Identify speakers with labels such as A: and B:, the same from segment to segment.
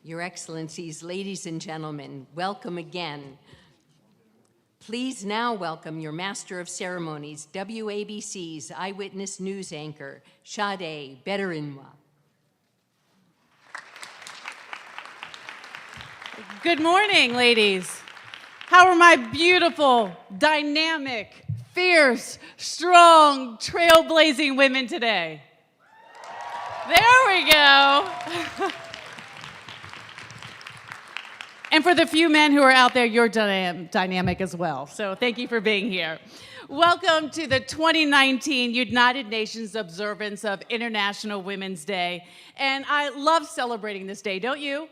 A: Your Excellencies, ladies and gentlemen, welcome again. Please now welcome your Master of Ceremonies, WABC's eyewitness news anchor, Sade Bederinwa.
B: Good morning, ladies. How are my beautiful, dynamic, fierce, strong, trailblazing women today? There we go. And for the few men who are out there, you're dynamic as well. So thank you for being here. Welcome to the 2019 United Nations observance of International Women's Day. And I love celebrating this day, don't you?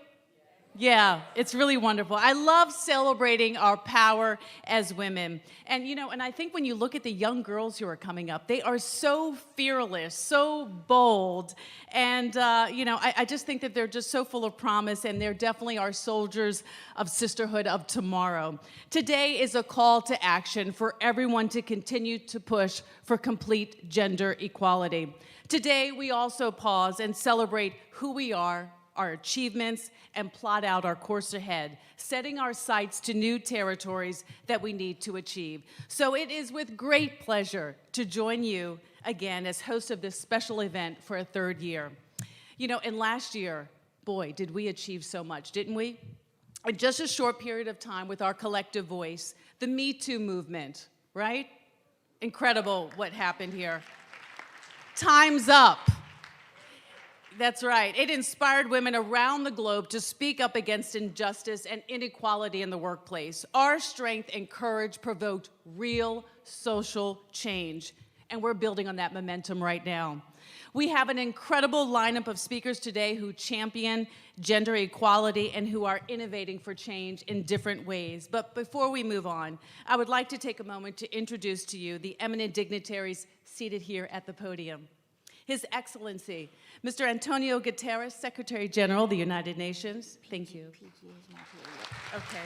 B: Yeah, it's really wonderful. I love celebrating our power as women. And I think when you look at the young girls who are coming up, they are so fearless, so bold. And, I just think that they're just so full of promise, and they're definitely our soldiers of sisterhood of tomorrow. Today is a call to action for everyone to continue to push for complete gender equality. Today, we also pause and celebrate who we are, our achievements, and plot out our course ahead, setting our sights to new territories that we need to achieve. So it is with great pleasure to join you again as host of this special event for a third year. And last year, boy, did we achieve so much, didn't we? In just a short period of time with our collective voice, the Me Too movement, right? Incredible what happened here. Time's up. That's right. It inspired women around the globe to speak up against injustice and inequality in the workplace. Our strength and courage provoked real social change, and we're building on that momentum right now. We have an incredible lineup of speakers today who champion gender equality and who are innovating for change in different ways. But before we move on, I would like to take a moment to introduce to you the eminent dignitaries seated here at the podium. His Excellency, Mr. António Guterres, Secretary General of the United Nations. Thank you. Okay.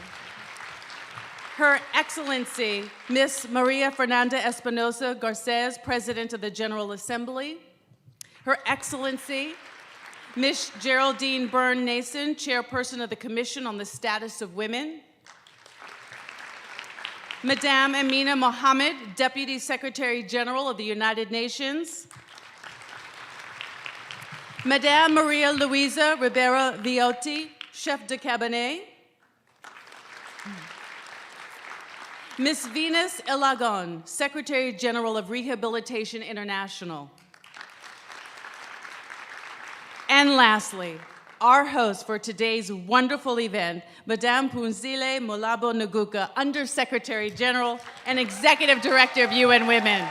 B: Her Excellency, Ms. Maria Fernanda Espinosa Garcés, President of the General Assembly. Her Excellency, Ms. Geraldine Nason, Chairperson of the Commission on the Status of Women. Madame Amina Mohammed, Deputy Secretary General of the United Nations. Madame Maria Luisa Ribeiro Viotti, Chef de Cabinet. Ms. Venus Ilagan, Secretary General of Rehabilitation International. And lastly, our host for today's wonderful event, Madame Phumzile Mlambo-Ngcuka, Undersecretary General and Executive Director of UN Women.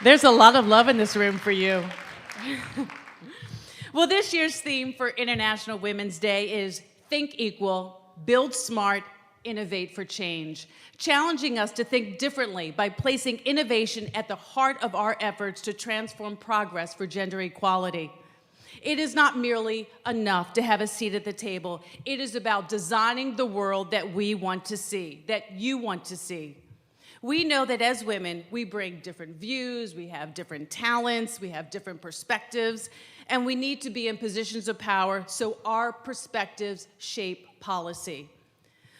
B: There's a lot of love in this room for you. Well, this year's theme for International Women's Day is Think Equal, Build Smart, Innovate for Change, challenging us to think differently by placing innovation at the heart of our efforts to transform progress for gender equality. It is not merely enough to have a seat at the table. It is about designing the world that we want to see, that you want to see. We know that as women, we bring different views, we have different talents, we have different perspectives, and we need to be in positions of power so our perspectives shape policy.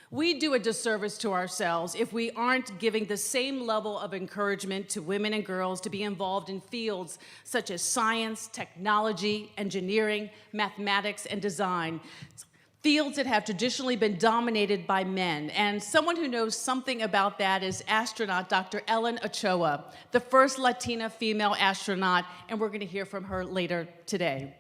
B: We do a disservice to ourselves if we aren't giving the same level of encouragement to women and girls to be involved in fields such as science, technology, engineering, mathematics, and design. Fields that have traditionally been dominated by men. And someone who knows something about that is astronaut Dr. Ellen Ochoa, the first Latina female astronaut, and we're going to hear from her later today.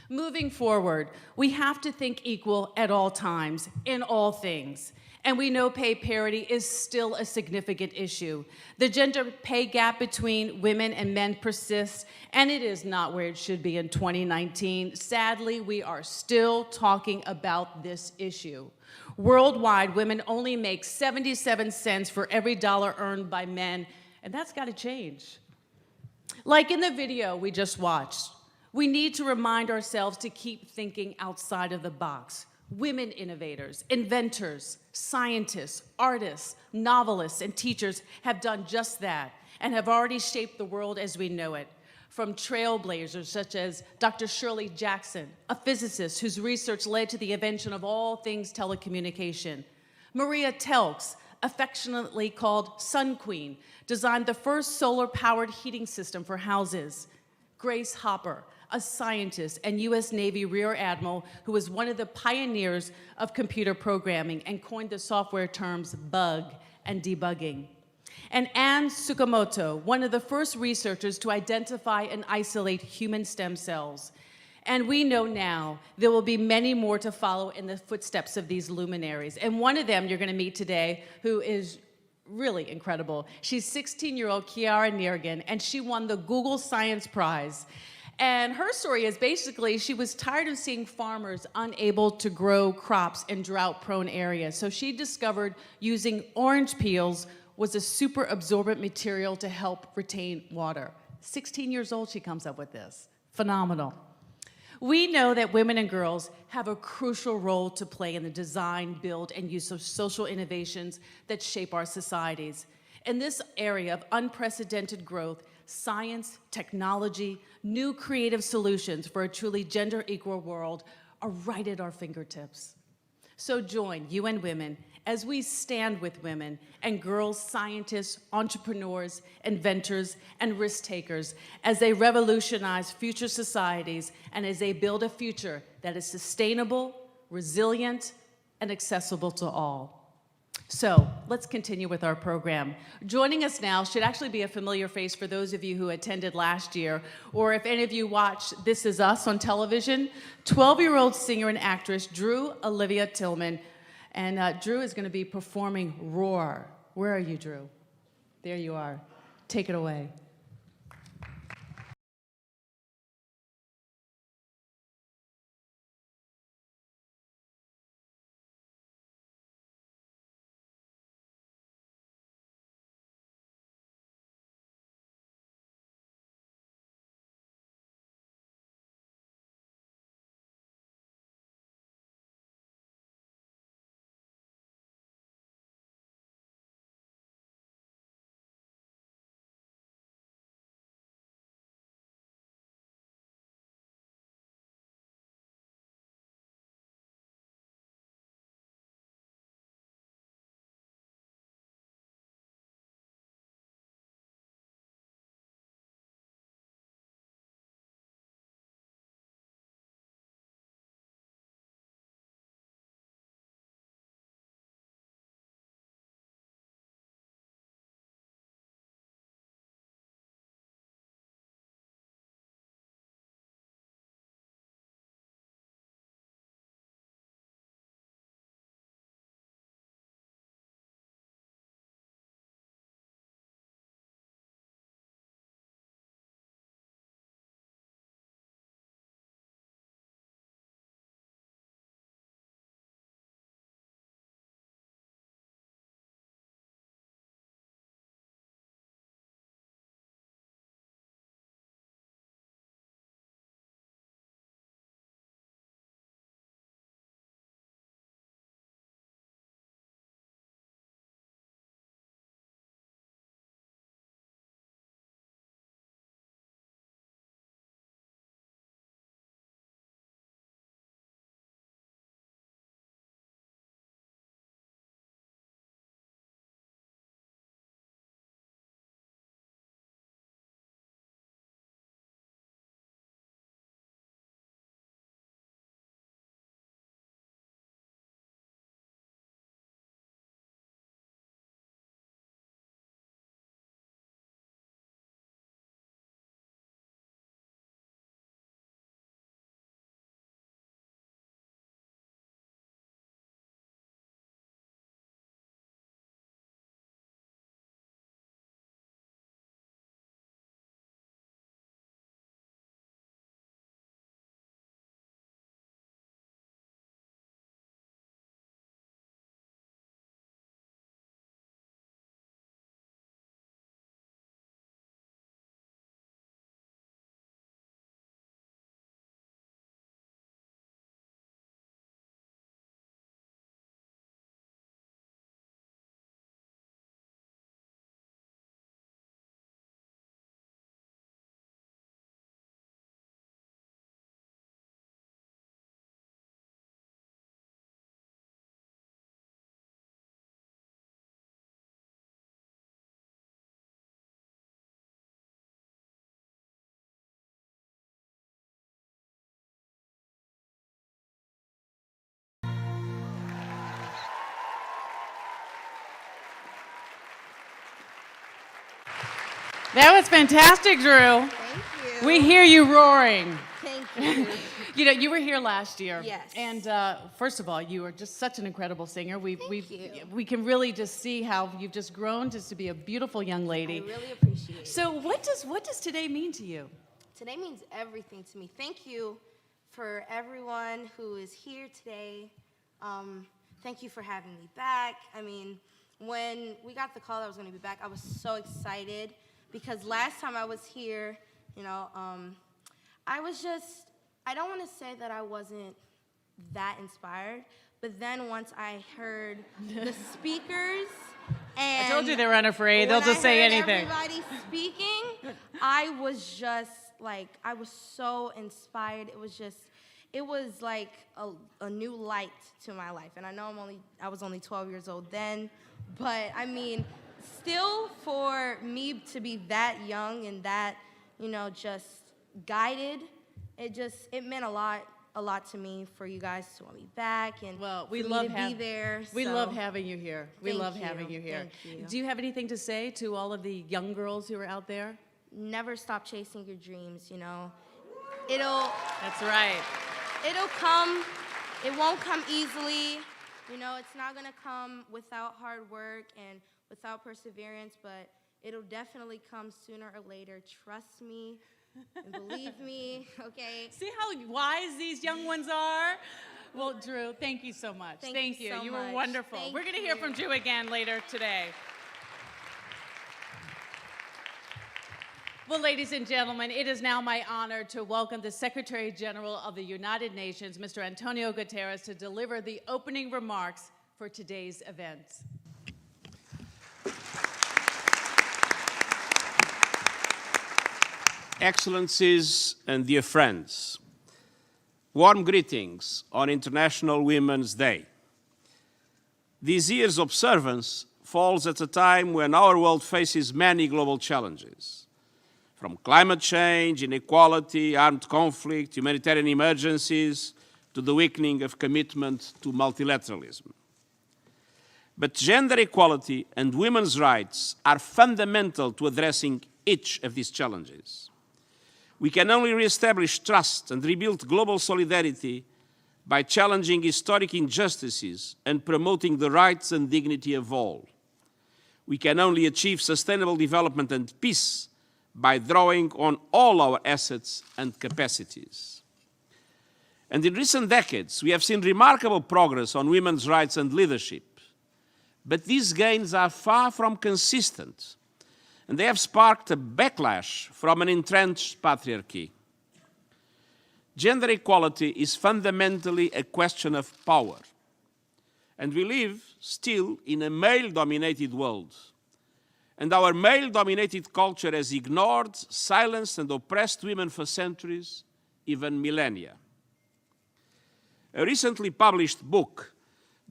B: Moving forward, we have to think equal at all times, in all things. And we know pay parity is still a significant issue. The gender pay gap between women and men persists, and it is not where it should be in 2019. Sadly, we are still talking about this issue. Worldwide, women only make 77 cents for every dollar earned by men, and that's got to change. Like in the video we just watched, we need to remind ourselves to keep thinking outside of the box. Women innovators, inventors, scientists, artists, novelists, and teachers have done just that and have already shaped the world as we know it. from trailblazers such as Dr. Shirley Jackson, a physicist whose research led to the invention of all things telecommunication. Maria Telks, affectionately called Sun Queen, designed the first solar-powered heating system for houses. Grace Hopper, a scientist and US Navy Rear Admiral who was one of the pioneers of computer programming and coined the software terms bug and debugging. And Anne Tsukamoto, one of the first researchers to identify and isolate human stem cells. And we know now there will be many more to follow in the footsteps of these luminaries. And one of them you're going to meet today who is really incredible. She's 16-year-old Kiara Nirgan, and she won the Google Science Prize. And her story is basically she was tired of seeing farmers unable to grow crops in drought-prone areas. So she discovered using orange peels was a super absorbent material to help retain water. 16 years old, she comes up with this. Phenomenal. We know that women and girls have a crucial role to play in the design, build, and use of social innovations that shape our societies. In this area of unprecedented growth, science, technology, new creative solutions for a truly gender-equal world are right at our fingertips. So join UN Women as we stand with women and girls, scientists, entrepreneurs, inventors, and risk takers as they revolutionize future societies and as they build a future that is sustainable, resilient, and accessible to all. So let's continue with our program. Joining us now should actually be a familiar face for those of you who attended last year, or if any of you watch This Is Us on television, 12-year-old singer and actress Drew Olivia Tillman. And Drew is going to be performing Roar. Where are you, Drew? There you are. Take it away. That was fantastic, Drew.
C: Thank you.
B: We hear you roaring.
C: Thank you.
B: You know, you were here last year.
C: Yes.
B: And first of all, you are just such an incredible singer.
C: Thank you.
B: We can really just see how you've just grown just to be a beautiful young lady.
C: I really appreciate it.
B: So what does today mean to you?
C: Today means everything to me. Thank you for everyone who is here today. Thank you for having me back. I mean, when we got the call that I was going to be back, I was so excited because last time I was here, you know, I don't want to say that I wasn't that inspired, but then once I heard the speakers and
B: I told you they were unafraid. They'll just say anything.
C: Everybody speaking, I was just like, I was so inspired. It was like a new light to my life. And I know I was only 12 years old then, but I mean, still for me to be that young and that, you know, just guided, it meant a lot to me for you guys to want me back and
B: Well,
C: for me to be there.
B: We
C: so
B: love having you here. We
C: Thank
B: love
C: you.
B: having you here.
C: Thank you.
B: Do you have anything to say to all of the young girls who are out there?
C: Never stop chasing your dreams, you know.
B: That's right.
C: It'll come. It won't come easily. You know, it's not going to come without hard work and without perseverance, but it'll definitely come sooner or later. Trust me and believe me, okay?
B: See how wise these young ones are? Well, Drew, thank you so much.
C: Thank you so
B: You were
C: much.
B: wonderful.
C: Thank
B: We're going to hear
C: you.
B: from Drew again later today. Well, ladies and gentlemen, it is now my honor to welcome the Secretary General of the United Nations, Mr. António Guterres, to deliver the opening remarks for today's event.
D: Excellencies and dear friends, warm greetings on International Women's Day. This year's observance falls at a time when our world faces many global challenges, from climate change, inequality, armed conflict, humanitarian emergencies, to the weakening of commitment to multilateralism. But gender equality and women's rights are fundamental to addressing each of these challenges. We can only re-establish trust and rebuild global solidarity by challenging historic injustices and promoting the rights and dignity of all. We can only achieve sustainable development and peace by drawing on all our assets and capacities. And in recent decades, we have seen remarkable progress on women's rights and leadership. But these gains are far from consistent, and they have sparked a backlash from an entrenched patriarchy. Gender equality is fundamentally a question of power, and we live still in a male-dominated world. And our male-dominated culture has ignored, silenced, and oppressed women for centuries, even millennia. A recently published book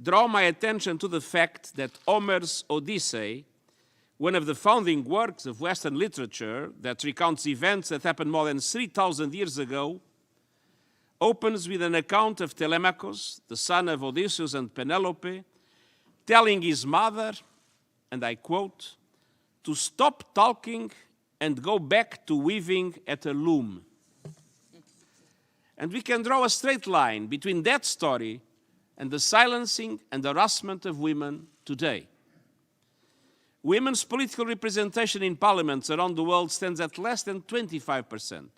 D: drew my attention to the fact that Homer's Odyssey, one of the founding works of Western literature that recounts events that happened more than 3,000 years ago, opens with an account of Telemachus, the son of Odysseus and Penelope, telling his mother, and I quote, to stop talking and go back to weaving at a loom. And we can draw a straight line between that story and the silencing and harassment of women today. Women's political representation in parliaments around the world stands at less than 25%.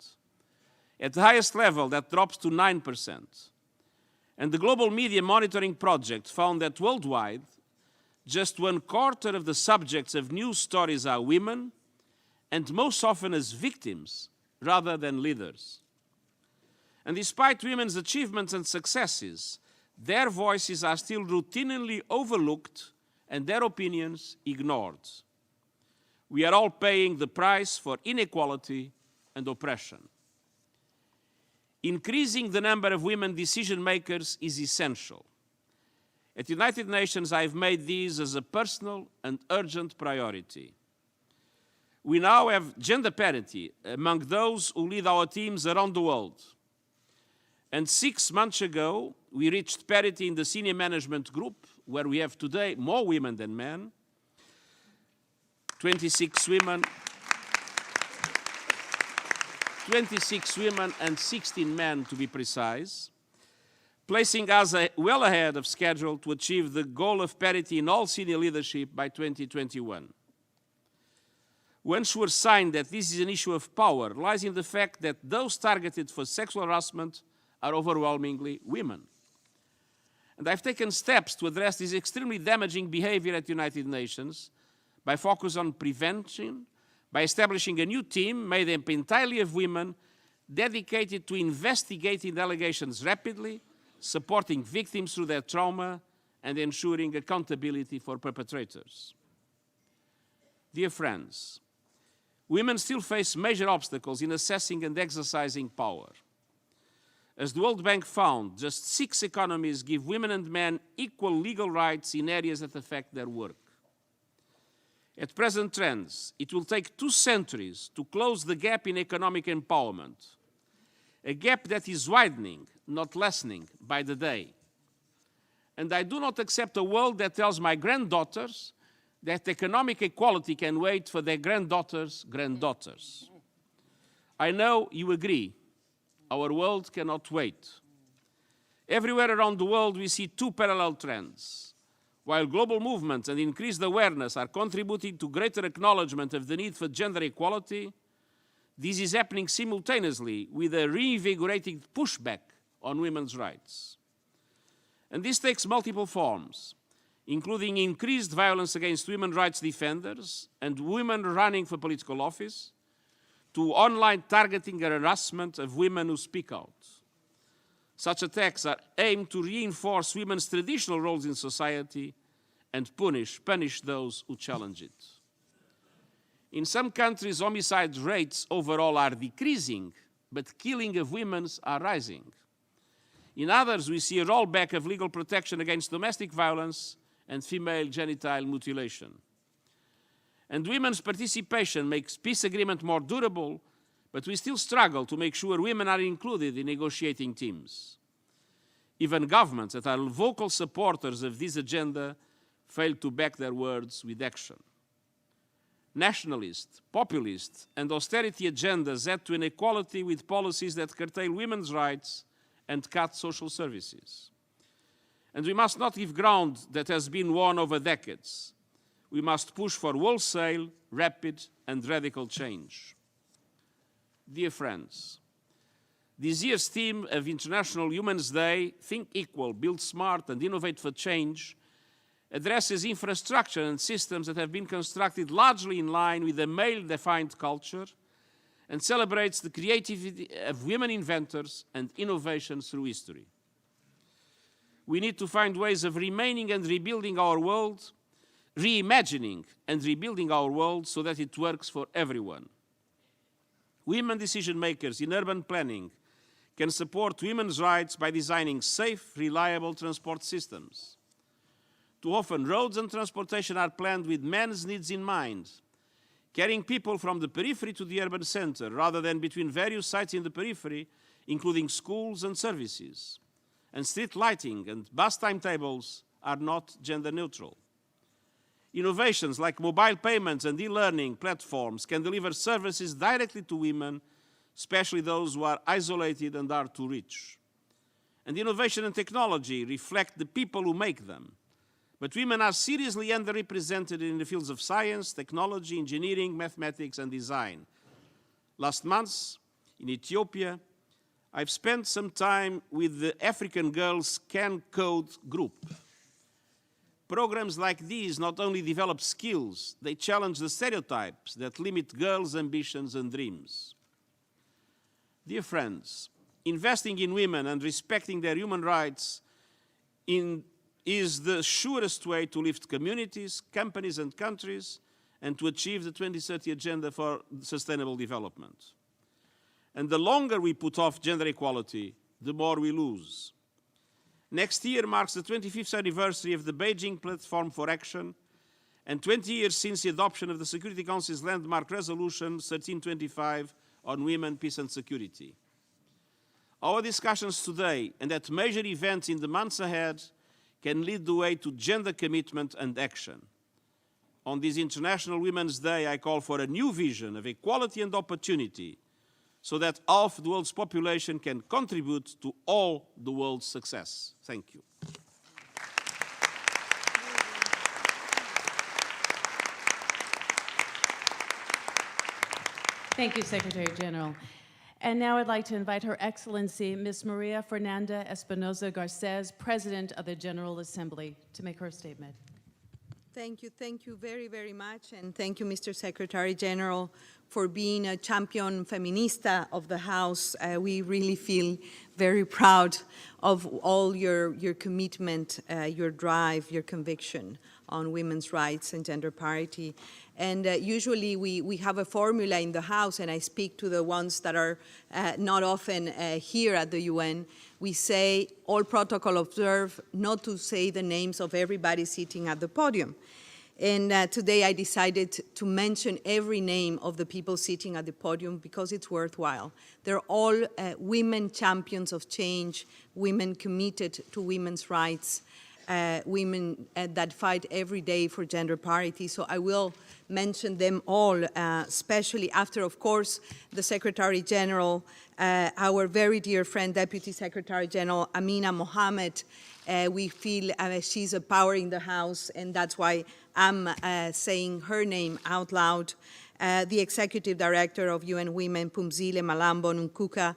D: At the highest level, that drops to 9%. And the Global Media Monitoring Project found that worldwide, just 1/4 of the subjects of news stories are women, and most often as victims rather than leaders. And despite women's achievements and successes, their voices are still routinely overlooked and their opinions ignored. We are all paying the price for inequality and oppression. Increasing the number of women decision makers is essential. At United Nations, I've made these as a personal and urgent priority. We now have gender parity among those who lead our teams around the world. And 6 months ago, we reached parity in the senior management group, where we have today more women than men, 26 women. 26 women and 16 men to be precise, placing us well ahead of schedule to achieve the goal of parity in all senior leadership by 2021. One sure sign that this is an issue of power lies in the fact that those targeted for sexual harassment are overwhelmingly women. And I've taken steps to address this extremely damaging behavior at the United Nations by focus on prevention, by establishing a new team made up entirely of women dedicated to investigating allegations rapidly, supporting victims through their trauma, and ensuring accountability for perpetrators. Dear friends, women still face major obstacles in assessing and exercising power. As the World Bank found, just 6 economies give women and men equal legal rights in areas that affect their work. At present trends, it will take 2 centuries to close the gap in economic empowerment, a gap that is widening, not lessening, by the day. And I do not accept a world that tells my granddaughters that economic equality can wait for their granddaughters' granddaughters. I know you agree. Our world cannot wait. Everywhere around the world, we see 2 parallel trends. While global movements and increased awareness are contributing to greater acknowledgement of the need for gender equality, this is happening simultaneously with a reinvigorating pushback on women's rights. And this takes multiple forms, including increased violence against women's rights defenders and women running for political office, to online targeting and harassment of women who speak out. Such attacks are aimed to reinforce women's traditional roles in society and punish those who challenge it. In some countries, homicide rates overall are decreasing, but killing of women are rising. In others, we see a rollback of legal protection against domestic violence and female genital mutilation. And women's participation makes peace agreement more durable, but we still struggle to make sure women are included in negotiating teams. Even governments that are vocal supporters of this agenda fail to back their words with action. Nationalist, populist, and austerity agendas add to inequality with policies that curtail women's rights and cut social services. And we must not give ground that has been won over decades. We must push for wholesale, rapid, and radical change. Dear friends, this year's theme of International Women's Day, Think Equal, Build Smart, and Innovate for Change, addresses infrastructure and systems that have been constructed largely in line with a male-defined culture and celebrates the creativity of women inventors and innovations through history. We need to find ways of remaining and rebuilding our world, reimagining and rebuilding our world so that it works for everyone. Women decision makers in urban planning can support women's rights by designing safe, reliable transport systems. Too often, roads and transportation are planned with men's needs in mind, carrying people from the periphery to the urban center rather than between various sites in the periphery, including schools and services. And street lighting and bus timetables are not gender neutral. Innovations like mobile payments and e-learning platforms can deliver services directly to women, especially those who are isolated and hard to reach. And innovation and technology reflect the people who make them. But women are seriously underrepresented in the fields of science, technology, engineering, mathematics, and design. Last month, in Ethiopia, I've spent some time with the African Girls Can Code group. Programs like these not only develop skills, they challenge the stereotypes that limit girls' ambitions and dreams. Dear friends, investing in women and respecting their human rights is the surest way to lift communities, companies, and countries, and to achieve the 2030 Agenda for Sustainable Development. And the longer we put off gender equality, the more we lose. Next year marks the 25th anniversary of the Beijing Platform for Action, and 20 years since the adoption of the Security Council's landmark resolution 1325 on women, peace and security. Our discussions today and at major events in the months ahead can lead the way to gender commitment and action. On this International Women's Day, I call for a new vision of equality and opportunity, so that half the world's population can contribute to all the world's success. Thank you.
B: Thank you, Secretary General. And now I'd like to invite Her Excellency, Ms. Maria Fernanda Espinosa Garces, President of the General Assembly, to make her statement.
E: Thank you very, very much, and thank you, Mr. Secretary General, for being a champion feminista of the House. We really feel very proud of all your commitment, your drive, your conviction on women's rights and gender parity. And usually we have a formula in the House, and I speak to the ones that are not often here at the UN. We say, all protocol observed, not to say the names of everybody sitting at the podium. And today I decided to mention every name of the people sitting at the podium because it's worthwhile. They're all women champions of change, women committed to women's rights, women that fight every day for gender parity. So I will mention them all, especially after, of course, the Secretary General, our very dear friend, Deputy Secretary General Amina Mohammed. We feel she's a power in the House, and that's why I'm saying her name out loud. The Executive Director of UN Women, Phumzile Mlambo-Ngcuka,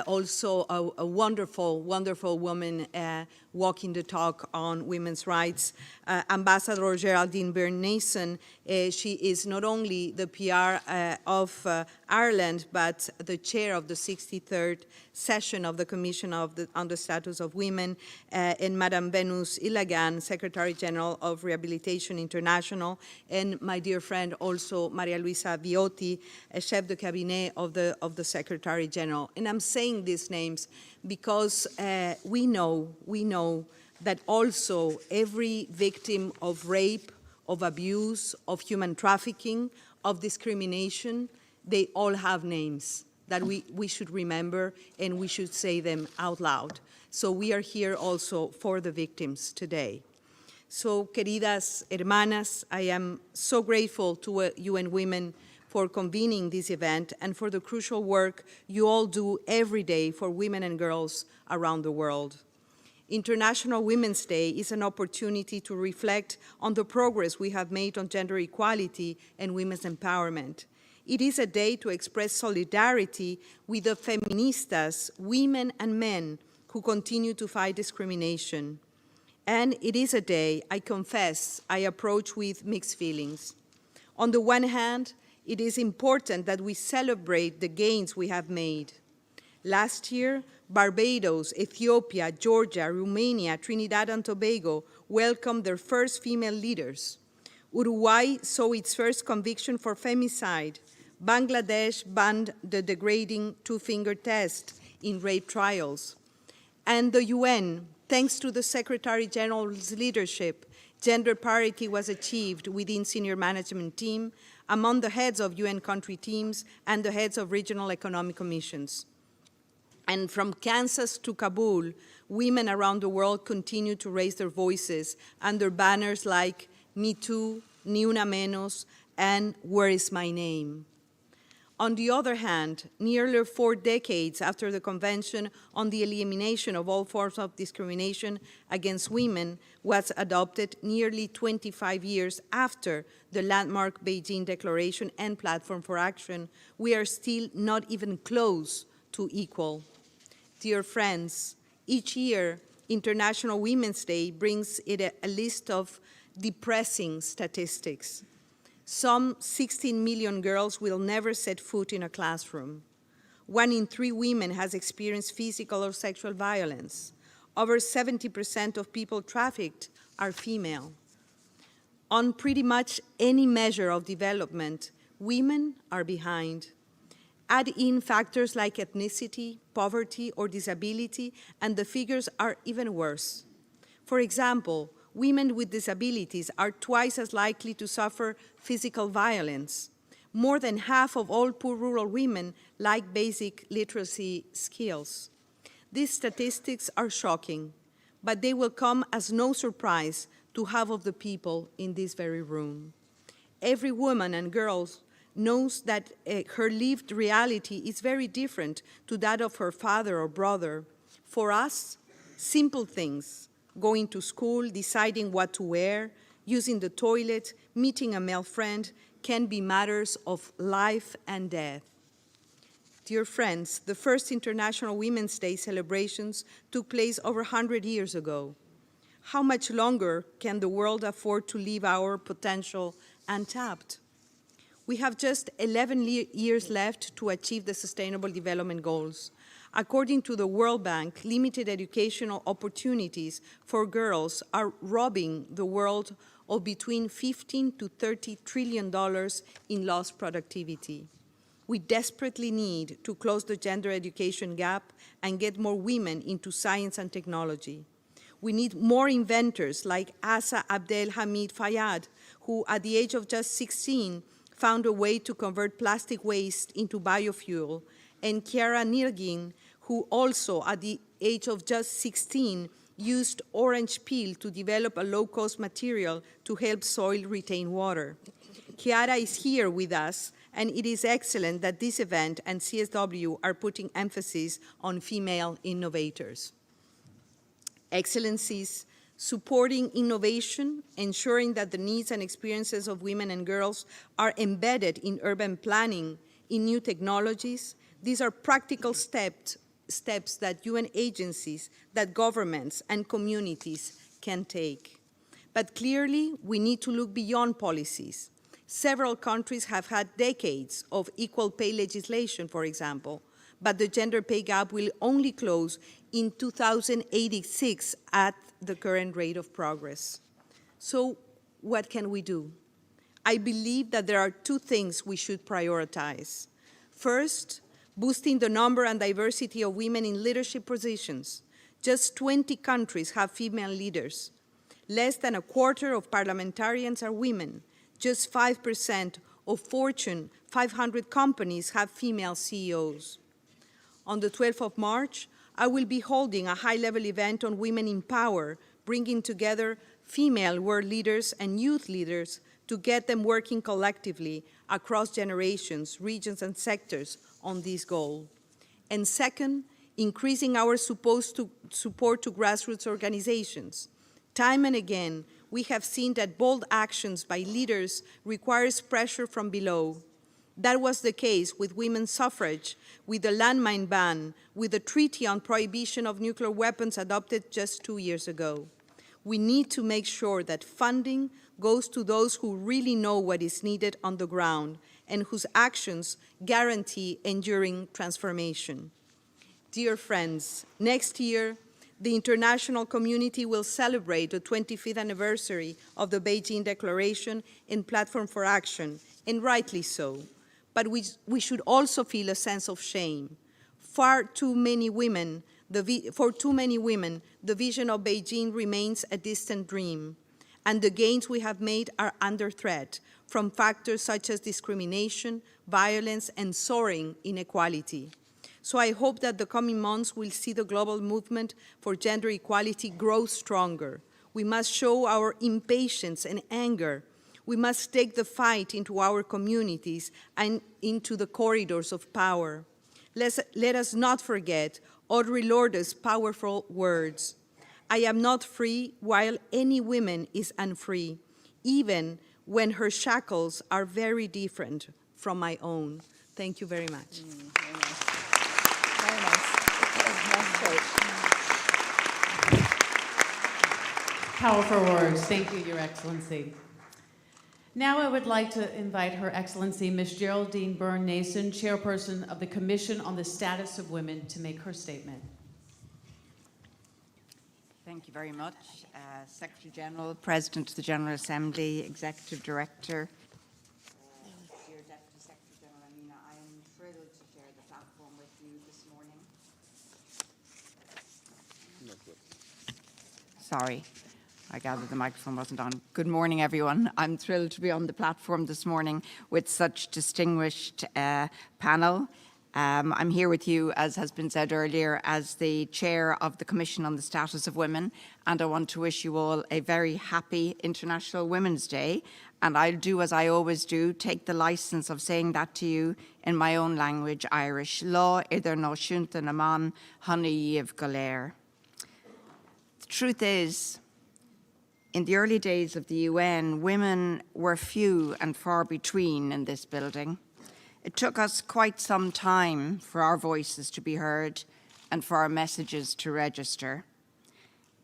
E: also a wonderful, wonderful woman walking the talk on women's rights. Ambassador Geraldine Nason, she is not only the PR of Ireland, but the chair of the 63rd session of the Commission on the Status of Women, and Madame Venus Ilagan, Secretary General of Rehabilitation International, and my dear friend also Maria Luisa Viotti, Chef de Cabinet of the Secretary General. And I'm saying these names because we know that also every victim of rape, of abuse, of human trafficking, of discrimination, they all have names that we should remember, and we should say them out loud. So we are here also for the victims today. So, queridas hermanas, I am so grateful to UN Women for convening this event and for the crucial work you all do every day for women and girls around the world. International Women's Day is an opportunity to reflect on the progress we have made on gender equality and women's empowerment. It is a day to express solidarity with the feministas, women and men, who continue to fight discrimination. And it is a day, I confess, I approach with mixed feelings. On the one hand, it is important that we celebrate the gains we have made. Last year, Barbados, Ethiopia, Georgia, Romania, Trinidad and Tobago welcomed their first female leaders. Uruguay saw its first conviction for femicide. Bangladesh banned the degrading two-finger test in rape trials. And the UN, thanks to the Secretary General's leadership, gender parity was achieved within senior management team, among the heads of UN country teams and the heads of regional economic commissions. And from Kansas to Kabul, women around the world continue to raise their voices under banners like Me Too, Ni Una Menos, and Where is My Name? On the other hand, nearly 4 decades after the Convention on the Elimination of All Forms of Discrimination Against Women was adopted, nearly 25 years after the landmark Beijing Declaration and Platform for Action, we are still not even close to equal. Dear friends, each year, International Women's Day brings it a list of depressing statistics. Some 16 million girls will never set foot in a classroom. 1 in 3 women has experienced physical or sexual violence. Over 70% of people trafficked are female. On pretty much any measure of development, women are behind. Add in factors like ethnicity, poverty, or disability, and the figures are even worse. For example, women with disabilities are twice as likely to suffer physical violence. More than half of all poor rural women lack basic literacy skills. These statistics are shocking, but they will come as no surprise to half of the people in this very room. Every woman and girl knows that her lived reality is very different to that of her father or brother. For us, simple things, going to school, deciding what to wear, using the toilet, meeting a male friend, can be matters of life and death. Dear friends, the first International Women's Day celebrations took place over 100 years ago. How much longer can the world afford to leave our potential untapped? We have just 11 years left to achieve the Sustainable Development Goals. According to the World Bank, limited educational opportunities for girls are robbing the world of between $15 to $30 trillion in lost productivity. We desperately need to close the gender education gap and get more women into science and technology. We need more inventors like Asa Abdel Hamid Fayyad, who at the age of just 16 found a way to convert plastic waste into biofuel, and Chiara Nirgin, who also at the age of just 16 used orange peel to develop a low-cost material to help soil retain water. Chiara is here with us, and it is excellent that this event and CSW are putting emphasis on female innovators. Excellencies, supporting innovation, ensuring that the needs and experiences of women and girls are embedded in urban planning, in new technologies, these are practical steps that UN agencies, that governments and communities can take. But clearly, we need to look beyond policies. Several countries have had decades of equal pay legislation, for example, but the gender pay gap will only close in 2086 at the current rate of progress. So what can we do? I believe that there are two things we should prioritize. First, boosting the number and diversity of women in leadership positions. Just 20 countries have female leaders. Less than a quarter of parliamentarians are women. Just 5% of Fortune 500 companies have female CEOs. On the 12th of March, I will be holding a high-level event on women in power, bringing together female world leaders and youth leaders to get them working collectively across generations, regions, and sectors on this goal. And second, increasing our support to grassroots organizations. Time and again, we have seen that bold actions by leaders requires pressure from below. That was the case with women's suffrage, with the landmine ban, with the Treaty on Prohibition of Nuclear Weapons adopted just 2 years ago. We need to make sure that funding goes to those who really know what is needed on the ground and whose actions guarantee enduring transformation. Dear friends, next year, the international community will celebrate the 25th anniversary of the Beijing Declaration and Platform for Action, and rightly so. But we should also feel a sense of shame. For too many women, the vision of Beijing remains a distant dream, and the gains we have made are under threat from factors such as discrimination, violence, and soaring inequality. So I hope that the coming months will see the global movement for gender equality grow stronger. We must show our impatience and anger. We must take the fight into our communities and into the corridors of power. Let us not forget Audre Lorde's powerful words. I am not free while any woman is unfree, even when her shackles are very different from my own. Thank you very much.
F: Very nice. Very nice. That's great.
B: Powerful words. Thank you, Your Excellency. Now I would like to invite Her Excellency Ms. Geraldine Byrne-Nason, Chairperson of the Commission on the Status of Women, to make her statement.
F: Thank you very much. Secretary General, President of the General Assembly, Executive Director. Dear Deputy Secretary General Amina, I am thrilled to share the platform with you this morning. Sorry. I gather the microphone wasn't on. Good morning, everyone. I'm thrilled to be on the platform this morning with such distinguished panel. I'm here with you, as has been said earlier, as the chair of the Commission on the Status of Women, and I want to wish you all a very happy International Women's Day. And I'll do as I always do, take the license of saying that to you in my own language, Irish. Lá idir nó siúnta na man, hana íomh go léir. The truth is, in the early days of the UN, women were few and far between in this building. It took us quite some time for our voices to be heard and for our messages to register.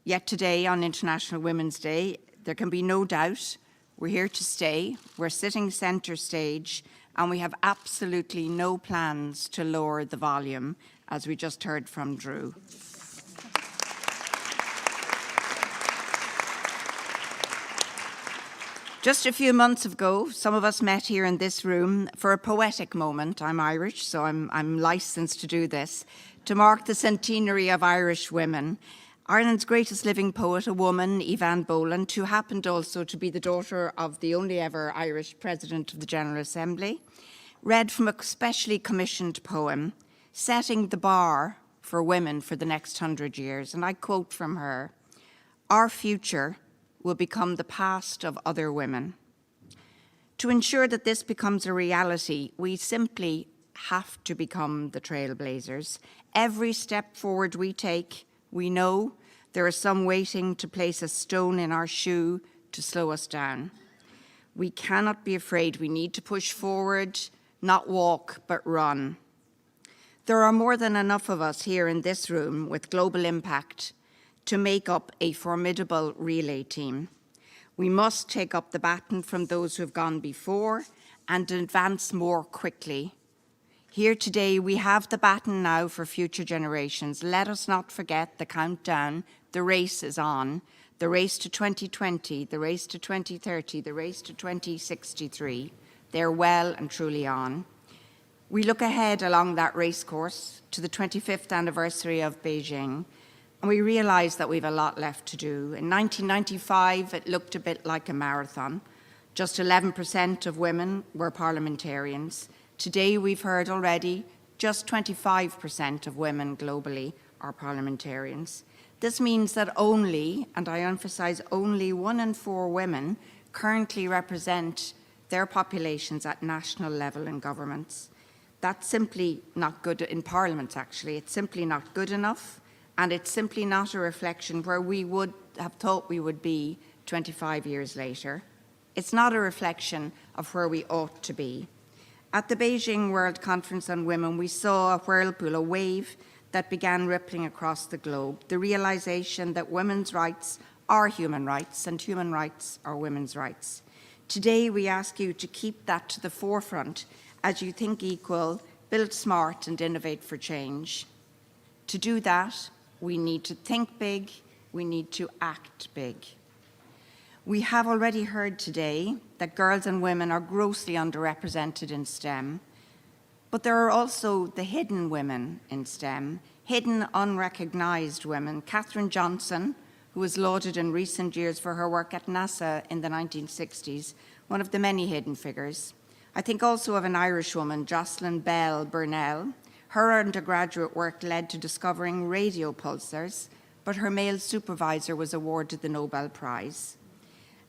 F: Yet today, on International Women's Day, there can be no doubt we're here to stay, we're sitting centre stage, and we have absolutely no plans to lower the volume, as we just heard from Drew. Just a few months ago, some of us met here in this room for a poetic moment. I'm Irish, so I'm licensed to do this, to mark the centenary of Irish women. Ireland's greatest living poet, a woman, Evan Boland, who happened also to be the daughter of the only ever Irish President of the General Assembly, read from a specially commissioned poem, setting the bar for women for the next 100 years. And I quote from her, "Our future will become the past of other women." To ensure that this becomes a reality, we simply have to become the trailblazers. Every step forward we take, we know there are some waiting to place a stone in our shoe to slow us down. We cannot be afraid. We need to push forward, not walk, but run. There are more than enough of us here in this room with global impact to make up a formidable relay team. We must take up the baton from those who have gone before and advance more quickly. Here today, we have the baton now for future generations. Let us not forget the countdown. The race is on. The race to 2020, the race to 2030, the race to 2063. They're well and truly on. We look ahead along that race course to the 25th anniversary of Beijing, and we realize that we've a lot left to do. In 1995, it looked a bit like a marathon. Just 11% of women were parliamentarians. Today, we've heard already, just 25% of women globally are parliamentarians. This means that only, and I emphasize only, 1 in 4 women currently represent their populations at national level in governments. That's simply not good in parliaments, actually. It's simply not good enough, and it's simply not a reflection where we would have thought we would be 25 years later. It's not a reflection of where we ought to be. At the Beijing World Conference on Women, we saw a whirlpool, a wave that began rippling across the globe, the realization that women's rights are human rights and human rights are women's rights. Today, we ask you to keep that to the forefront as you think equal, build smart, and innovate for change. To do that, we need to think big, we need to act big. We have already heard today that girls and women are grossly underrepresented in STEM, but there are also the hidden women in STEM, hidden, unrecognized women. Katherine Johnson, who was lauded in recent years for her work at NASA in the 1960s, one of the many hidden figures. I think also of an Irish woman, Jocelyn Bell Burnell. Her undergraduate work led to discovering radio pulsars, but her male supervisor was awarded the Nobel Prize.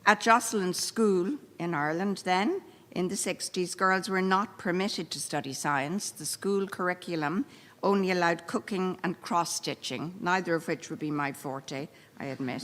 F: At Jocelyn's school in Ireland then, in the 60s, girls were not permitted to study science. The school curriculum only allowed cooking and cross-stitching, neither of which would be my forte, I admit.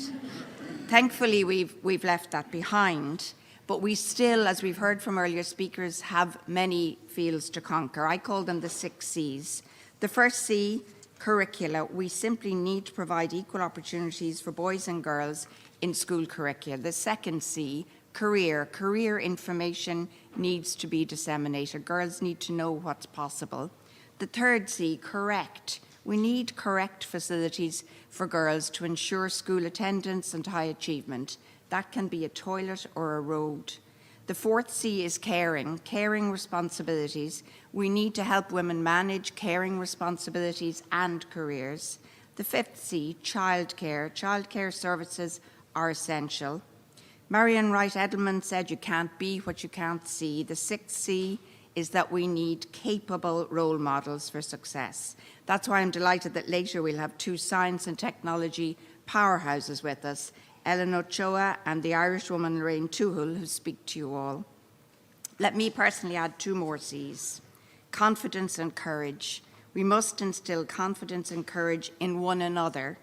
F: Thankfully, we've left that behind, but we still, as we've heard from earlier speakers, have many fields to conquer. I call them the 6 Cs. The first C, curricula. We simply need to provide equal opportunities for boys and girls in school curricula. The second C, career. Career information needs to be disseminated. Girls need to know what's possible. The third C, correct. We need correct facilities for girls to ensure school attendance and high achievement. That can be a toilet or a road. The fourth C is caring, caring responsibilities. We need to help women manage caring responsibilities and careers. The fifth C, childcare. Childcare services are essential. Marian Wright Edelman said you can't be what you can't see. The sixth C is that we need capable role models for success. That's why I'm delighted that later we'll have two science and technology powerhouses with us, Ellen Ochoa and the Irish woman Lorraine Twohill, who speak to you all. Let me personally add two more C's: confidence and courage. We must instill confidence and courage in one another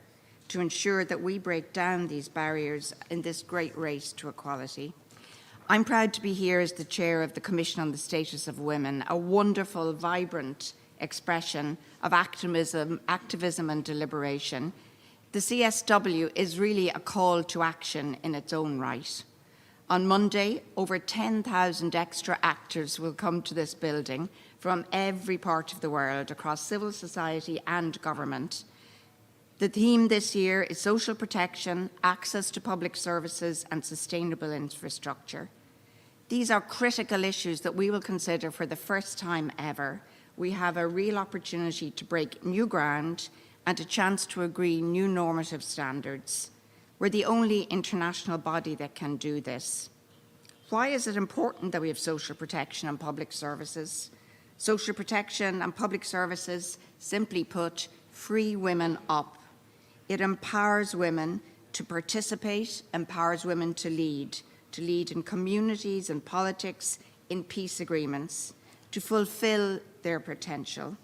F: to ensure that we break down these barriers in this great race to equality. I'm proud to be here as the chair of the Commission on the Status of Women, a wonderful, vibrant expression of activism and deliberation. The CSW is really a call to action in its own right. On Monday, over 10,000 extra actors will come to this building from every part of the world, across civil society and government. The theme this year is social protection, access to public services, and sustainable infrastructure. These are critical issues that we will consider for the first time ever. We have a real opportunity to break new ground and a chance to agree new normative standards. We're the only international body that can do this. Why is it important that we have social protection and public services? Social protection and public services, simply put, free women up. It empowers women to participate, empowers women to lead in communities and politics, in peace agreements, to fulfill their potential.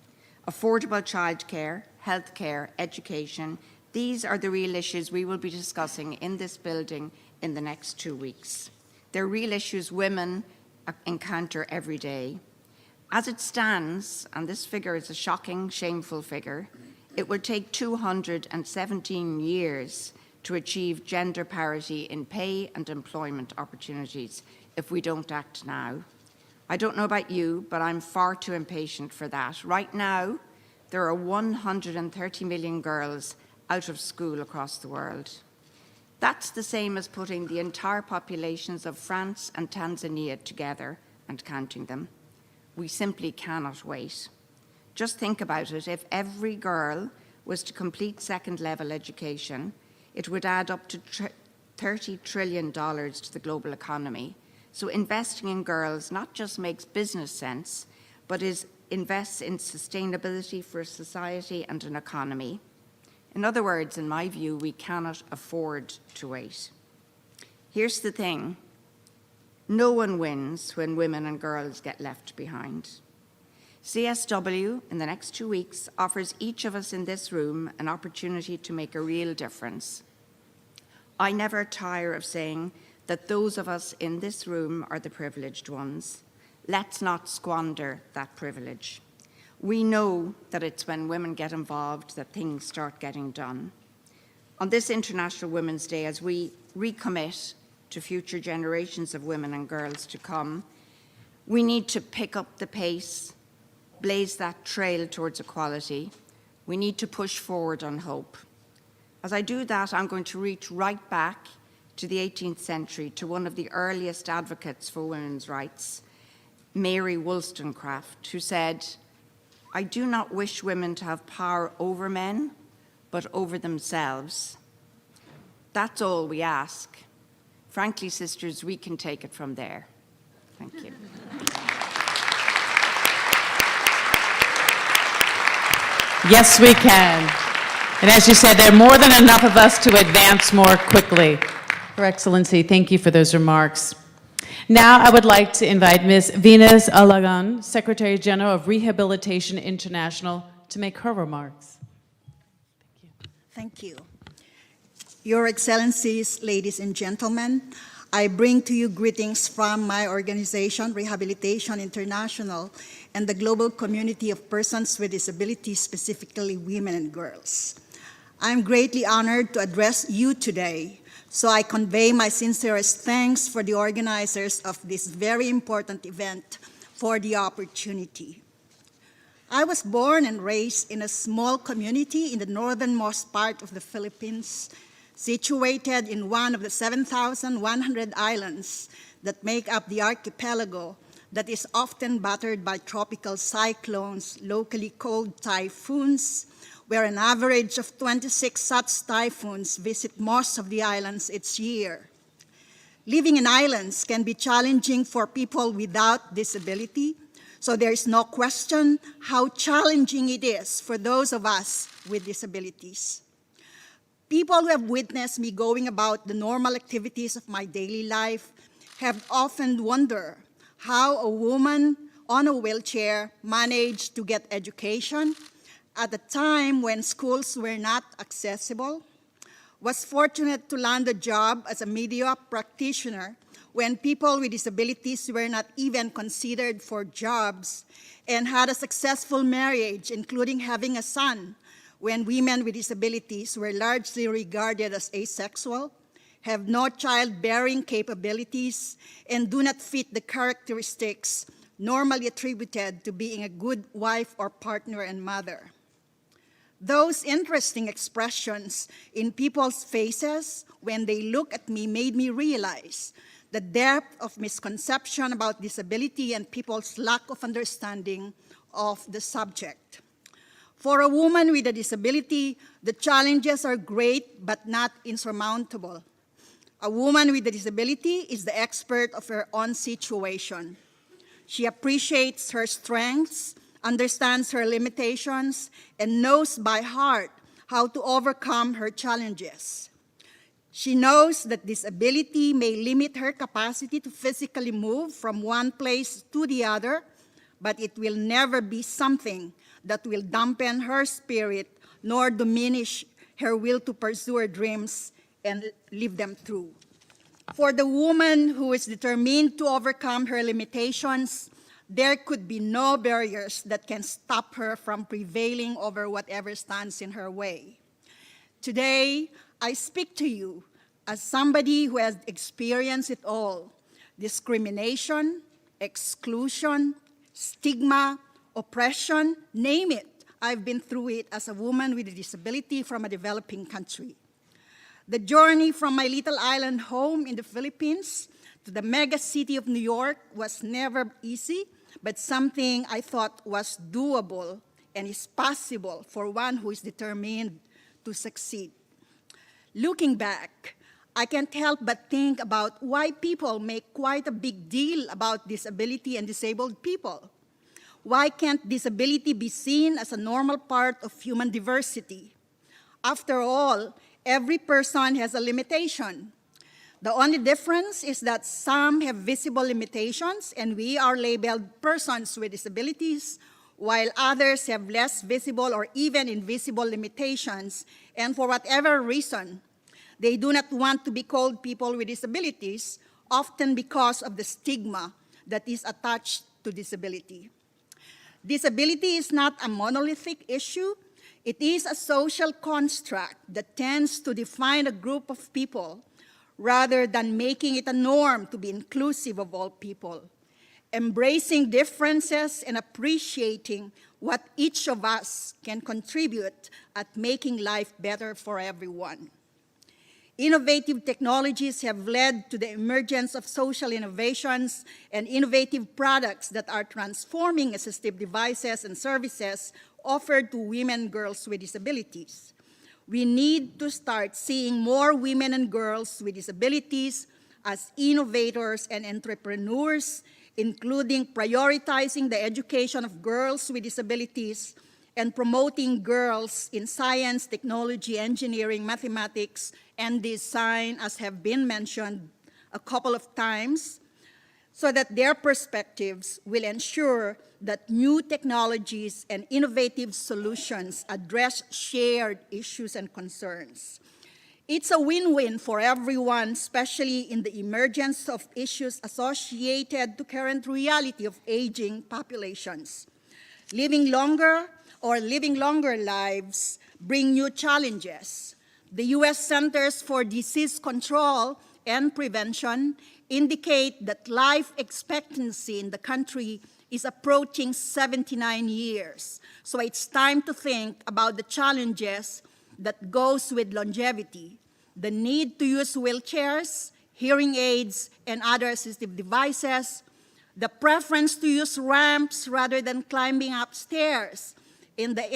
F: Affordable childcare, healthcare, education, these are the real issues we will be discussing in this building in the next 2 weeks. They're real issues women encounter every day. As it stands, and this figure is a shocking, shameful figure, it will take 217 years to achieve gender parity in pay and employment opportunities if we don't act now. I don't know about you, but I'm far too impatient for that. Right now, there are 130 million girls out of school across the world. That's the same as putting the entire populations of France and Tanzania together and counting them. We simply cannot wait. Just think about it. If every girl was to complete second-level education, it would add up to $30 trillion to the global economy. So investing in girls not just makes business sense, but invests in sustainability for society and an economy. In other words, in my view, we cannot afford to wait. Here's the thing. No one wins when women and girls get left behind. CSW, in the next 2 weeks, offers each of us in this room an opportunity to make a real difference. I never tire of saying that those of us in this room are the privileged ones. Let's not squander that privilege. We know that it's when women get involved that things start getting done. On this International Women's Day, as we recommit to future generations of women and girls to come, we need to pick up the pace, blaze that trail towards equality. We need to push forward on hope. As I do that, I'm going to reach right back to the 18th century, to one of the earliest advocates for women's rights, Mary Wollstonecraft, who said, "I do not wish women to have power over men, but over themselves." That's all we ask. Frankly, sisters, we can take it from there. Thank you.
B: Yes, we can. And as you said, there are more than enough of us to advance more quickly. Your Excellency, thank you for those remarks. Now I would like to invite Ms. Venus Ilagan, Secretary General of Rehabilitation International, to make her remarks.
G: Thank you. Your Excellencies, ladies and gentlemen, I bring to you greetings from my organization, Rehabilitation International, and the global community of persons with disabilities, specifically women and girls. I'm greatly honored to address you today, so I convey my sincerest thanks for the organizers of this very important event for the opportunity. I was born and raised in a small community in the northernmost part of the Philippines, situated in one of the 7,100 islands that make up the archipelago that is often battered by tropical cyclones, locally called typhoons, where an average of 26 such typhoons visit most of the islands each year. Living in islands can be challenging for people without disability, So there is no question how challenging it is for those of us with disabilities. People who have witnessed me going about the normal activities of my daily life have often wondered how a woman on a wheelchair managed to get education at a time when schools were not accessible, was fortunate to land a job as a media practitioner when people with disabilities were not even considered for jobs, and had a successful marriage, including having a son, when women with disabilities were largely regarded as asexual, have no childbearing capabilities, and do not fit the characteristics normally attributed to being a good wife or partner and mother. Those interesting expressions in people's faces when they look at me made me realize the depth of misconception about disability and people's lack of understanding of the subject. For a woman with a disability, the challenges are great but not insurmountable. A woman with a disability is the expert of her own situation. She appreciates her strengths, understands her limitations, and knows by heart how to overcome her challenges. She knows that disability may limit her capacity to physically move from one place to the other, but it will never be something that will dampen her spirit nor diminish her will to pursue her dreams and live them through. For the woman who is determined to overcome her limitations, there could be no barriers that can stop her from prevailing over whatever stands in her way. Today, I speak to you as somebody who has experienced it all: discrimination, exclusion, stigma, oppression, name it. I've been through it as a woman with a disability from a developing country. The journey from my little island home in the Philippines to the mega city of New York was never easy, but something I thought was doable and is possible for one who is determined to succeed. Looking back, I can't help but think about why people make quite a big deal about disability and disabled people. Why can't disability be seen as a normal part of human diversity? After all, every person has a limitation. The only difference is that some have visible limitations and we are labeled persons with disabilities, while others have less visible or even invisible limitations, and for whatever reason, they do not want to be called people with disabilities, often because of the stigma that is attached to disability. Disability is not a monolithic issue. It is a social construct that tends to define a group of people rather than making it a norm to be inclusive of all people. Embracing differences and appreciating what each of us can contribute at making life better for everyone. Innovative technologies have led to the emergence of social innovations and innovative products that are transforming assistive devices and services offered to women and girls with disabilities. We need to start seeing more women and girls with disabilities as innovators and entrepreneurs, including prioritizing the education of girls with disabilities and promoting girls in science, technology, engineering, mathematics, and design, as have been mentioned a couple of times, so that their perspectives will ensure that new technologies and innovative solutions address shared issues and concerns. It's a win-win for everyone, especially in the emergence of issues associated to current reality of aging populations. Living longer lives bring new challenges. The U.S. Centers for Disease Control and Prevention indicate that life expectancy in the country is approaching 79 years. So it's time to think about the challenges that goes with longevity, the need to use wheelchairs, hearing aids, and other assistive devices, the preference to use ramps rather than climbing upstairs, and the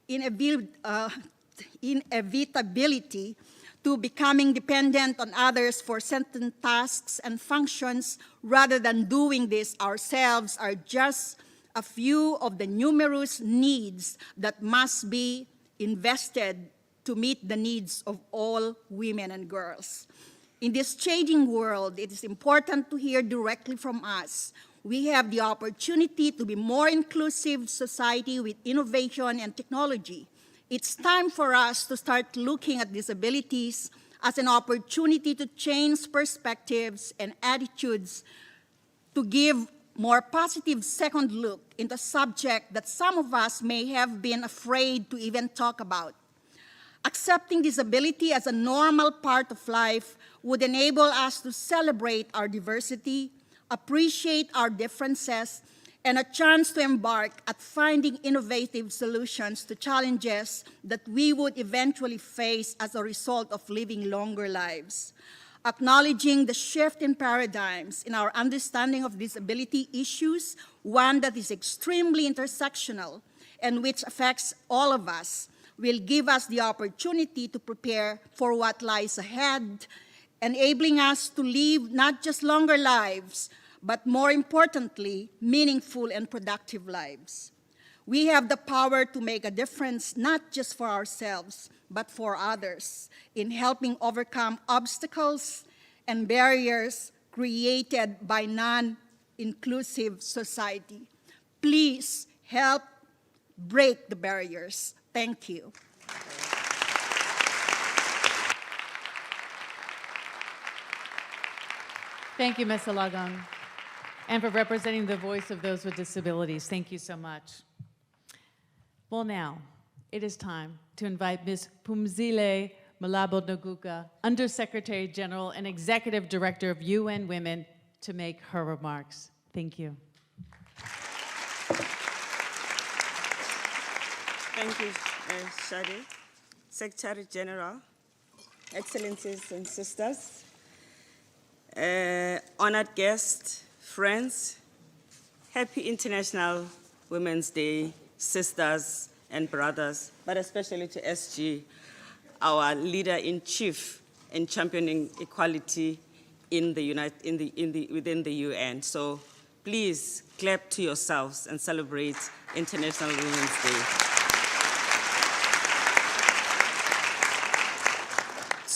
G: inevitability to becoming dependent on others for certain tasks and functions rather than doing this ourselves are just a few of the numerous needs that must be invested to meet the needs of all women and girls. In this changing world, it is important to hear directly from us. We have the opportunity to be more inclusive society with innovation and technology. It's time for us to start looking at disabilities as an opportunity to change perspectives and attitudes, to give more positive second look into a subject that some of us may have been afraid to even talk about. Accepting disability as a normal part of life would enable us to celebrate our diversity, appreciate our differences, and a chance to embark at finding innovative solutions to challenges that we would eventually face as a result of living longer lives. Acknowledging the shift in paradigms in our understanding of disability issues, one that is extremely intersectional and which affects all of us, will give us the opportunity to prepare for what lies ahead, enabling us to live not just longer lives, but more importantly, meaningful and productive lives. We have the power to make a difference not just for ourselves, but for others in helping overcome obstacles and barriers created by non-inclusive society. Please help break the barriers. Thank you.
B: Thank you, Ms. Ilagan, and for representing the voice of those with disabilities. Thank you so much. Well, now, it is time to invite Ms. Phumzile Mlambo-Ngcuka, Undersecretary General and Executive Director of UN Women, to make her remarks. Thank you.
H: Thank you, Shadi. Secretary General, Excellencies and Sisters, honored guests, friends, happy International Women's Day, sisters and brothers, but especially to SG, our leader-in-chief in championing equality in within the UN. So please clap to yourselves and celebrate International Women's Day.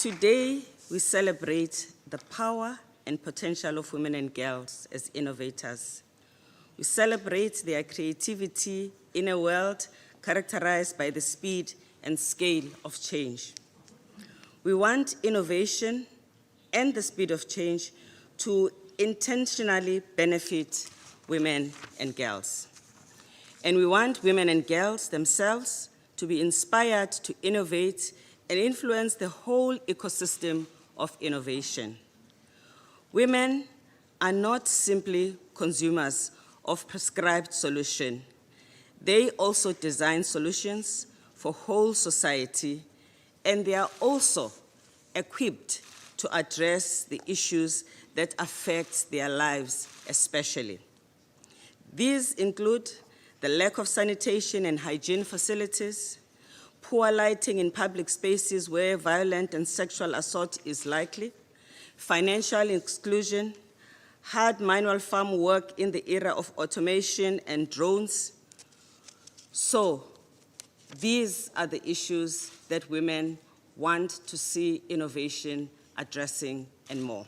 H: Today, we celebrate the power and potential of women and girls as innovators. We celebrate their creativity in a world characterized by the speed and scale of change. We want innovation and the speed of change to intentionally benefit women and girls. And we want women and girls themselves to be inspired to innovate and influence the whole ecosystem of innovation. Women are not simply consumers of prescribed solutions. They also design solutions for whole society, and they are also equipped to address the issues that affect their lives especially. These include the lack of sanitation and hygiene facilities, poor lighting in public spaces where violent and sexual assault is likely, financial exclusion, hard manual farm work in the era of automation and drones. So these are the issues that women want to see innovation addressing and more.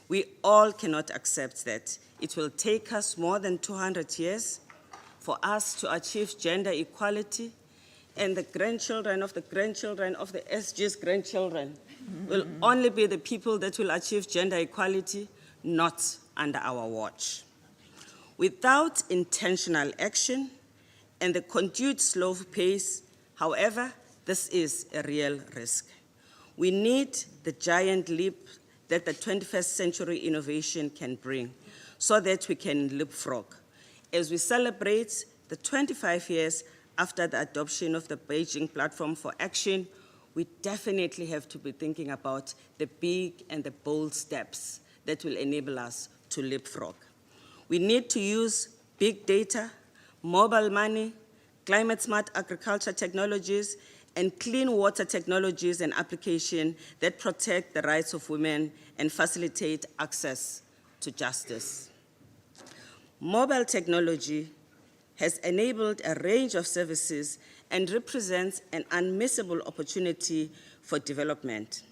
H: We all cannot accept that it will take us more than 200 years for us to achieve gender equality, and the grandchildren of the SG's grandchildren will only be the people that will achieve gender equality, not under our watch. Without intentional action and the continued slow pace, however, this is a real risk. We need the giant leap that the 21st century innovation can bring so that we can leapfrog. As we celebrate the 25 years after the adoption of the Beijing Platform for Action, we definitely have to be thinking about the big and the bold steps that will enable us to leapfrog. We need to use big data, mobile money, climate-smart agriculture technologies, and clean water technologies and applications that protect the rights of women and facilitate access to justice. Mobile technology has enabled a range of services and represents an unmissable opportunity for development.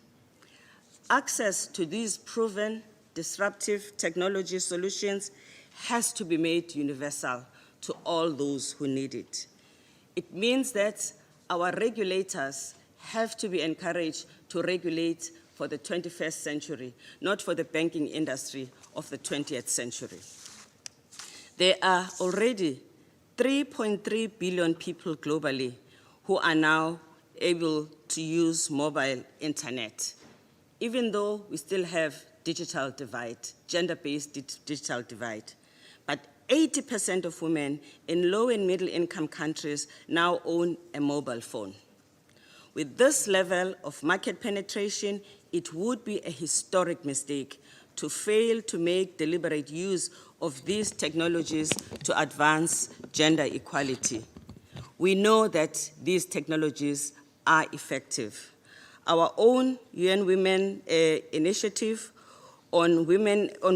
H: Access to these proven disruptive technology solutions has to be made universal to all those who need it. It means that our regulators have to be encouraged to regulate for the 21st century, not for the banking industry of the 20th century. There are already 3.3 billion people globally who are now able to use mobile internet, even though we still have digital divide, gender-based digital divide. But 80% of women in low and middle income countries now own a mobile phone. With this level of market penetration, it would be a historic mistake to fail to make deliberate use of these technologies to advance gender equality. We know that these technologies are effective. Our own UN Women initiative on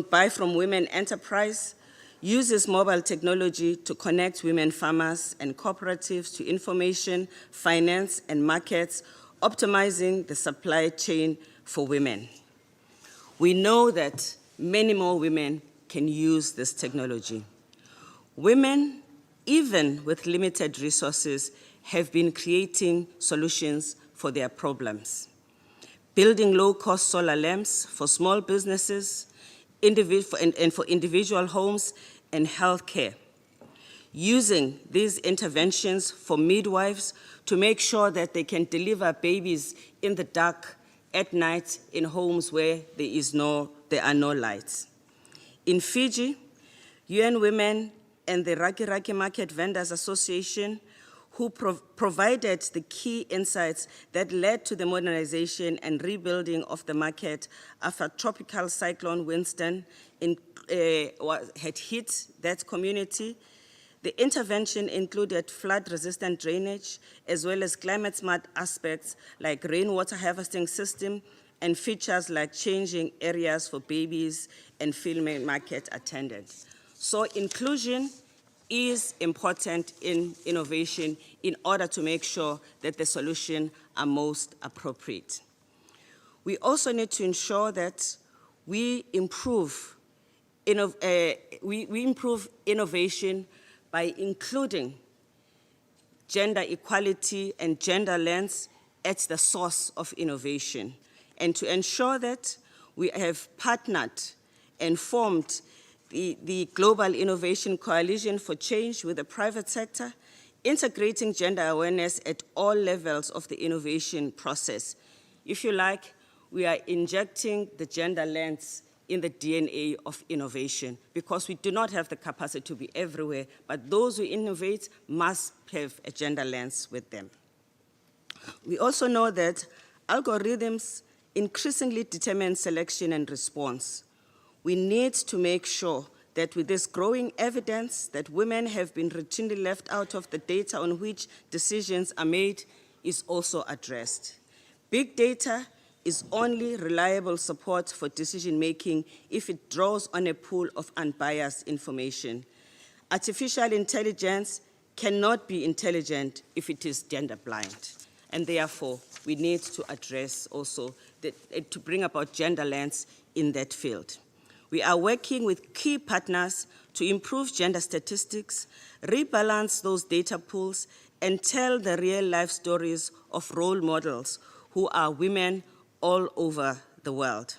H: Buy from Women Enterprise uses mobile technology to connect women farmers and cooperatives to information, finance, and markets, optimizing the supply chain for women. We know that many more women can use this technology. Women, even with limited resources, have been creating solutions for their problems. Building low-cost solar lamps for small businesses, and for individual homes and healthcare. Using these interventions for midwives to make sure that they can deliver babies in the dark at night in homes where there are no lights. In Fiji, UN Women and the Raki Raki Market Vendors Association, who provided the key insights that led to the modernization and rebuilding of the market after Tropical Cyclone Winston had hit that community. The intervention included flood-resistant drainage, as well as climate-smart aspects like rainwater harvesting system and features like changing areas for babies and female market attendants. So inclusion is important in innovation in order to make sure that the solutions are most appropriate. We also need to ensure that we improve innovation by including gender equality and gender lens at the source of innovation, and to ensure that we have partnered and formed the Global Innovation Coalition for Change with the private sector, integrating gender awareness at all levels of the innovation process. If you like, we are injecting the gender lens in the DNA of innovation because we do not have the capacity to be everywhere, but those who innovate must have a gender lens with them. We also know that algorithms increasingly determine selection and response. We need to make sure that with this growing evidence that women have been routinely left out of the data on which decisions are made is also addressed. Big data is only reliable support for decision-making if it draws on a pool of unbiased information. Artificial intelligence cannot be intelligent if it is gender blind, and therefore we need to address also to bring about gender lens in that field. We are working with key partners to improve gender statistics, rebalance those data pools, and tell the real-life stories of role models who are women all over the world.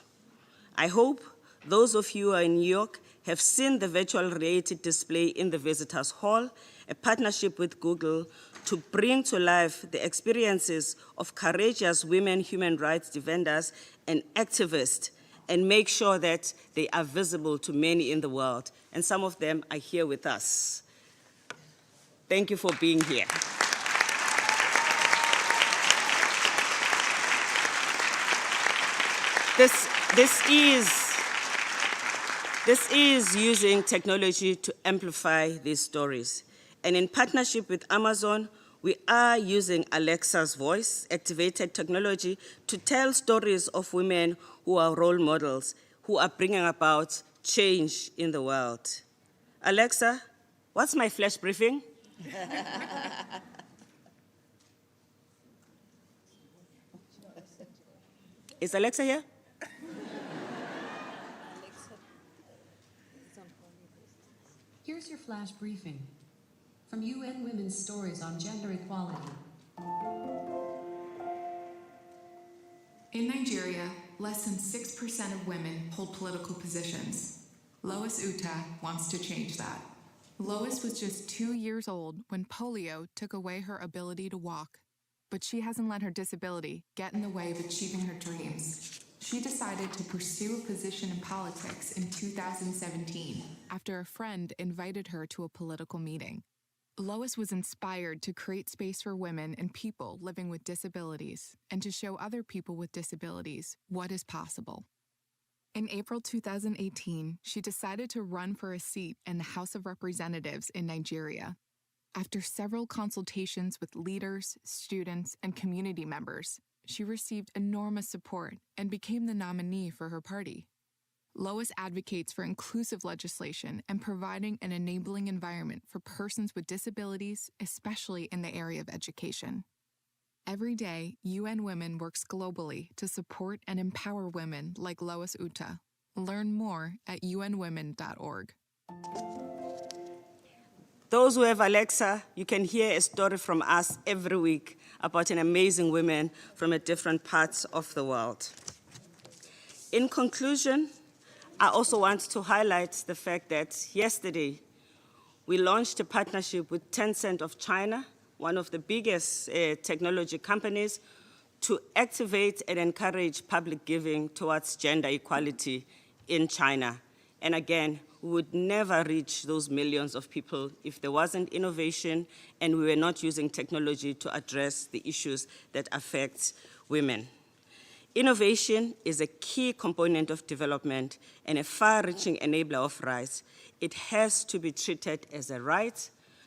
H: I hope those of you who are in New York have seen the virtual reality display in the Visitors Hall, a partnership with Google to bring to life the experiences of courageous women human rights defenders and activists and make sure that they are visible to many in the world. And some of them are here with us. Thank you for being here. This is using technology to amplify these stories. And in partnership with Amazon, We are using Alexa's voice-activated technology to tell stories of women who are role models, who are bringing about change in the world. Alexa, what's my flash briefing? Is Alexa here?
I: Here's your flash briefing from UN Women's Stories on Gender Equality.
J: In Nigeria, less than 6% of women hold political positions. Lois Uta wants to change that. Lois was just 2 years old when polio took away her ability to walk, but she hasn't let her disability get in the way of achieving her dreams. She decided to pursue a position in politics in 2017 after a friend invited her to a political meeting. Lois was inspired to create space for women and people living with disabilities and to show other people with disabilities what is possible. In April 2018, she decided to run for a seat in the House of Representatives in Nigeria. After several consultations with leaders, students, and community members, she received enormous support and became the nominee for her party. Lois advocates for inclusive legislation and providing an enabling environment for persons with disabilities, especially in the area of education. Every day, UN Women works globally to support and empower women like Lois Uta. Learn more at unwomen.org.
H: Those who have Alexa, you can hear a story from us every week about an amazing women from a different parts of the world. In conclusion, I also want to highlight the fact that yesterday we launched a partnership with Tencent of China, one of the biggest technology companies, to activate and encourage public giving towards gender equality in China. And again, we would never reach those millions of people if there wasn't innovation and we were not using technology to address the issues that affect women. Innovation is a key component of development and a far-reaching enabler of rights. It has to be treated as a right,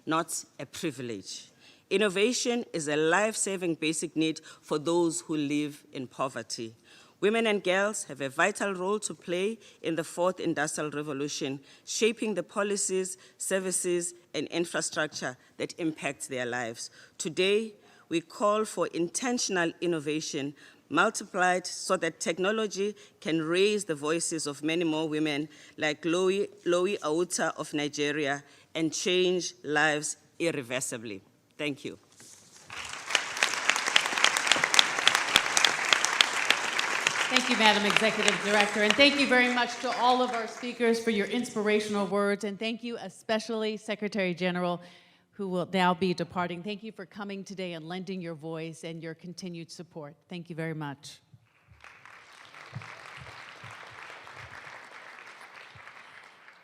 H: not a privilege. Innovation is a life-saving basic need for those who live in poverty. Women and girls have a vital role to play in the fourth industrial revolution, shaping the policies, services, and infrastructure that impact their lives. Today, we call for intentional innovation multiplied so that technology can raise the voices of many more women like Lois Uta of Nigeria and change lives irreversibly. Thank you.
B: Thank you, Madam Executive Director, and thank you very much to all of our speakers for your inspirational words, and thank you especially Secretary General, who will now be departing. Thank you for coming today and lending your voice and your continued support. Thank you very much.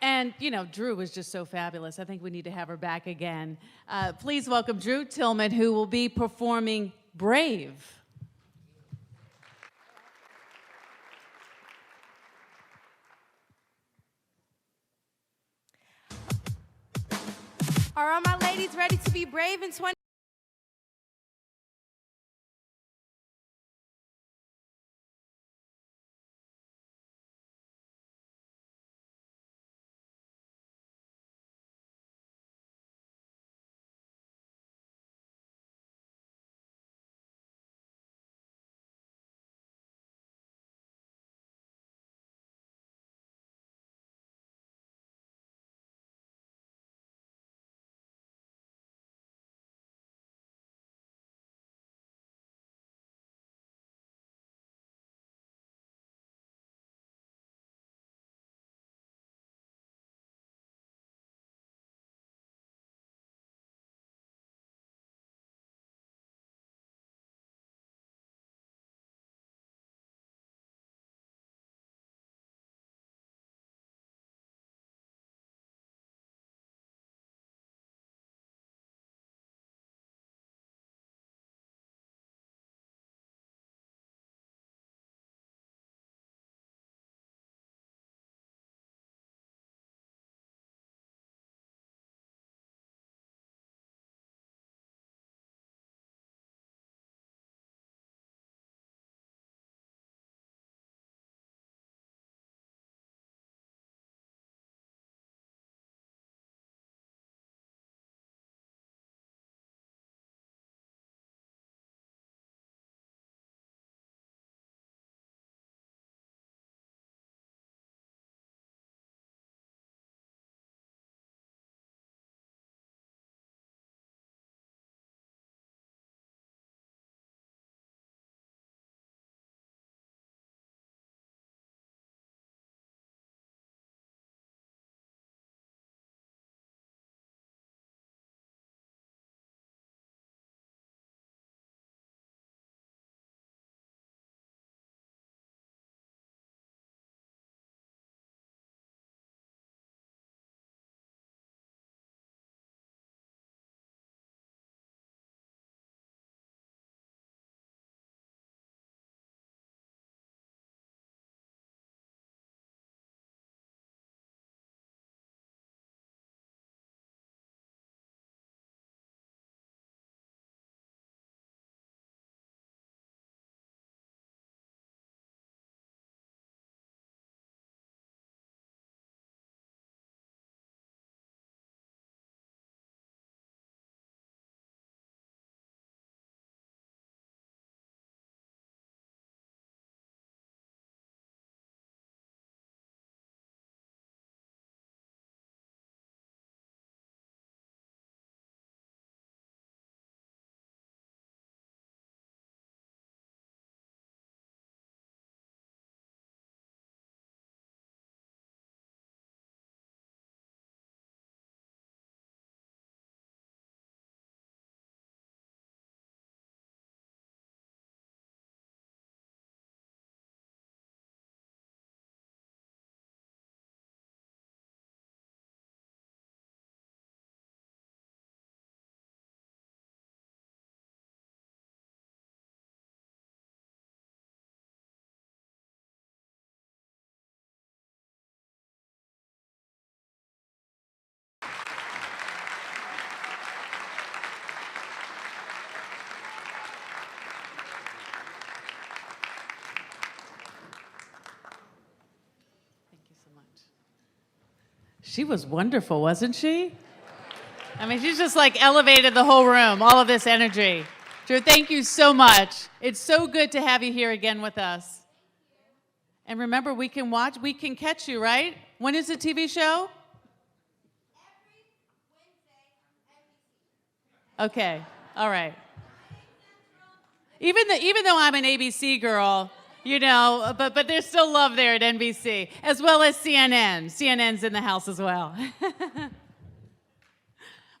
B: And, you know, Drew was just so fabulous. I think we need to have her back again. Please welcome Drew Tillman, who will be performing Brave.
C: Are all my ladies ready to be brave in 20?
B: She was wonderful, wasn't she? I mean, she's just like elevated the whole room, all of this energy. Drew, thank you so much. It's so good to have you here again with us. And remember, we can catch you, right? When is the TV show? Okay, all right. Even though I'm an ABC girl, you know, but there's still love there at NBC, as well as CNN. CNN's in the house as well.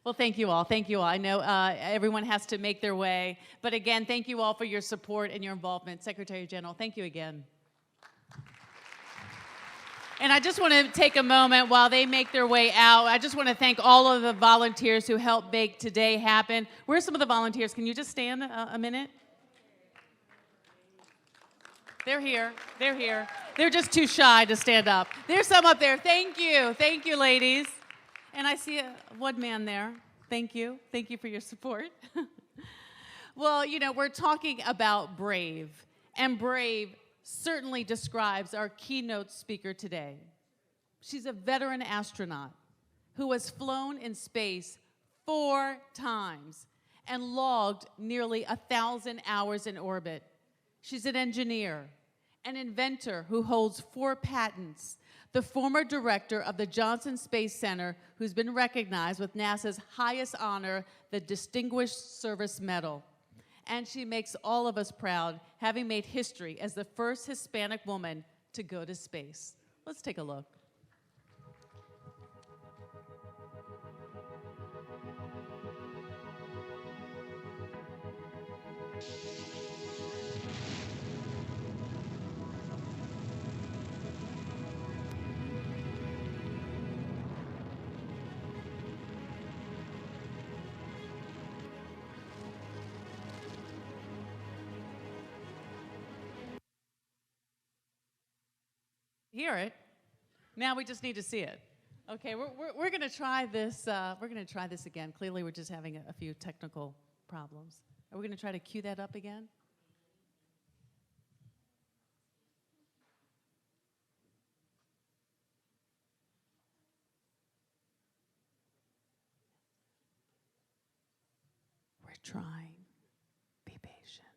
B: Well, thank you all. Thank you all. I know everyone has to make their way. But again, thank you all for your support and your involvement. Secretary General, thank you again. And I just want to take a moment while they make their way out. I just want to thank all of the volunteers who helped make today happen. Where are some of the volunteers? Can you just stand a minute? They're here. They're here. They're just too shy to stand up. There's some up there. Thank you. Thank you, ladies. And I see one man there. Thank you. Thank you for your support. Well, you know, we're talking about brave. And brave certainly describes our keynote speaker today. She's a veteran astronaut who has flown in space 4 times and logged nearly 1,000 hours in orbit. She's an engineer, an inventor who holds 4 patents, the former director of the Johnson Space Center, who's been recognized with NASA's highest honor, the Distinguished Service Medal. And she makes all of us proud, having made history as the first Hispanic woman to go to space. Let's take a look. Hear it. Now we just need to see it. Okay, we're going to try this. We're going to try this again. Clearly, we're just having a few technical problems. Are we going to try to cue that up again? We're trying. Be patient.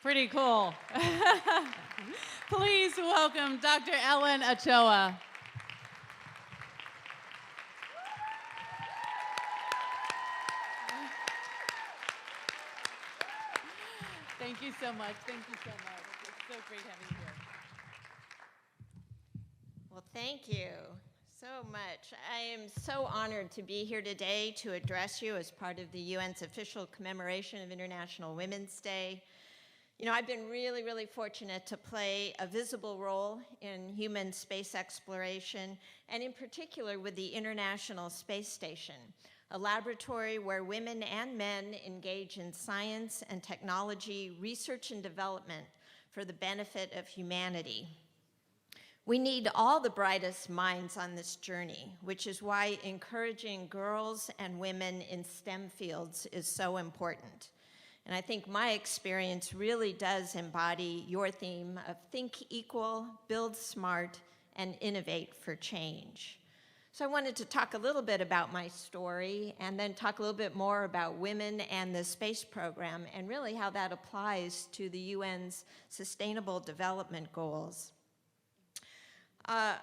B: Pretty cool. Please welcome Dr. Ellen Ochoa. Thank you so much. Thank you so much. It's so great having you here.
K: Well, thank you so much. I am so honored to be here today to address you as part of the UN's official commemoration of International Women's Day. You know, I've been really, really fortunate to play a visible role in human space exploration, and in particular with the International Space Station, a laboratory where women and men engage in science and technology, research and development for the benefit of humanity. We need all the brightest minds on this journey, which is why encouraging girls and women in STEM fields is so important. And I think my experience really does embody your theme of think equal, build smart, and innovate for change. So I wanted to talk a little bit about my story and then talk a little bit more about women and the space program and really how that applies to the UN's Sustainable Development Goals. I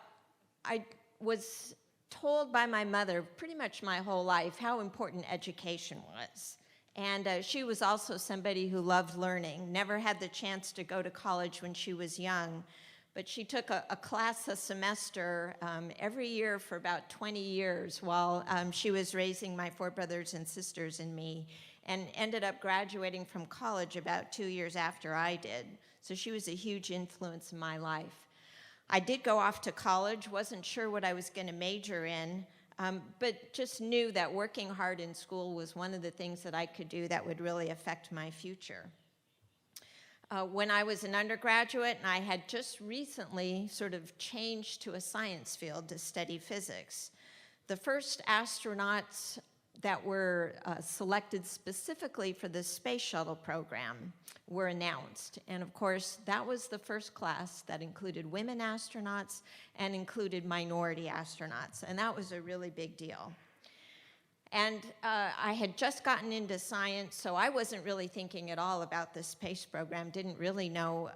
K: was told by my mother pretty much my whole life how important education was. And she was also somebody who loved learning, never had the chance to go to college when she was young, but she took a class a semester every year for about 20 years while she was raising my 4 brothers and sisters and me, and ended up graduating from college about 2 years after I did. So she was a huge influence in my life. I did go off to college, wasn't sure what I was going to major in, but just knew that working hard in school was one of the things that I could do that would really affect my future. When I was an undergraduate, and I had just recently sort of changed to a science field to study physics, the first astronauts that were selected specifically for the space shuttle program were announced. And of course, that was the first class that included women astronauts and included minority astronauts. And that was a really big deal. And I had just gotten into science, so I wasn't really thinking at all about the space program, didn't really know,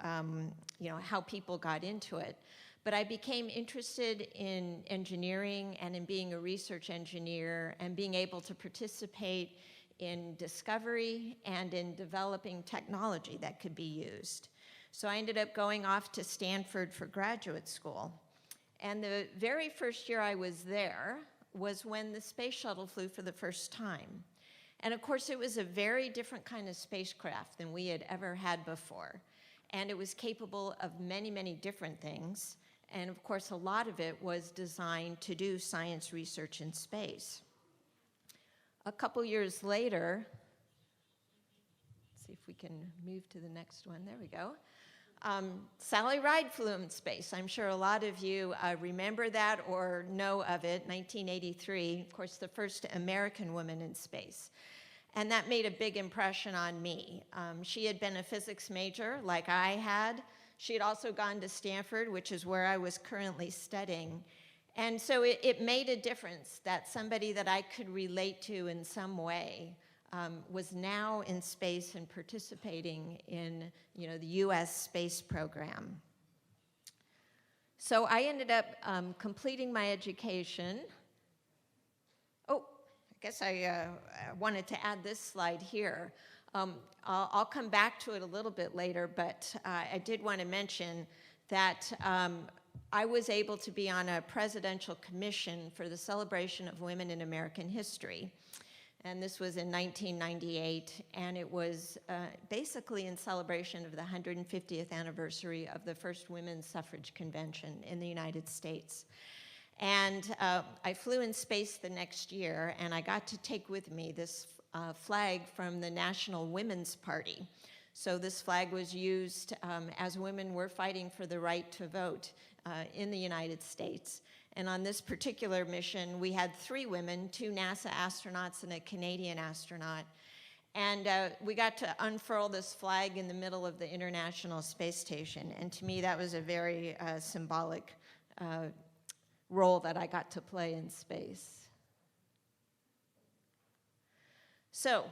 K: how people got into it. But I became interested in engineering and in being a research engineer and being able to participate in discovery and in developing technology that could be used. So I ended up going off to Stanford for graduate school. And the very first year I was there was when the space shuttle flew for the first time. And of course, it was a very different kind of spacecraft than we had ever had before. And it was capable of many, many different things. And of course, a lot of it was designed to do science research in space. A couple years later, let's see if we can move to the next one. There we go. Sally Ride flew in space. I'm sure a lot of you remember that or know of it, 1983, of course, the first American woman in space. And that made a big impression on me. She had been a physics major like I had. She had also gone to Stanford, which is where I was currently studying. And so it made a difference that somebody that I could relate to in some way was now in space and participating in, the US space program. So I ended up completing my education. Oh, I guess I wanted to add this slide here. I'll come back to it a little bit later, but I did want to mention that I was able to be on a presidential commission for the celebration of women in American history. And this was in 1998, and it was basically in celebration of the 150th anniversary of the first women's suffrage convention in the United States. And I flew in space the next year, and I got to take with me this flag from the National Women's Party. So this flag was used as women were fighting for the right to vote in the United States. And on this particular mission, we had 3 women, 2 NASA astronauts and a Canadian astronaut. And we got to unfurl this flag in the middle of the International Space Station. And to me, that was a very symbolic role that I got to play in space. So,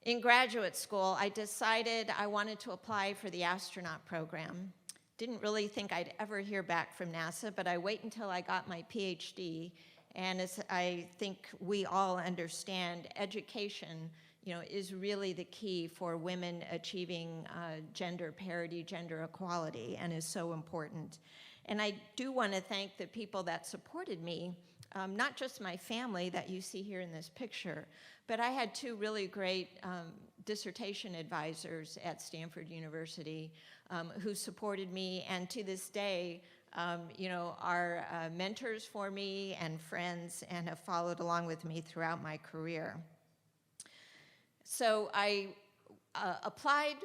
K: in graduate school, I decided I wanted to apply for the astronaut program. Didn't really think I'd ever hear back from NASA, but I waited until I got my PhD. And as I think we all understand, education, is really the key for women achieving gender parity, gender equality, and is so important. And I do want to thank the people that supported me, not just my family that you see here in this picture, but I had 2 really great dissertation advisors at Stanford University who supported me, and to this day, are mentors for me and friends and have followed along with me throughout my career. So I applied,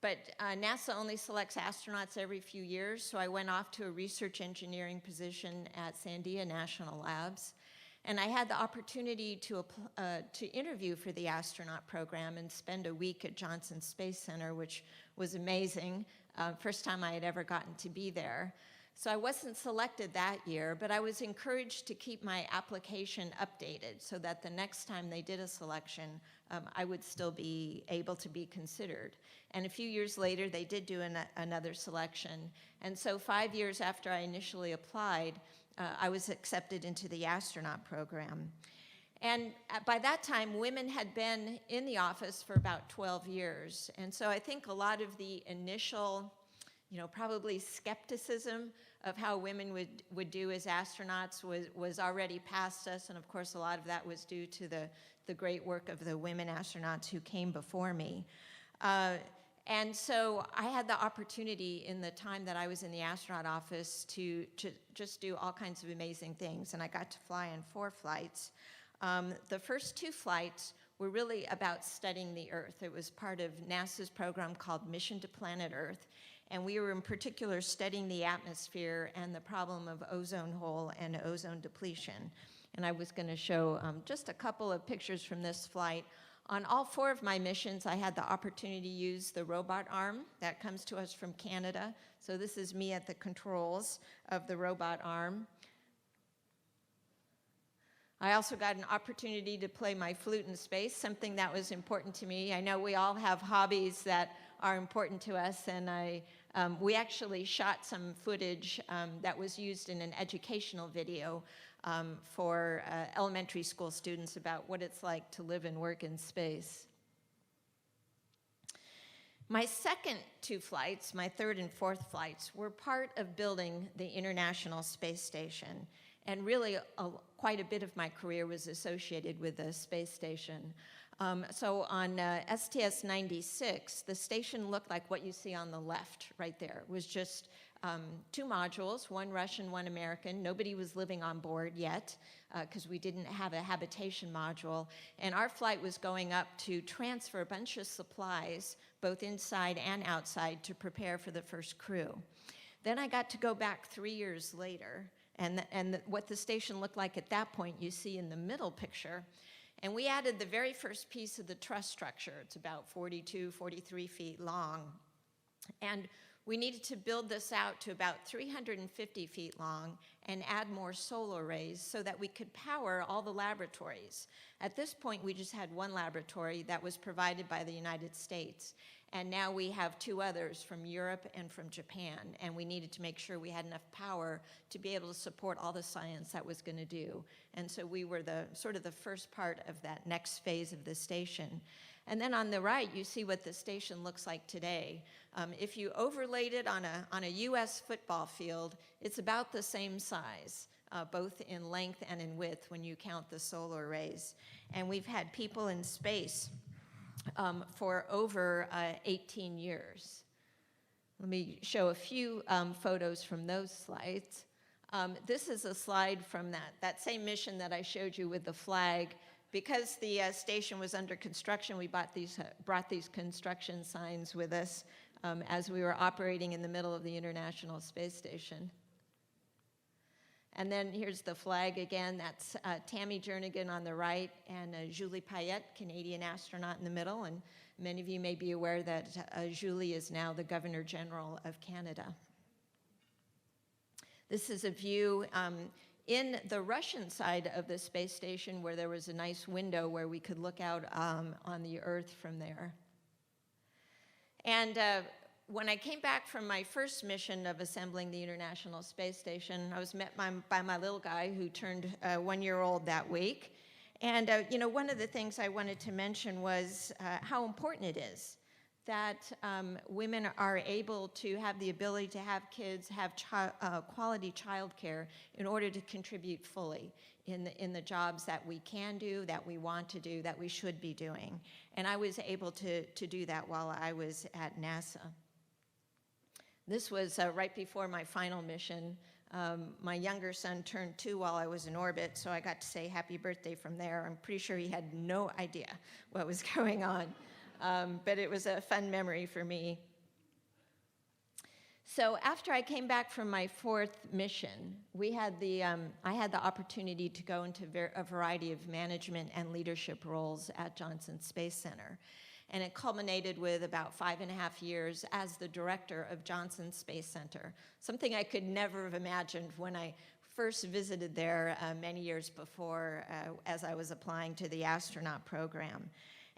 K: but NASA only selects astronauts every few years, so I went off to a research engineering position at Sandia National Labs. And I had the opportunity to interview for the astronaut program and spend a week at Johnson Space Center, which was amazing. First time I had ever gotten to be there. So I wasn't selected that year, but I was encouraged to keep my application updated so that the next time they did a selection, I would still be able to be considered. And a few years later, they did do another selection. And so 5 years after I initially applied, I was accepted into the astronaut program. And by that time, women had been in the office for about 12 years. And so I think a lot of the initial, probably skepticism of how women would do as astronauts was already past us. And of course, a lot of that was due to the great work of the women astronauts who came before me. And so I had the opportunity in the time that I was in the astronaut office to just do all kinds of amazing things. And I got to fly on 4 flights. The first 2 flights were really about studying the Earth. It was part of NASA's program called Mission to Planet Earth. And we were in particular studying the atmosphere and the problem of ozone hole and ozone depletion. And I was going to show just a couple of pictures from this flight. On all 4 of my missions, I had the opportunity to use the robot arm that comes to us from Canada. So this is me at the controls of the robot arm. I also got an opportunity to play my flute in space, something that was important to me. I know we all have hobbies that are important to us, and we actually shot some footage that was used in an educational video for elementary school students about what it's like to live and work in space. My second 2 flights, my 3rd and 4th flights, were part of building the International Space Station. And really, quite a bit of my career was associated with the space station. So on STS-96, the station looked like what you see on the left right there. It was just 2 modules, 1 Russian, 1 American. Nobody was living on board yet because we didn't have a habitation module. And our flight was going up to transfer a bunch of supplies, both inside and outside, to prepare for the first crew. Then I got to go back 3 years later. And what the station looked like at that point, you see in the middle picture. And we added the very first piece of the truss structure. It's about 42, 43 feet long. And we needed to build this out to about 350 feet long and add more solar arrays so that we could power all the laboratories. At this point, we just had 1 laboratory that was provided by the United States. And now we have 2 others from Europe and from Japan. And we needed to make sure we had enough power to be able to support all the science that was going to do. And so we were sort of the first part of that next phase of the station. And then on the right, you see what the station looks like today. If you overlaid it on a US football field, it's about the same size, both in length and in width when you count the solar arrays. And we've had people in space for over 18 years. Let me show a few photos from those slides. This is a slide from that same mission that I showed you with the flag. Because the station was under construction, we brought these construction signs with us as we were operating in the middle of the International Space Station. And then here's the flag again. That's Tammy Jernigan on the right and Julie Payette, Canadian astronaut, in the middle. And many of you may be aware that Julie is now the Governor General of Canada. This is a view in the Russian side of the space station where there was a nice window where we could look out on the Earth from there. And when I came back from my first mission of assembling the International Space Station, I was met by my little guy who turned 1 year old that week. And one of the things I wanted to mention was how important it is that women are able to have the ability to have kids, have quality childcare in order to contribute fully in the jobs that we can do, that we want to do, that we should be doing. And I was able to do that while I was at NASA. This was right before my final mission. My younger son turned 2 while I was in orbit, so I got to say happy birthday from there. I'm pretty sure he had no idea what was going on. But it was a fun memory for me. So after I came back from my 4th mission, I had the opportunity to go into a variety of management and leadership roles at Johnson Space Center. And it culminated with about 5.5 years as the director of Johnson Space Center, something I could never have imagined when I first visited there many years before as I was applying to the astronaut program.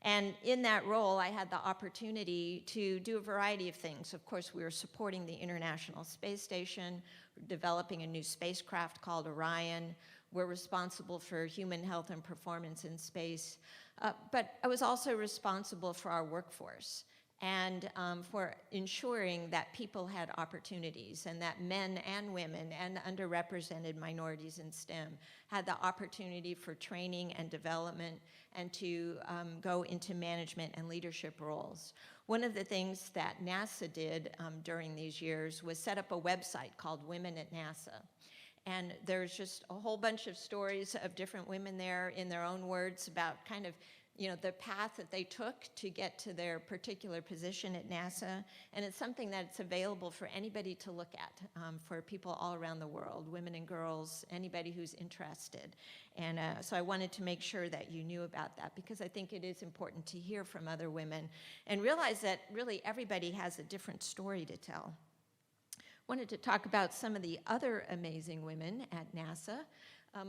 K: And in that role, I had the opportunity to do a variety of things. Of course, we were supporting the International Space Station, developing a new spacecraft called Orion. We're responsible for human health and performance in space. But I was also responsible for our workforce and for ensuring that people had opportunities and that men and women and underrepresented minorities in STEM had the opportunity for training and development and to go into management and leadership roles. One of the things that NASA did during these years was set up a website called Women at NASA. And there's just a whole bunch of stories of different women there in their own words about kind of, you know, the path that they took to get to their particular position at NASA. And it's something that's available for anybody to look at, for people all around the world, women and girls, anybody who's interested. And so I wanted to make sure that you knew about that, because I think it is important to hear from other women and realize that really everybody has a different story to tell. Wanted to talk about some of the other amazing women at NASA.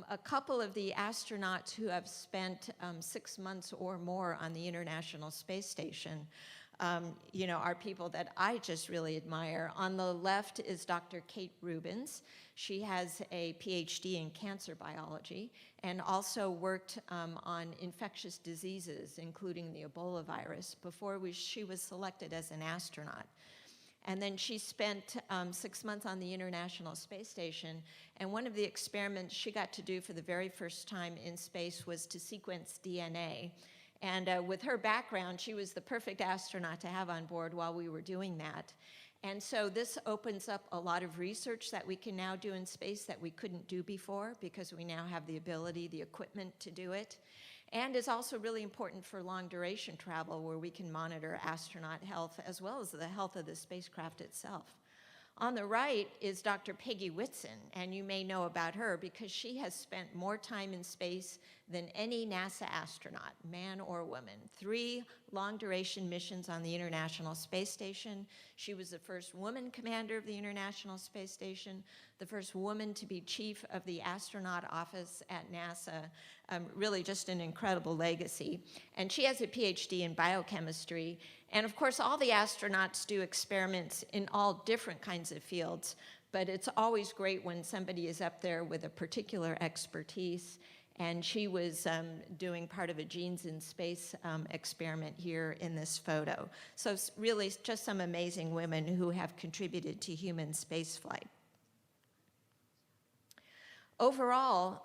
K: A couple of the astronauts who have spent 6 months or more on the International Space Station, you know, are people that I just really admire. On the left is Dr. Kate Rubins. She has a PhD in cancer biology and also worked on infectious diseases, including the Ebola virus, before she was selected as an astronaut. And then she spent 6 months on the International Space Station, and one of the experiments she got to do for the very first time in space was to sequence DNA. And with her background, she was the perfect astronaut to have on board while we were doing that. And so this opens up a lot of research that we can now do in space that we couldn't do before, because we now have the ability, the equipment to do it. And is also really important for long duration travel, where we can monitor astronaut health as well as the health of the spacecraft itself. On the right is Dr. Peggy Whitson, and you may know about her because she has spent more time in space than any NASA astronaut, man or woman. 3 long-duration missions on the International Space Station. She was the first woman commander of the International Space Station, the first woman to be chief of the astronaut office at NASA. Really just an incredible legacy. And she has a PhD in biochemistry. And of course, all the astronauts do experiments in all different kinds of fields, but it's always great when somebody is up there with a particular expertise. And she was doing part of a Genes in Space experiment here in this photo. So it's really just some amazing women who have contributed to human spaceflight. Overall,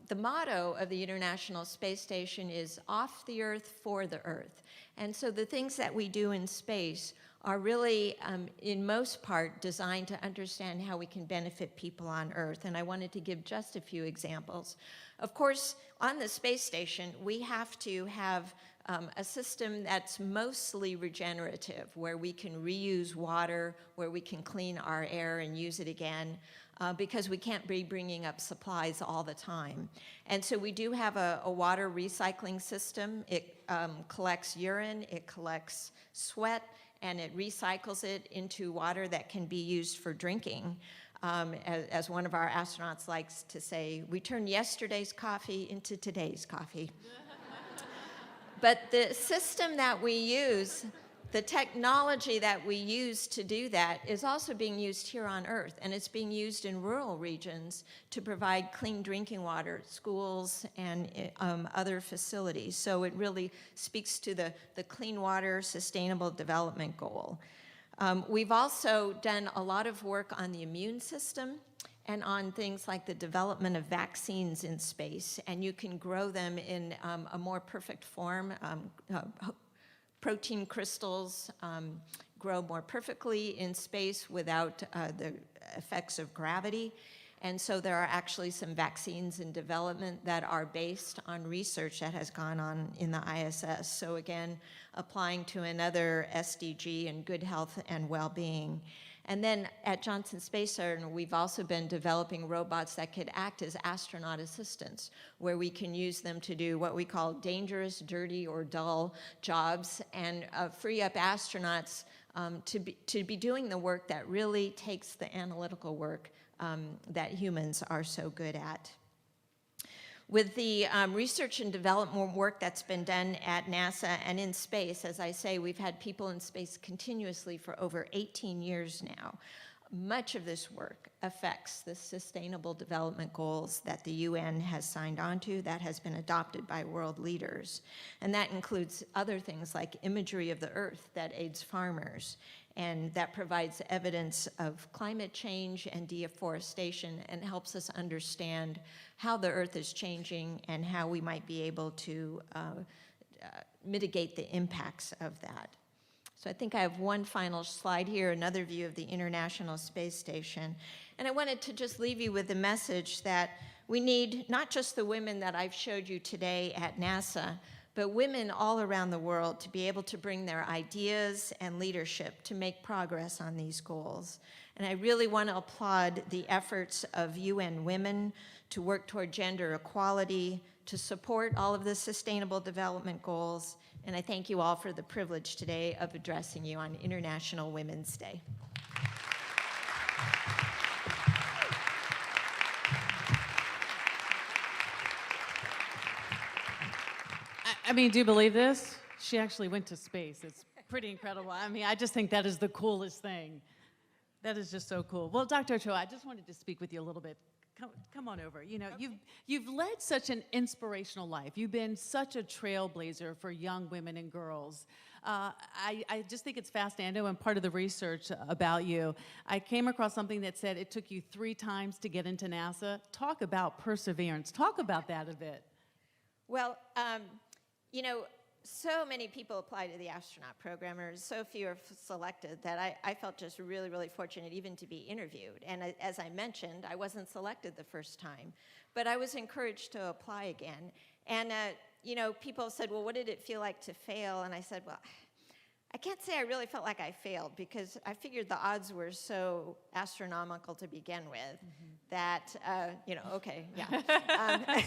K: the motto of the International Space Station is off the Earth for the Earth. And so the things that we do in space are really, in most part, designed to understand how we can benefit people on Earth. And I wanted to give just a few examples. Of course, on the space station, we have to have a system that's mostly regenerative, where we can reuse water, where we can clean our air and use it again, because we can't be bringing up supplies all the time. And so we do have a water recycling system. It collects urine, it collects sweat, and it recycles it into water that can be used for drinking. As one of our astronauts likes to say, we turn yesterday's coffee into today's coffee. But the system that we use, the technology that we use to do that is also being used here on Earth, and it's being used in rural regions to provide clean drinking water at schools and other facilities. So it really speaks to the clean water sustainable development goal. We've also done a lot of work on the immune system and on things like the development of vaccines in space, and you can grow them in a more perfect form. Protein crystals grow more perfectly in space without the effects of gravity. And so there are actually some vaccines in development that are based on research that has gone on in the ISS. So again, applying to another SDG and good health and well-being. And then at Johnson Space Center, we've also been developing robots that could act as astronaut assistants, where we can use them to do what we call dangerous, dirty, or dull jobs, and free up astronauts to be doing the work that really takes the analytical work that humans are so good at. With the research and development work that's been done at NASA and in space, as I say, we've had people in space continuously for over 18 years now. Much of this work affects the Sustainable Development Goals that the UN has signed on to, that has been adopted by world leaders. And that includes other things like imagery of the earth that aids farmers, and that provides evidence of climate change and deforestation and helps us understand how the earth is changing and how we might be able to mitigate the impacts of that. So I think I have one final slide here, another view of the International Space Station. And I wanted to just leave you with the message that we need not just the women that I've showed you today at NASA, but women all around the world to be able to bring their ideas and leadership to make progress on these goals. And I really want to applaud the efforts of UN Women to work toward gender equality, to support all of the Sustainable Development Goals. And I thank you all for the privilege today of addressing you on International Women's Day.
B: I mean, do you believe this? She actually went to space. It's pretty incredible. I mean, I just think that is the coolest thing. That is just so cool. Well, Dr. Ochoa, I just wanted to speak with you a little bit. Come on over. You know, you've led such an inspirational life. You've been such a trailblazer for young women and girls. I just think it's fascinating. I know in part of the research about you, I came across something that said it took you 3 times to get into NASA. Talk about perseverance. Talk about that a bit.
K: Well, you know, so many people apply to the astronaut program, or so few are selected, that I felt just really, really fortunate even to be interviewed. And as I mentioned, I wasn't selected the first time, but I was encouraged to apply again. And, you know, people said, well, what did it feel like to fail? And I said, well, I can't say I really felt like I failed, because I figured the odds were so astronomical to begin with that, you know, okay, yeah.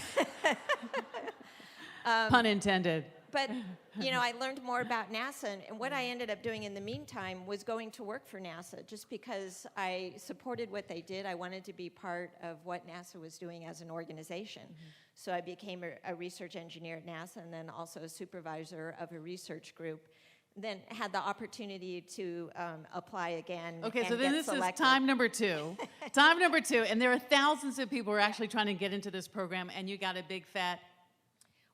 B: Pun intended.
K: But, you know, I learned more about NASA, and what I ended up doing in the meantime was going to work for NASA, just because I supported what they did. I wanted to be part of what NASA was doing as an organization. So I became a research engineer at NASA, and then also a supervisor of a research group. Then had the opportunity to apply again.
B: Okay,
K: and
B: so then
K: get
B: this
K: selected.
B: is time number 2. Time number 2, and there are thousands of people who are actually trying to get into this program, and you got a big fat...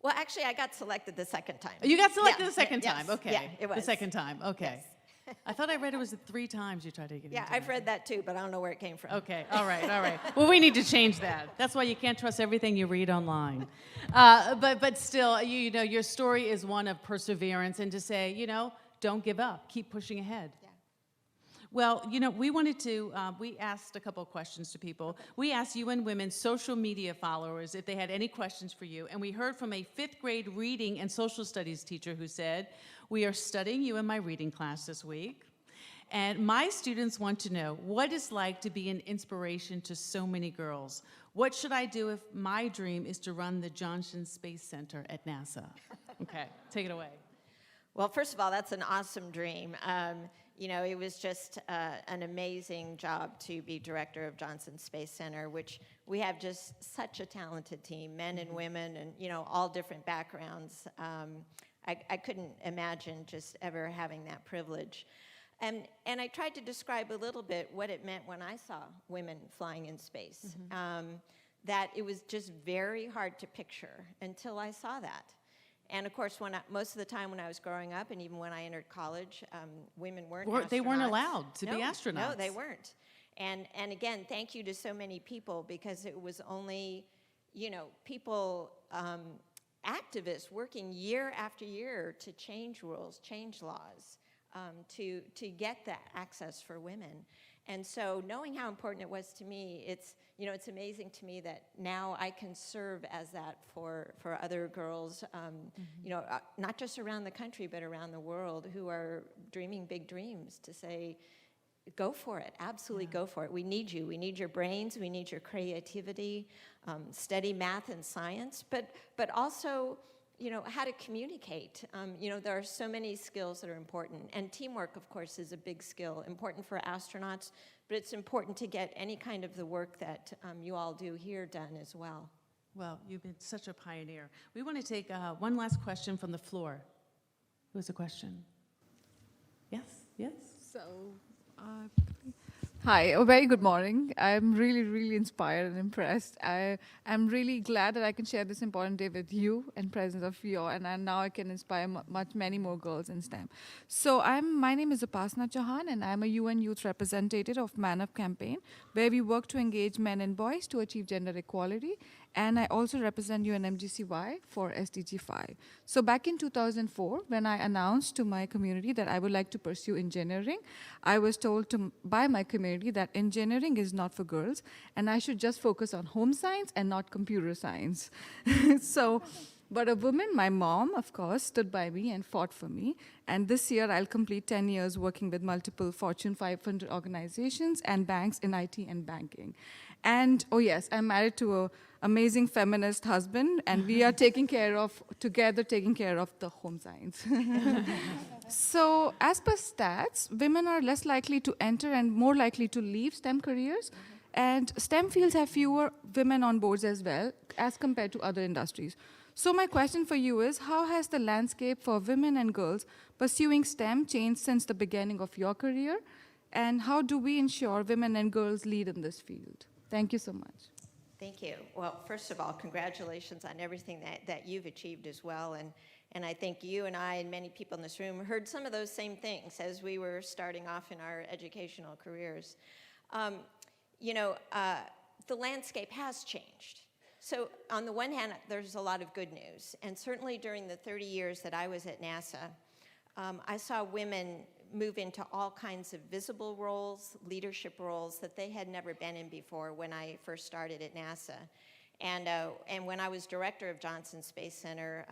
K: Well, actually, I got selected the second time.
B: You got selected the
K: Yeah,
B: second time, okay.
K: Yeah, it was.
B: The second time, okay.
K: Yes.
B: I thought I read it was 3 times you tried to get
K: Yeah,
B: into
K: I've
B: it.
K: read that too, but I don't know where it came from.
B: Okay, all right, all right. Well, we need to change that. That's why you can't trust everything you read online. But still, you know, your story is one of perseverance, and to say, you know, don't give up. Keep pushing ahead.
K: Yeah.
B: Well, you know, we wanted to, we asked a couple of questions to people. Okay. We asked UN Women's social media followers if they had any questions for you, and we heard from a 5th grade reading and social studies teacher who said, we are studying you in my reading class this week, and my students want to know what it's like to be an inspiration to so many girls. What should I do if my dream is to run the Johnson Space Center at NASA? Okay, take it away.
K: Well, first of all, that's an awesome dream. You know, it was just an amazing job to be director of Johnson Space Center, which we have just such a talented team, men and women, and, you know, all different backgrounds. I couldn't imagine just ever having that privilege. And I tried to describe a little bit what it meant when I saw women flying in space, that it was just very hard to picture until I saw that. And of course, most of the time when I was growing up, and even when I entered college, women weren't astronauts.
B: They weren't allowed to be astronauts.
K: No, they weren't. And again, thank you to so many people, because it was only, you know, people, activists working year after year to change rules, change laws, to get that access for women. And so knowing how important it was to me, it's amazing to me that now I can serve as that for other girls, you know, not just around the country, but around the world, who are dreaming big dreams, to say, go for it, absolutely go for it. We need you. We need your brains. We need your creativity, study math and science, but also, you know, how to communicate. You know, there are so many skills that are important, and teamwork, of course, is a big skill, important for astronauts, but it's important to get any kind of the work that you all do here done as well.
B: Well, you've been such a pioneer. We want to take one last question from the floor. Who has a question? Yes, yes.
L: So, hi, a very good morning. I'm really, really inspired and impressed. I'm really glad that I can share this important day with you and presence of you, and now I can inspire many more girls in STEM. So my name is Upasana Chauhan, and I'm a UN Youth Representative of Man Up Campaign, where we work to engage men and boys to achieve gender equality. And I also represent UNMGCY for SDG 5. So back in 2004, when I announced to my community that I would like to pursue engineering, I was told by my community that engineering is not for girls, and I should just focus on home science and not computer science. But a woman, my mom, of course, stood by me and fought for me. And this year, I'll complete 10 years working with multiple Fortune 500 organizations and banks in IT and banking. And, oh yes, I'm married to an amazing feminist husband, and we are together taking care of the home science. So, as per stats, women are less likely to enter and more likely to leave STEM careers. And STEM fields have fewer women on boards as well, as compared to other industries. So my question for you is, how has the landscape for women and girls pursuing STEM changed since the beginning of your career? And how do we ensure women and girls lead in this field? Thank you so much.
K: Thank you. Well, first of all, congratulations on everything that you've achieved as well. And I think you and I and many people in this room heard some of those same things as we were starting off in our educational careers. The landscape has changed. So on the one hand, there's a lot of good news. And certainly during the 30 years that I was at NASA, I saw women move into all kinds of visible roles, leadership roles that they had never been in before when I first started at NASA. And when I was director of Johnson Space Center,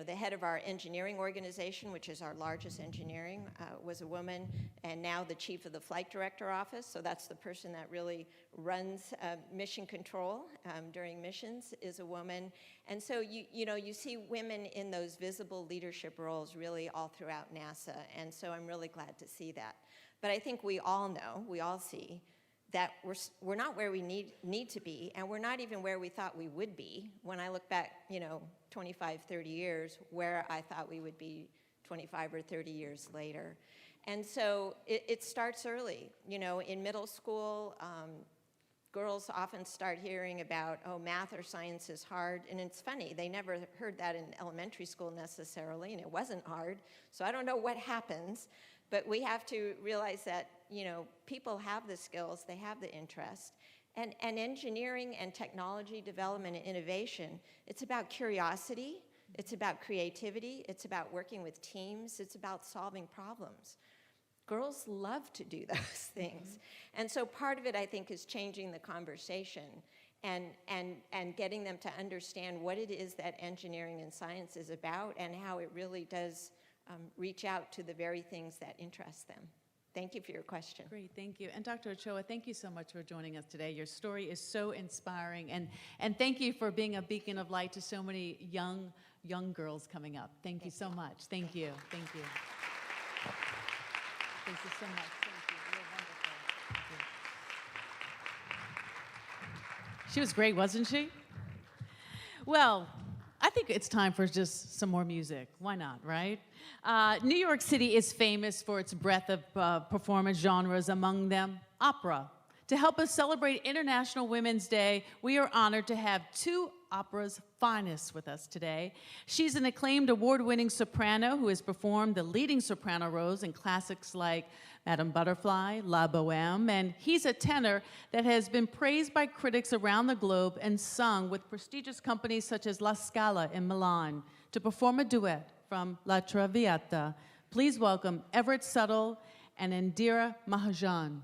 K: the head of our engineering organization, which is our largest engineering, was a woman, and now the chief of the flight director office, so that's the person that really runs mission control during missions, is a woman. And so you see women in those visible leadership roles really all throughout NASA, and so I'm really glad to see that. But I think we all know, we all see, that we're not where we need to be, and we're not even where we thought we would be. When I look back, 25, 30 years, where I thought we would be 25 or 30 years later. And so it starts early. In middle school, girls often start hearing about, math or science is hard, and it's funny, they never heard that in elementary school necessarily, and it wasn't hard, so I don't know what happens, but we have to realize that, people have the skills, they have the interest, and engineering and technology development and innovation, it's about curiosity, it's about creativity, it's about working with teams, it's about solving problems. Girls love to do those things. Mm-hmm. And so part of it, I think, is changing the conversation and getting them to understand what it is that engineering and science is about and how it really does reach out to the very things that interest them. Thank you for your question.
B: Great, thank you. And Dr. Ochoa, thank you so much for joining us today. Your story is so inspiring, and thank you for being a beacon of light to so many young girls coming up. Thank you so much. Thank you. Thank you. Thank you so much. Thank you. You're wonderful. Thank you. She was great, wasn't she? Well, I think it's time for just some more music. Why not, right? New York City is famous for its breadth of performance genres, among them opera. To help us celebrate International Women's Day, we are honored to have two opera's finest with us today. She's an acclaimed award-winning soprano who has performed the leading soprano roles in classics like Madame Butterfly, La Bohème, and he's a tenor that has been praised by critics around the globe and sung with prestigious companies such as La Scala in Milan to perform a duet from La Traviata. Please welcome Everett Suttle and Indira Mahajan.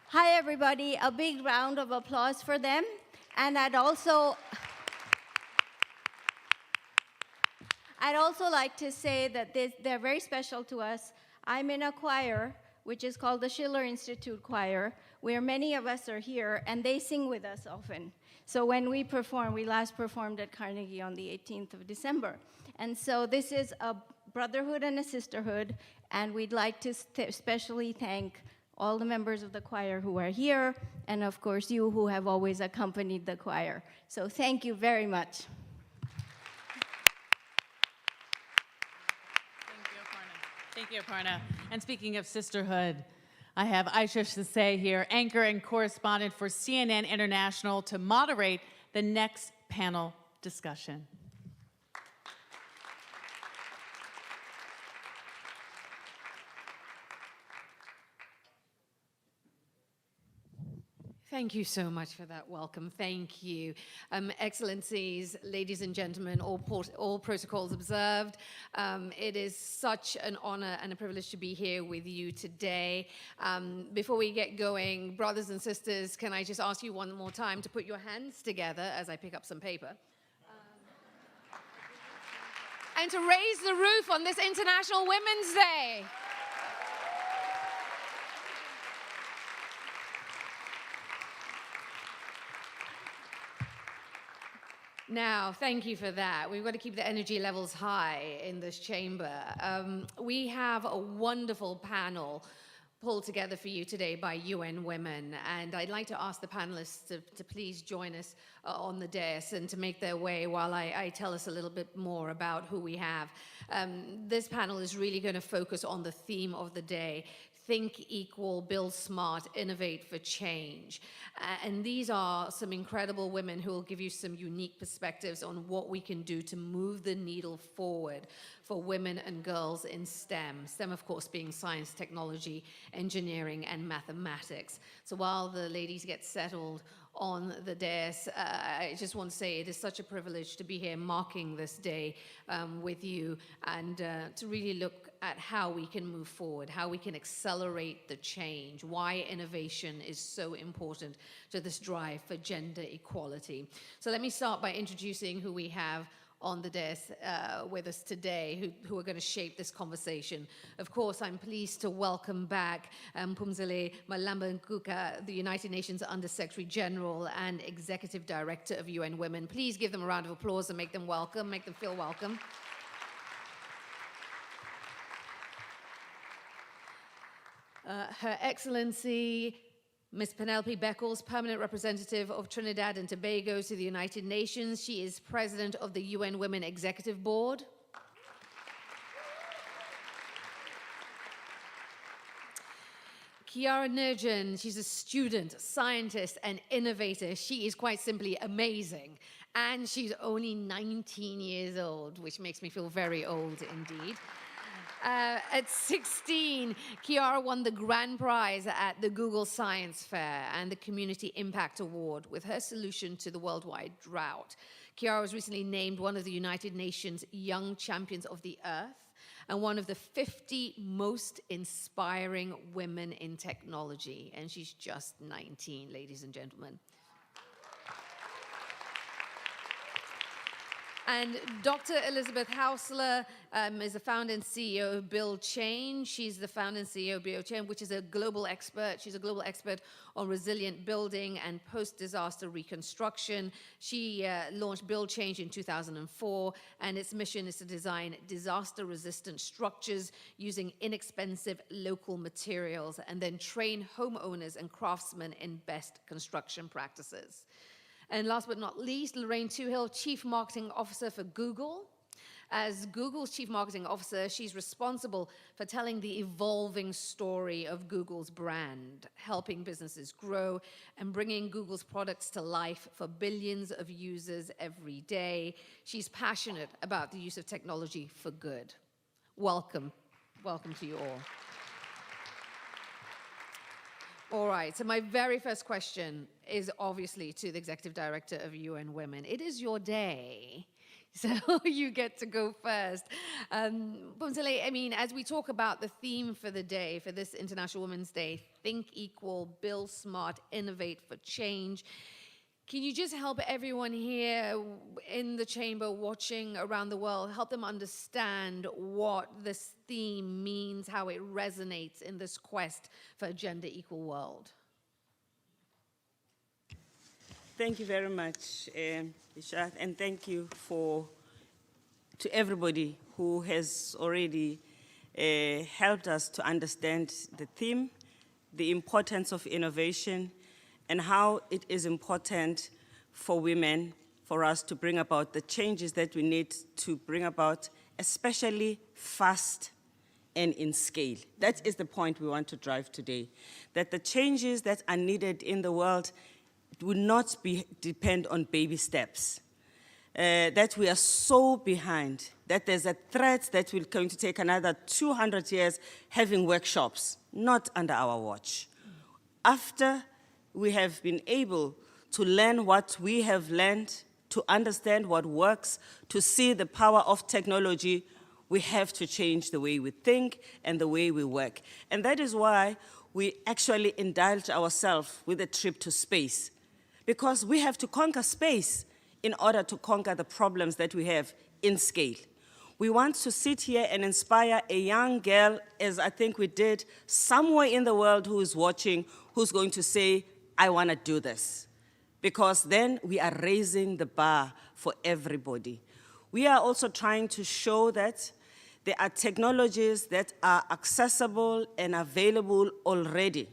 M: Hi, everybody. A big round of applause for them. And I'd also like to say that they're very special to us. I'm in a choir, which is called the Schiller Institute Choir, where many of us are here, and they sing with us often. So when we perform, we last performed at Carnegie on the 18th of December. And so this is a brotherhood and a sisterhood, and we'd like to especially thank all the members of the choir who are here, and of course you who have always accompanied the choir. So thank you very much.
B: Thank you, Aparna. And speaking of sisterhood, I have Aisha Sasay here, anchor and correspondent for CNN International, to moderate the next panel discussion.
N: Thank you so much for that welcome. Thank you. Excellencies, ladies and gentlemen, all protocols observed. It is such an honor and a privilege to be here with you today. Before we get going, brothers and sisters, can I just ask you one more time to put your hands together as I pick up some paper? And to raise the roof on this International Women's Day. Now, thank you for that. We've got to keep the energy levels high in this chamber. We have a wonderful panel pulled together for you today by UN Women, and I'd like to ask the panelists to please join us on the dais and to make their way while I tell us a little bit more about who we have. This panel is really going to focus on the theme of the day: Think Equal, Build Smart, Innovate for Change. And these are some incredible women who will give you some unique perspectives on what we can do to move the needle forward for women and girls in STEM. STEM, of course, being science, technology, engineering, and mathematics. So while the ladies get settled on the dais, I just want to say it is such a privilege to be here marking this day with you, and to really look at how we can move forward, how we can accelerate the change, why innovation is so important to this drive for gender equality. So let me start by introducing who we have on the dais with us today, who are going to shape this conversation. Of course, I'm pleased to welcome back Phumzile Mlambo-Ngcuka, the United Nations Under-Secretary General and Executive Director of UN Women. Please give them a round of applause and make them welcome, make them feel welcome. Her Excellency, Ms. Penelope Beckles, Permanent Representative of Trinidad and Tobago to the United Nations. She is President of the UN Women Executive Board. Chiara Nurjan, she's a student, scientist, and innovator. She is quite simply amazing. And she's only 19 years old, which makes me feel very old indeed. At 16, Chiara won the grand prize at the Google Science Fair and the Community Impact Award with her solution to the worldwide drought. Chiara was recently named one of the United Nations Young Champions of the Earth and one of the 50 most inspiring women in technology. And she's just 19, ladies and gentlemen. And Dr. Elizabeth Hausler is the founder and CEO of Build Change. She's the founder and CEO of Build Change, which is a global expert. She's a global expert on resilient building and post-disaster reconstruction. She launched Build Change in 2004, and its mission is to design disaster-resistant structures using inexpensive local materials and then train homeowners and craftsmen in best construction practices. And last but not least, Lorraine Twohill, Chief Marketing Officer for Google. As Google's Chief Marketing Officer, she's responsible for telling the evolving story of Google's brand, helping businesses grow and bringing Google's products to life for billions of users every day. She's passionate about the use of technology for good. Welcome. Welcome to you all. All right, so my very first question is obviously to the Executive Director of UN Women. It is your day, so you get to go first. Phumzile, I mean, as we talk about the theme for the day, for this International Women's Day, Think Equal, Build Smart, Innovate for Change, can you just help everyone here in the chamber watching around the world, help them understand what this theme means, how it resonates in this quest for a gender equal world?
H: Thank you very much, Isha, and thank you to everybody who has already helped us to understand the theme, the importance of innovation, and how it is important for women, for us to bring about the changes that we need to bring about, especially fast and in scale. That is the point we want to drive today, that the changes that are needed in the world will not depend on baby steps, that we are so behind, that there's a threat that we're going to take another 200 years having workshops, not under our watch. After we have been able to learn what we have learned, to understand what works, to see the power of technology, we have to change the way we think and the way we work. And that is why we actually indulge ourselves with a trip to space, because we have to conquer space in order to conquer the problems that we have in scale. We want to sit here and inspire a young girl, as I think we did, somewhere in the world who is watching, who's going to say, I want to do this, because then we are raising the bar for everybody. We are also trying to show that there are technologies that are accessible and available already.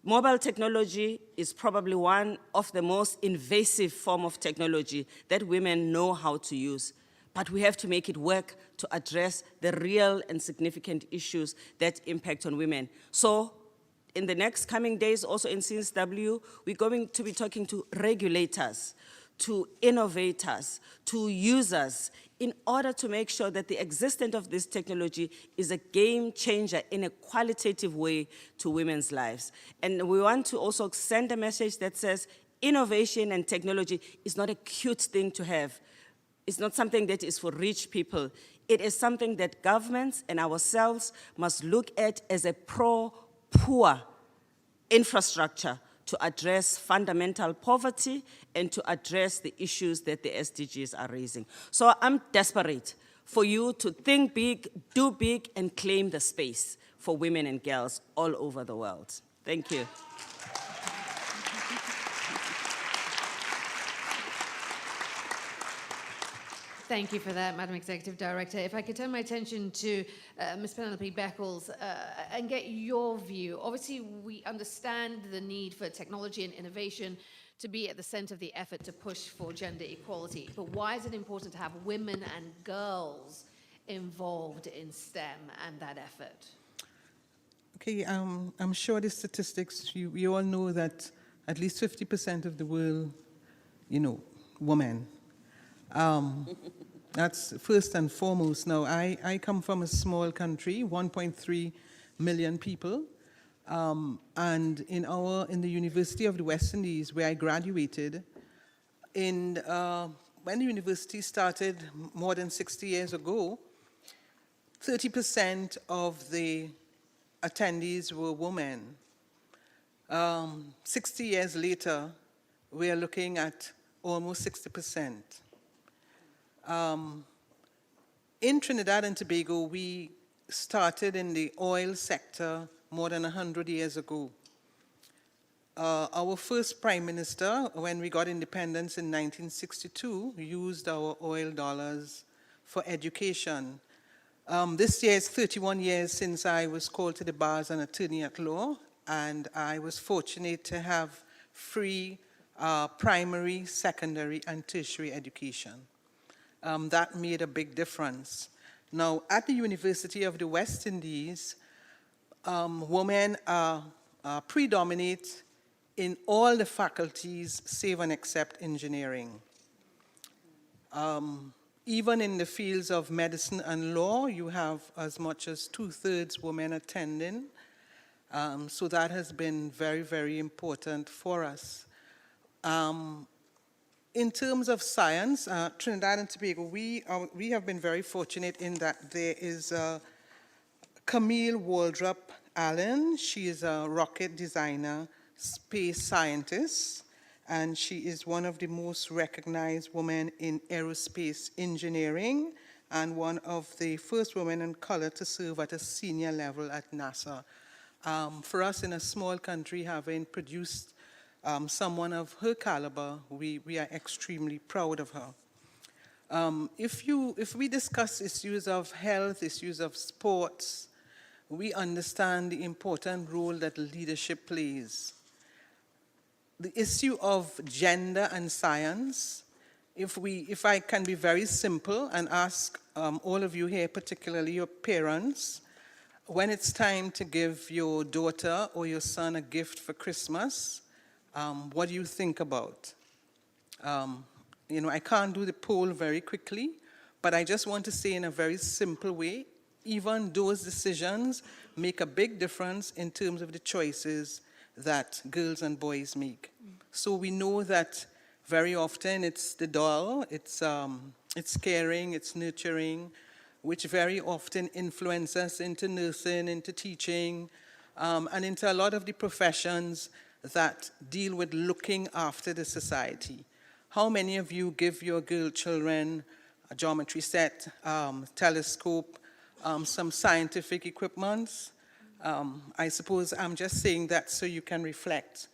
H: Mobile technology is probably one of the most invasive forms of technology that women know how to use, but we have to make it work to address the real and significant issues that impact on women. So, in the next coming days, also in CSW, we're going to be talking to regulators, to innovators, to users, in order to make sure that the existence of this technology is a game changer in a qualitative way to women's lives. And we want to also send a message that says innovation and technology is not a cute thing to have. It's not something that is for rich people. It is something that governments and ourselves must look at as a poor infrastructure to address fundamental poverty and to address the issues that the SDGs are raising. So I'm desperate for you to think big, do big, and claim the space for women and girls all over the world. Thank you.
N: Thank you for that, Madam Executive Director. If I could turn my attention to Ms. Penelope Beckles and get your view. Obviously, we understand the need for technology and innovation to be at the center of the effort to push for gender equality. But why is it important to have women and girls involved in STEM and that effort?
O: Okay, I'm sure the statistics, you all know that at least 50% of the world, women. That's first and foremost. Now, I come from a small country, 1.3 million people, and in the University of the West Indies, where I graduated, when the university started more than 60 years ago, 30% of the attendees were women. 60 years later, we are looking at almost 60%. In Trinidad and Tobago, we started in the oil sector more than 100 years ago. Our first prime minister, when we got independence in 1962, used our oil dollars for education. This year is 31 years since I was called to the bar as an attorney at law, and I was fortunate to have free primary, secondary, and tertiary education. That made a big difference. Now, at the University of the West Indies, women predominate in all the faculties, save and except engineering. Even in the fields of medicine and law, you have as much as 2/3 women attending. So that has been very, very important for us. In terms of science, Trinidad and Tobago, we have been very fortunate in that there is Camille Waldrop Allen. She is a rocket designer, space scientist, and she is one of the most recognized women in aerospace engineering and one of the first women in color to serve at a senior level at NASA. For us in a small country, having produced someone of her caliber, we are extremely proud of her. If we discuss issues of health, issues of sports, we understand the important role that leadership plays. The issue of gender and science, if I can be very simple and ask all of you here, particularly your parents, when it's time to give your daughter or your son a gift for Christmas, what do you think about? I can't do the poll very quickly, but I just want to say in a very simple way, even those decisions make a big difference in terms of the choices that girls and boys make. So we know that very often it's the doll, it's caring, it's nurturing, which very often influences us into nursing, into teaching, and into a lot of the professions that deal with looking after the society. How many of you give your girl children a geometry set, telescope, some scientific equipment? I suppose I'm just saying that so you can reflect.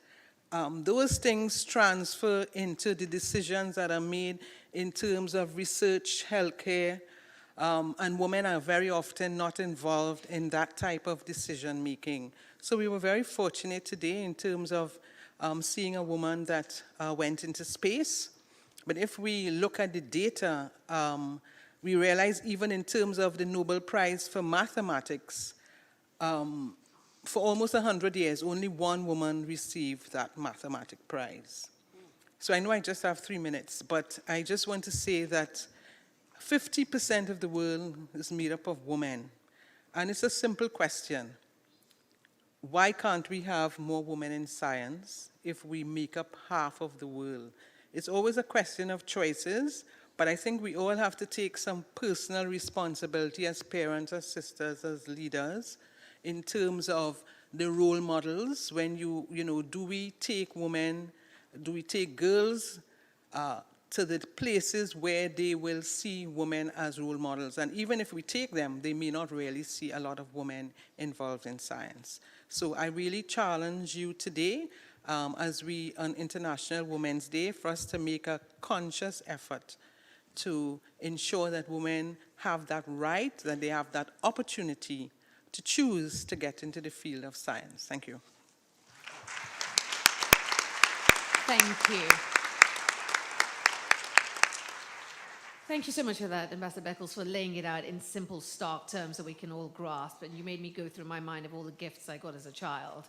O: Those things transfer into the decisions that are made in terms of research, healthcare, and women are very often not involved in that type of decision making. So we were very fortunate today in terms of seeing a woman that went into space. But if we look at the data, we realize even in terms of the Nobel Prize for mathematics, for almost 100 years, only one woman received that mathematics prize. So I know I just have 3 minutes, but I just want to say that 50% of the world is made up of women. And it's a simple question. Why can't we have more women in science if we make up half of the world? It's always a question of choices, but I think we all have to take some personal responsibility as parents, as sisters, as leaders, in terms of the role models. When do we take women, do we take girls to the places where they will see women as role models? And even if we take them, they may not really see a lot of women involved in science. So I really challenge you today, as we on International Women's Day, for us to make a conscious effort to ensure that women have that right, that they have that opportunity to choose to get into the field of science. Thank you.
N: Thank you. Thank you so much for that, Ambassador Beckles, for laying it out in simple, stark terms that we can all grasp. And you made me go through my mind of all the gifts I got as a child,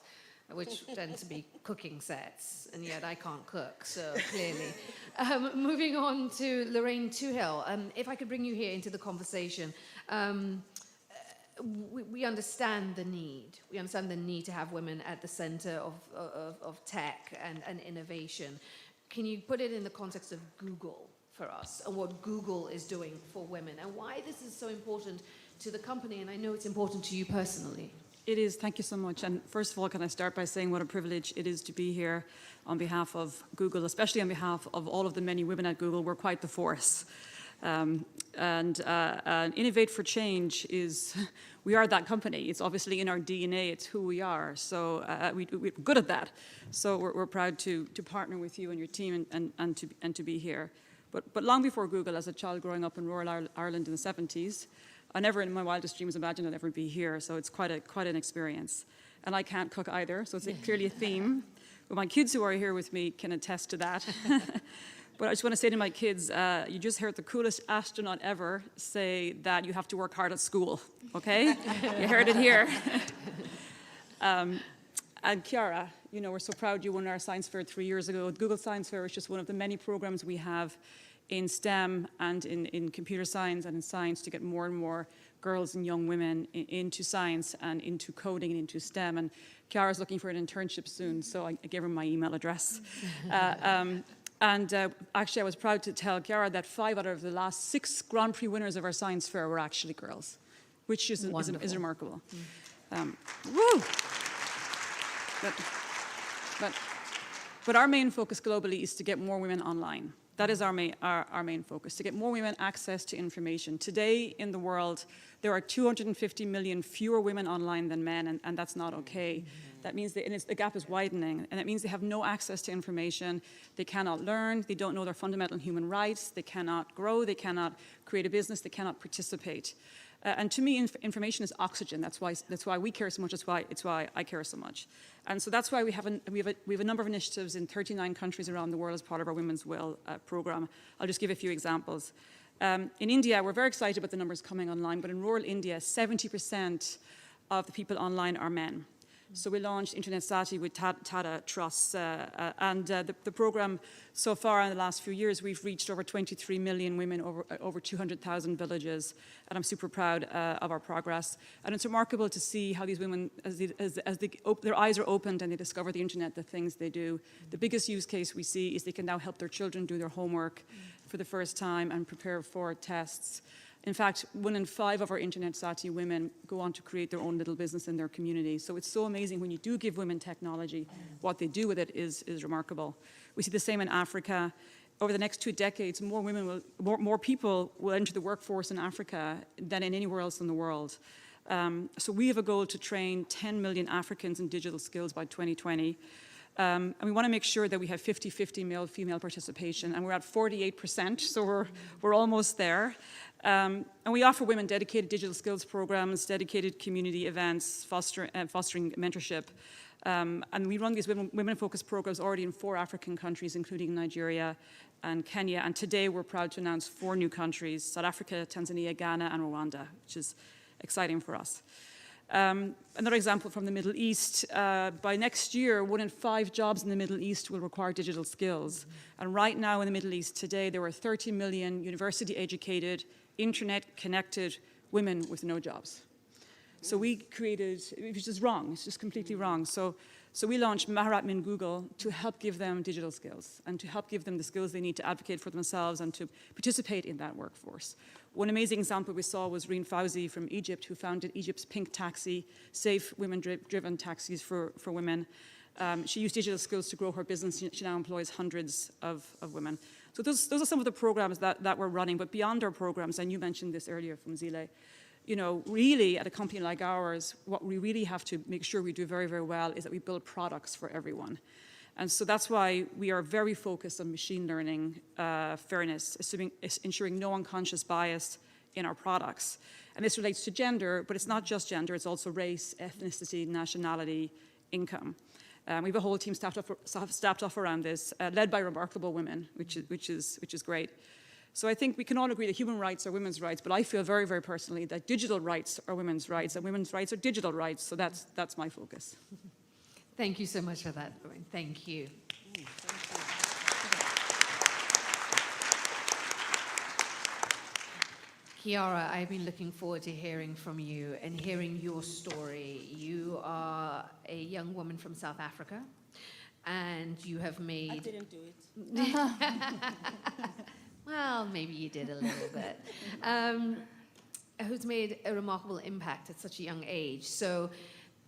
N: which tend to be cooking sets, and yet I can't cook, so clearly. Moving on to Lorraine Twohill, if I could bring you here into the conversation. We understand the need. We understand the need to have women at the center of tech and innovation. Can you put it in the context of Google for us and what Google is doing for women and why this is so important to the company? And I know it's important to you personally.
P: It is. Thank you so much. And first of all, can I start by saying what a privilege it is to be here on behalf of Google, especially on behalf of all of the many women at Google. We're quite the force. Innovate for Change is, we are that company. It's obviously in our DNA. It's who we are. So we're good at that. So we're proud to partner with you and your team and to be here. But long before Google, as a child growing up in rural Ireland in the 70s, I never in my wildest dreams imagined I'd ever be here. So it's quite an experience. And I can't cook either, so it's clearly a theme. But my kids who are here with me can attest to that. But I just want to say to my kids, you just heard the coolest astronaut ever say that you have to work hard at school, okay? You heard it here. And Chiara, you know, we're so proud you won our science fair 3 years ago. Google Science Fair is just one of the many programs we have in STEM and in computer science and in science to get more and more girls and young women into science and into coding and into STEM. And Chiara's looking for an internship soon, so I gave her my email address. Actually, I was proud to tell Chiara that 5 out of the last 6 Grand Prix winners of our science fair were actually girls, which is remarkable. Woo! But our main focus globally is to get more women online. That is our main focus, to get more women access to information. Today in the world, there are 250 million fewer women online than men, and that's not okay. That means the gap is widening, and it means they have no access to information. They cannot learn, they don't know their fundamental human rights, they cannot grow, they cannot create a business, they cannot participate. And to me, information is oxygen. That's why we care so much. It's why I care so much. And so that's why we have a number of initiatives in 39 countries around the world as part of our Women's Will program. I'll just give a few examples. In India, we're very excited about the numbers coming online, but in rural India, 70% of the people online are men. So we launched Internet Sati with Tata Trusts, and the program so far in the last few years, we've reached over 23 million women, over 200,000 villages, and I'm super proud of our progress. And it's remarkable to see how these women, as their eyes are opened and they discover the internet, the things they do. The biggest use case we see is they can now help their children do their homework for the first time and prepare for tests. In fact, 1 in 5 of our Internet Sati women go on to create their own little business in their community. So it's so amazing when you do give women technology, what they do with it is remarkable. We see the same in Africa. Over the next 2 decades, more people will enter the workforce in Africa than in anywhere else in the world. So we have a goal to train 10 million Africans in digital skills by 2020. And we want to make sure that we have 50-50 male-female participation, and we're at 48%, so we're almost there. And we offer women dedicated digital skills programs, dedicated community events, fostering mentorship. And we run these women-focused programs already in 4 African countries, including Nigeria and Kenya. And today we're proud to announce 4 new countries: South Africa, Tanzania, Ghana, and Rwanda, which is exciting for us. Another example from the Middle East, by next year, 1 in 5 jobs in the Middle East will require digital skills. And right now in the Middle East today, there are 30 million university-educated, internet-connected women with no jobs. So we created, which is wrong, it's just completely wrong. So we launched Maharat Min Google to help give them digital skills and to help give them the skills they need to advocate for themselves and to participate in that workforce. One amazing example we saw was Reen Fauzi from Egypt, who founded Egypt's Pink Taxi, safe women-driven taxis for women. She used digital skills to grow her business. She now employs hundreds of women. So those are some of the programs that we're running. But beyond our programs, and you mentioned this earlier, Phumzile, you know, really at a company like ours, what we really have to make sure we do very, very well is that we build products for everyone. And so that's why we are very focused on machine learning, fairness, ensuring no unconscious bias in our products. And this relates to gender, but it's not just gender, it's also race, ethnicity, nationality, income. We have a whole team staffed off around this, led by remarkable women, which is great. So I think we can all agree that human rights are women's rights, but I feel very, very personally that digital rights are women's rights, and women's rights are digital rights. So that's my focus.
N: Thank you so much for that, Lorraine. Thank you. Chiara, I've been looking forward to hearing from you and hearing your story. You are a young woman from South Africa, and you have made... I
H: didn't do it.
N: Well, maybe you did a little bit. Who's made a remarkable impact at such a young age. So,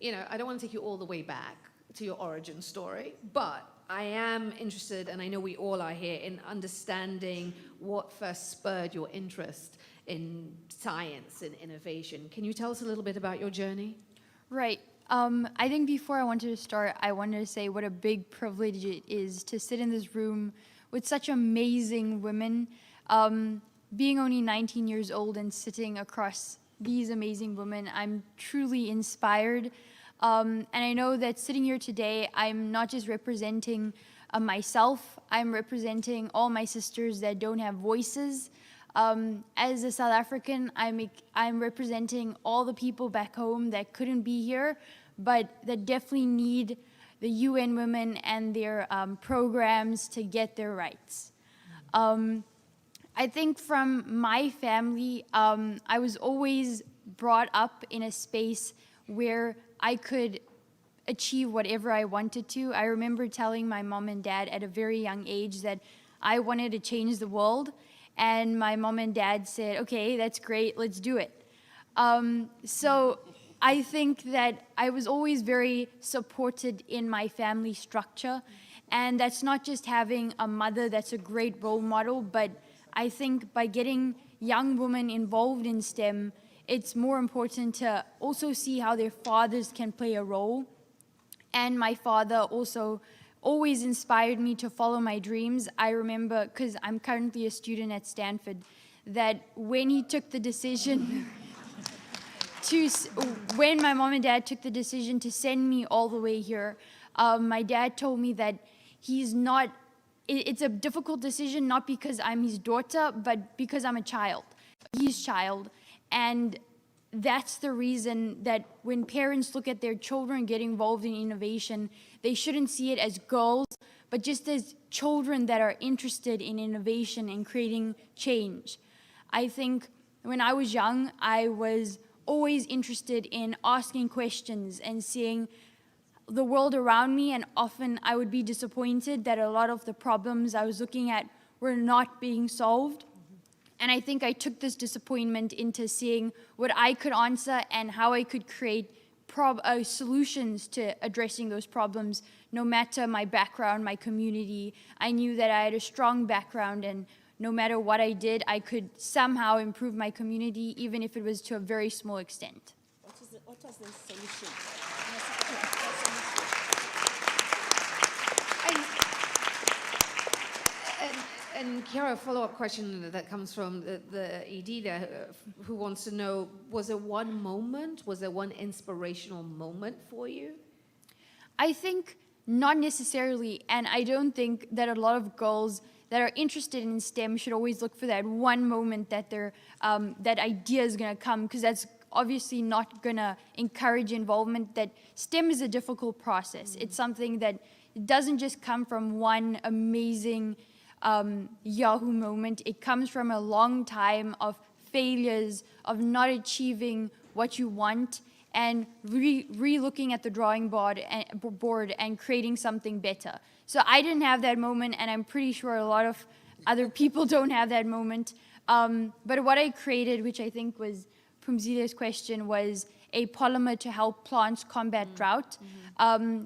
N: you know, I don't want to take you all the way back to your origin story, but I am interested, and I know we all are here, in understanding what first spurred your interest in science and innovation. Can you tell us a little bit about your journey?
Q: Right. I think before I wanted to start, I wanted to say what a big privilege it is to sit in this room with such amazing women. Being only 19 years old and sitting across these amazing women, I'm truly inspired. And I know that sitting here today, I'm not just representing myself, I'm representing all my sisters that don't have voices. As a South African, I'm representing all the people back home that couldn't be here, but that definitely need the UN Women and their programs to get their rights. I think from my family, I was always brought up in a space where I could achieve whatever I wanted to. I remember telling my mom and dad at a very young age that I wanted to change the world. And my mom and dad said, okay, that's great, let's do it. So I think that I was always very supported in my family structure. And that's not just having a mother that's a great role model, but I think by getting young women involved in STEM, it's more important to also see how their fathers can play a role. And my father also always inspired me to follow my dreams. I remember, because I'm currently a student at Stanford, that when he took the decision when my mom and dad took the decision to send me all the way here, my dad told me that it's a difficult decision, not because I'm his daughter, but because I'm a child, his child. And that's the reason that when parents look at their children get involved in innovation, they shouldn't see it as girls, but just as children that are interested in innovation and creating change. I think when I was young, I was always interested in asking questions and seeing the world around me, and often I would be disappointed that a lot of the problems I was looking at were not being solved. And I think I took this disappointment into seeing what I could answer and how I could create solutions to addressing those problems, no matter my background, my community. I knew that I had a strong background, and no matter what I did, I could somehow improve my community, even if it was to a very small extent.
H: What was the solution?
N: And Chiara, a follow-up question that comes from the ED there, who wants to know, was there one moment, was there one inspirational moment for you?
Q: I think not necessarily, and I don't think that a lot of girls that are interested in STEM should always look for that one moment that that idea is going to come, because that's obviously not going to encourage involvement. That STEM is a difficult process. It's something that doesn't just come from one amazing Yahoo moment. It comes from a long time of failures, of not achieving what you want, and re-looking at the drawing board and creating something better. So I didn't have that moment, and I'm pretty sure a lot of other people don't have that moment. But what I created, which I think was Phumzile's question, was a polymer to help plants combat drought,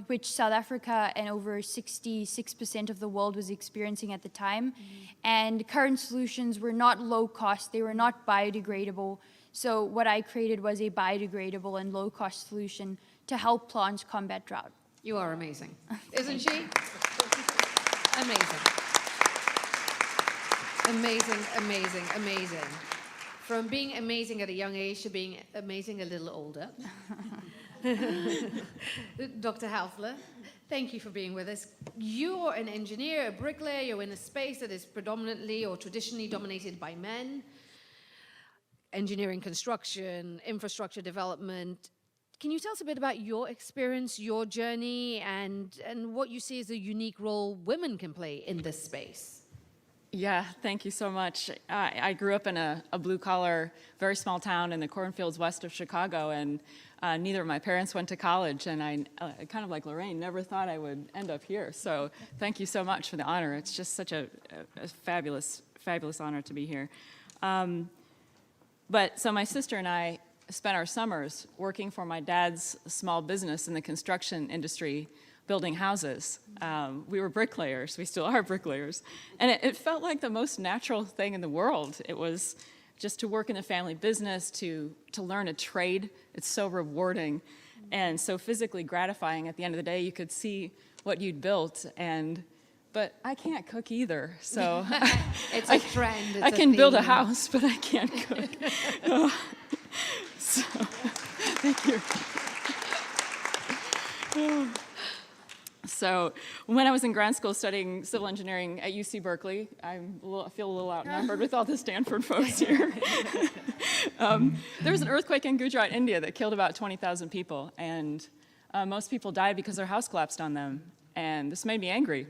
Q: which South Africa and over 66% of the world was experiencing at the time. And current solutions were not low cost, they were not biodegradable. So what I created was a biodegradable and low cost solution to help plants combat drought.
N: You are amazing, isn't she? Amazing. Amazing, amazing, amazing. From being amazing at a young age to being amazing a little older. Dr. Halfler, thank you for being with us. You're an engineer, a bricklayer, you're in a space that is predominantly or traditionally dominated by men. Engineering, construction, infrastructure development. Can you tell us a bit about your experience, your journey, and what you see as the unique role women can play in this space?
R: Yeah, thank you so much. I grew up in a blue-collar, very small town in the cornfields west of Chicago, and neither of my parents went to college, and I, kind of like Lorraine, never thought I would end up here. So thank you so much for the honor. It's just such a fabulous, fabulous honor to be here. But so my sister and I spent our summers working for my dad's small business in the construction industry, building houses. We were bricklayers. We still are bricklayers. And it felt like the most natural thing in the world. It was just to work in the family business, to learn a trade. It's so rewarding and so physically gratifying. At the end of the day, you could see what you'd built. But I can't cook either, so
N: it's a trend. It's
R: I can build a house, but I can't cook. So, thank you. So when I was in grad school studying civil engineering at UC Berkeley, I feel a little outnumbered with all the Stanford folks here. There was an earthquake in Gujarat, India that killed about 20,000 people, and most people died because their house collapsed on them, and this made me angry.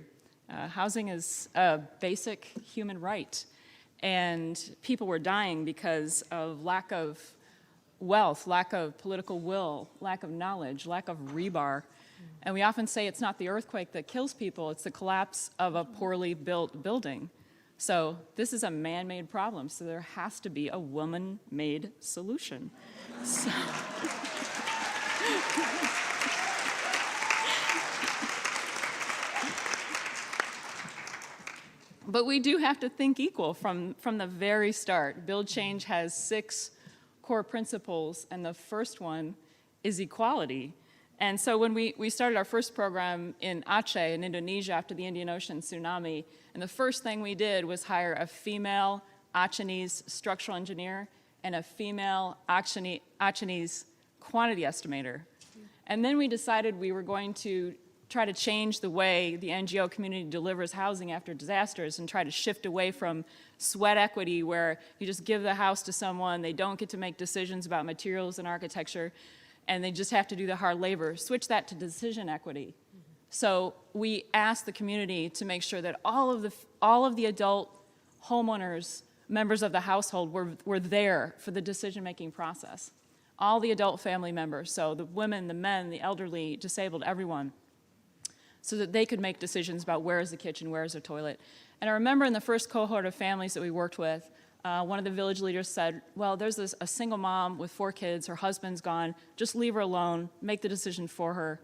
R: Housing is a basic human right, and people were dying because of lack of wealth, lack of political will, lack of knowledge, lack of rebar. And we often say it's not the earthquake that kills people, it's the collapse of a poorly built building. So this is a man-made problem, so there has to be a woman-made solution. So. But we do have to think equal from the very start. Build Change has 6 core principles, and the first one is equality. And so when we started our first program in Aceh in Indonesia after the Indian Ocean tsunami, and the first thing we did was hire a female Achenese structural engineer and a female Achenese quantity estimator. And then we decided we were going to try to change the way the NGO community delivers housing after disasters and try to shift away from sweat equity, where you just give the house to someone, they don't get to make decisions about materials and architecture, and they just have to do the hard labor. Switch that to decision equity. So we asked the community to make sure that all of the adult homeowners, members of the household, were there for the decision-making process. All the adult family members, so the women, the men, the elderly, disabled, everyone, so that they could make decisions about where is the kitchen, where is the toilet. And I remember in the first cohort of families that we worked with, one of the village leaders said, well, there's a single mom with 4 kids, her husband's gone, just leave her alone, make the decision for her.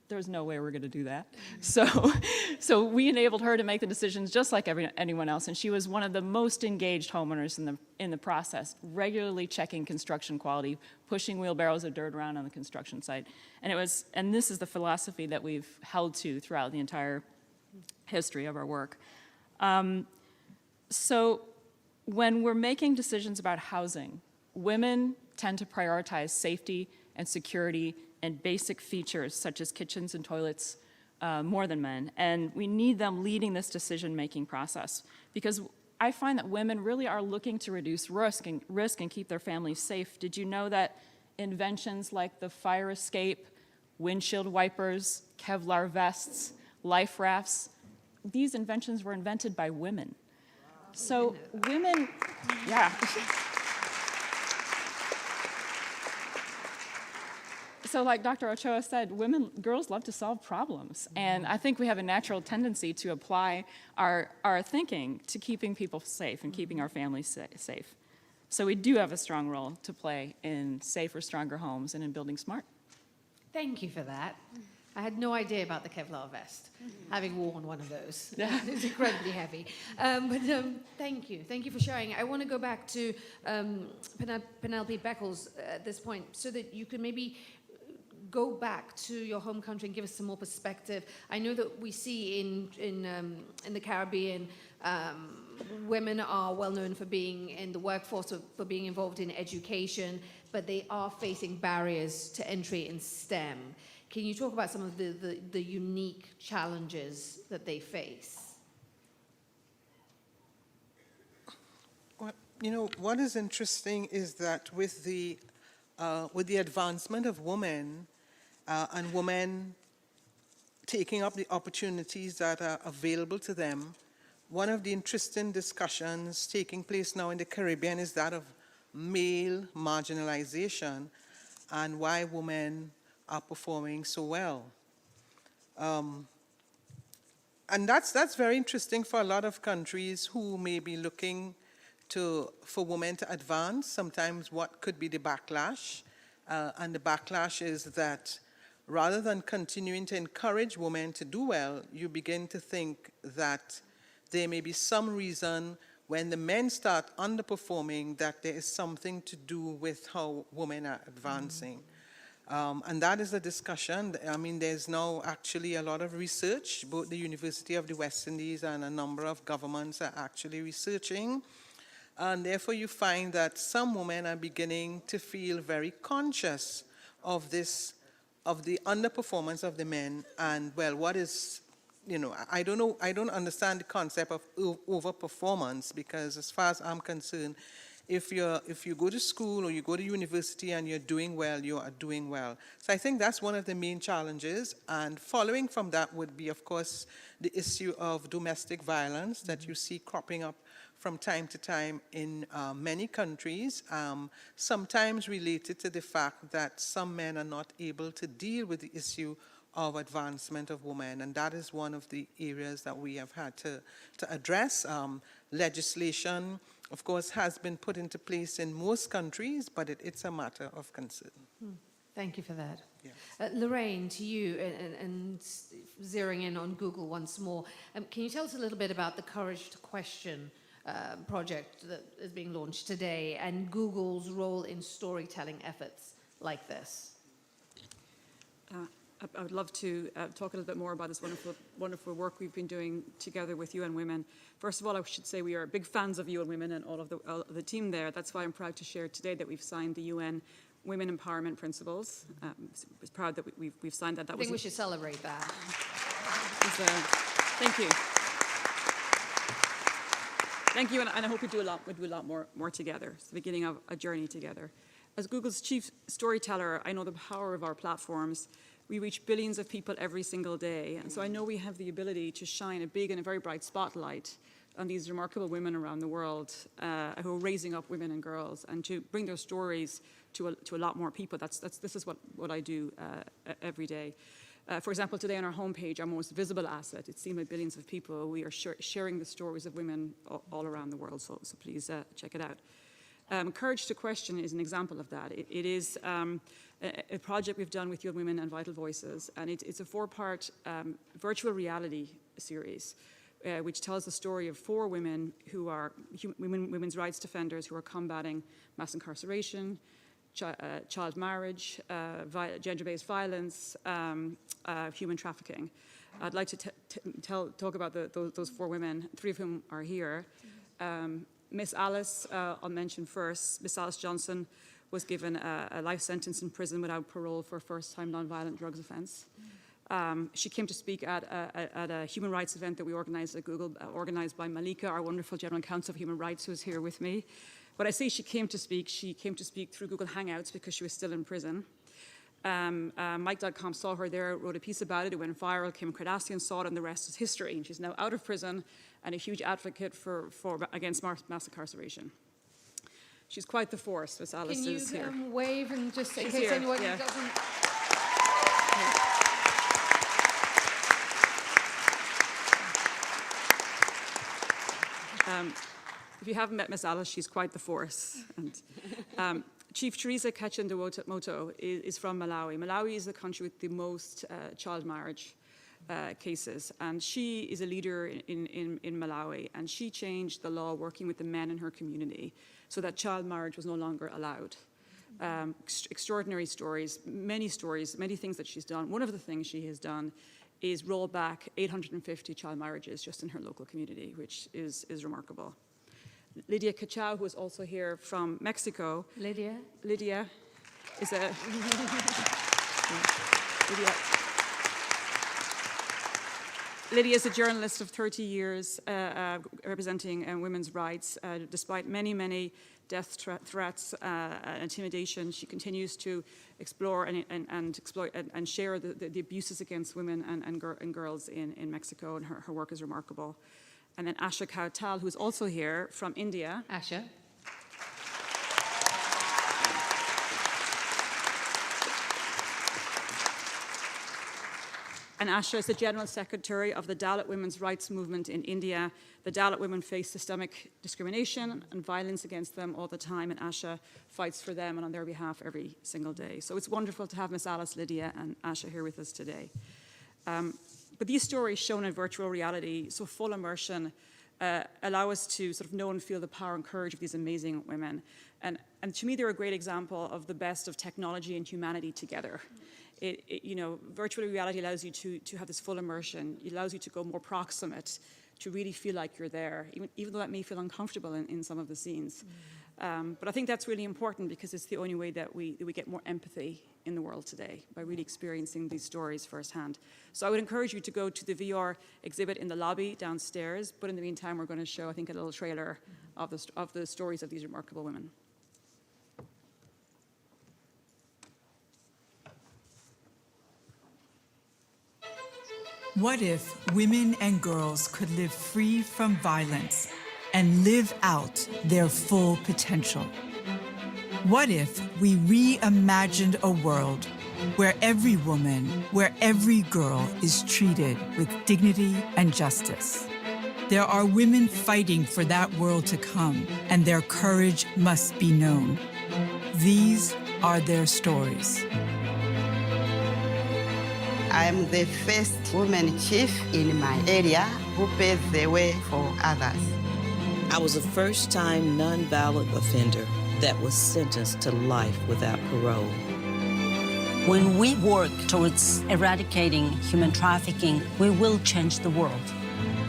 R: There's no way we're going to do that. So we enabled her to make the decisions just like anyone else, and she was one of the most engaged homeowners in the process, regularly checking construction quality, pushing wheelbarrows of dirt around on the construction site. And this is the philosophy that we've held to throughout the entire history of our work. So when we're making decisions about housing, women tend to prioritize safety and security and basic features such as kitchens and toilets more than men. And we need them leading this decision-making process, because I find that women really are looking to reduce risk and keep their families safe. Did you know that inventions like the fire escape, windshield wipers, Kevlar vests, life rafts, these inventions were invented by women. So women, yeah. So like Dr. Ochoa said, girls love to solve problems. And I think we have a natural tendency to apply our thinking to keeping people safe and keeping our families safe. So we do have a strong role to play in safer, stronger homes and in building smart.
N: Thank you for that. I had no idea about the Kevlar vest, having worn one of those. It's incredibly heavy. Thank you. Thank you for sharing. I want to go back to Penelope Beckles at this point, so that you can maybe go back to your home country and give us some more perspective. I know that we see in the Caribbean, women are well known for being in the workforce, or for being involved in education, but they are facing barriers to entry in STEM. Can you talk about some of the unique challenges that they face?
O: Well, you know, what is interesting is that with the advancement of women and women taking up the opportunities that are available to them, one of the interesting discussions taking place now in the Caribbean is that of male marginalization and why women are performing so well. And that's very interesting for a lot of countries who may be looking for women to advance. Sometimes what could be the backlash, and the backlash is that rather than continuing to encourage women to do well, you begin to think that there may be some reason when the men start underperforming that there is something to do with how women are advancing. And that is a discussion. I mean, there's now actually a lot of research. Both the University of the West Indies and a number of governments are actually researching. And therefore, you find that some women are beginning to feel very conscious of this, of the underperformance of the men. And, well, what is, you know, I don't understand the concept of overperformance, because as far as I'm concerned, if you go to school or you go to university and you're doing well, you are doing well. So I think that's one of the main challenges. And following from that would be, of course, the issue of domestic violence that you see cropping up from time to time in many countries, sometimes related to the fact that some men are not able to deal with the issue of advancement of women, and that is one of the areas that we have had to address. Legislation, of course, has been put into place in most countries, but it's a matter of concern.
N: Thank you for that.
O: Yes.
N: Lorraine, to you, and zeroing in on Google once more, can you tell us a little bit about the Courage to Question project that is being launched today and Google's role in storytelling efforts like this?
P: I would love to talk a little bit more about this wonderful work we've been doing together with UN Women. First of all, I should say we are big fans of UN Women and all of the team there. That's why I'm proud to share today that we've signed the UN Women Empowerment Principles. I was proud that we've signed that.
N: I think we should celebrate that.
P: Thank you. Thank you, and I hope we do a lot more together. It's the beginning of a journey together. As Google's chief storyteller, I know the power of our platforms. We reach billions of people every single day, and so I know we have the ability to shine a big and a very bright spotlight on these remarkable women around the world who are raising up women and girls, and to bring their stories to a lot more people. This is what I do every day. For example, today on our homepage, our most visible asset, it's seen by billions of people. We are sharing the stories of women all around the world, so please check it out. Courage to Question is an example of that. It is a project we've done with UN Women and Vital Voices, and it's a 4-part virtual reality series which tells the story of 4 women who are women's rights defenders who are combating mass incarceration, child marriage, gender-based violence, human trafficking. I'd like to talk about those 4 women, 3 of whom are here. Miss Alice, I'll mention first. Miss Alice Johnson was given a life sentence in prison without parole for a first-time nonviolent drugs offense. She came to speak at a human rights event that we organized at Google, organized by Malika, our wonderful General Counsel of Human Rights, who's here with me. When I say she came to speak through Google Hangouts because she was still in prison. Mike.com saw her there, wrote a piece about it, it went viral, Kim Kardashian saw it, and the rest is history. And she's now out of prison and a huge advocate against mass incarceration. She's quite the force, Miss Alice is here.
N: Can you wave and just in
P: She's
N: case
P: here,
N: anyone
P: yeah.
N: doesn't...
P: If you haven't met Miss Alice, she's quite the force. And, Chief Teresa Kachin-Moto is from Malawi. Malawi is the country with the most child marriage cases, and she is a leader in Malawi, and she changed the law working with the men in her community so that child marriage was no longer allowed. Extraordinary stories, many things that she's done. One of the things she has done is roll back 850 child marriages just in her local community, which is remarkable. Lydia Cachao, who is also here from Mexico.
N: Lydia
P: is a... Lydia is a journalist of 30 years representing women's rights. Despite many death threats and intimidation, she continues to explore and exploit and share the abuses against women and girls in Mexico, and her work is remarkable. And then Asha Kautal, who's also here from India.
N: Asha.
P: And Asha is the General Secretary of the Dalit Women's Rights Movement in India. The Dalit women face systemic discrimination and violence against them all the time, and Asha fights for them and on their behalf every single day. So it's wonderful to have Miss Alice, Lydia, and Asha here with us today. But these stories shown in virtual reality, so full immersion, allow us to sort of know and feel the power and courage of these amazing women. And to me, they're a great example of the best of technology and humanity together. Virtual reality allows you to have this full immersion. It allows you to go more proximate, to really feel like you're there, even though that may feel uncomfortable in some of the scenes. But I think that's really important because it's the only way that we get more empathy in the world today, by really experiencing these stories firsthand. So I would encourage you to go to the VR exhibit in the lobby downstairs, but in the meantime, we're going to show, I think, a little trailer of the stories of these remarkable women.
S: What if women and girls could live free from violence and live out their full potential? What if we reimagined a world where every woman, where every girl is treated with dignity and justice? There are women fighting for that world to come, and their courage must be known. These are their stories.
T: I am the first woman chief in my area who paved the way for others.
U: I was a first-time nonviolent offender that was sentenced to life without parole.
V: When we work towards eradicating human trafficking, we will change the world.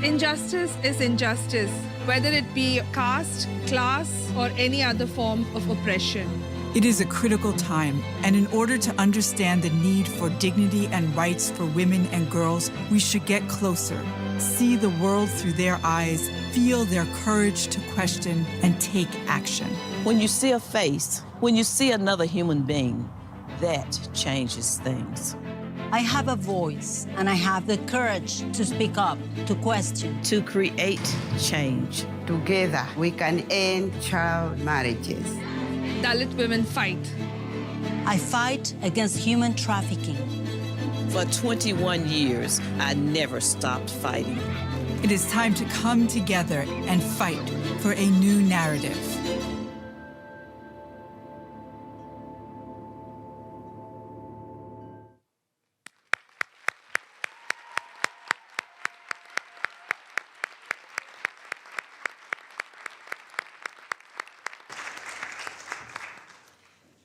W: Injustice is injustice, whether it be caste, class, or any other form of oppression.
S: It is a critical time, and in order to understand the need for dignity and rights for women and girls, we should get closer, see the world through their eyes, feel their courage to question and take action.
U: When you see a face, when you see another human being, that changes things.
V: I have a voice, and I have the courage to speak up, to question.
U: To create change.
T: Together, we can end child marriages.
W: Dalit women fight.
V: I fight against human trafficking.
U: For 21 years, I never stopped fighting.
S: It is time to come together and fight for a new narrative.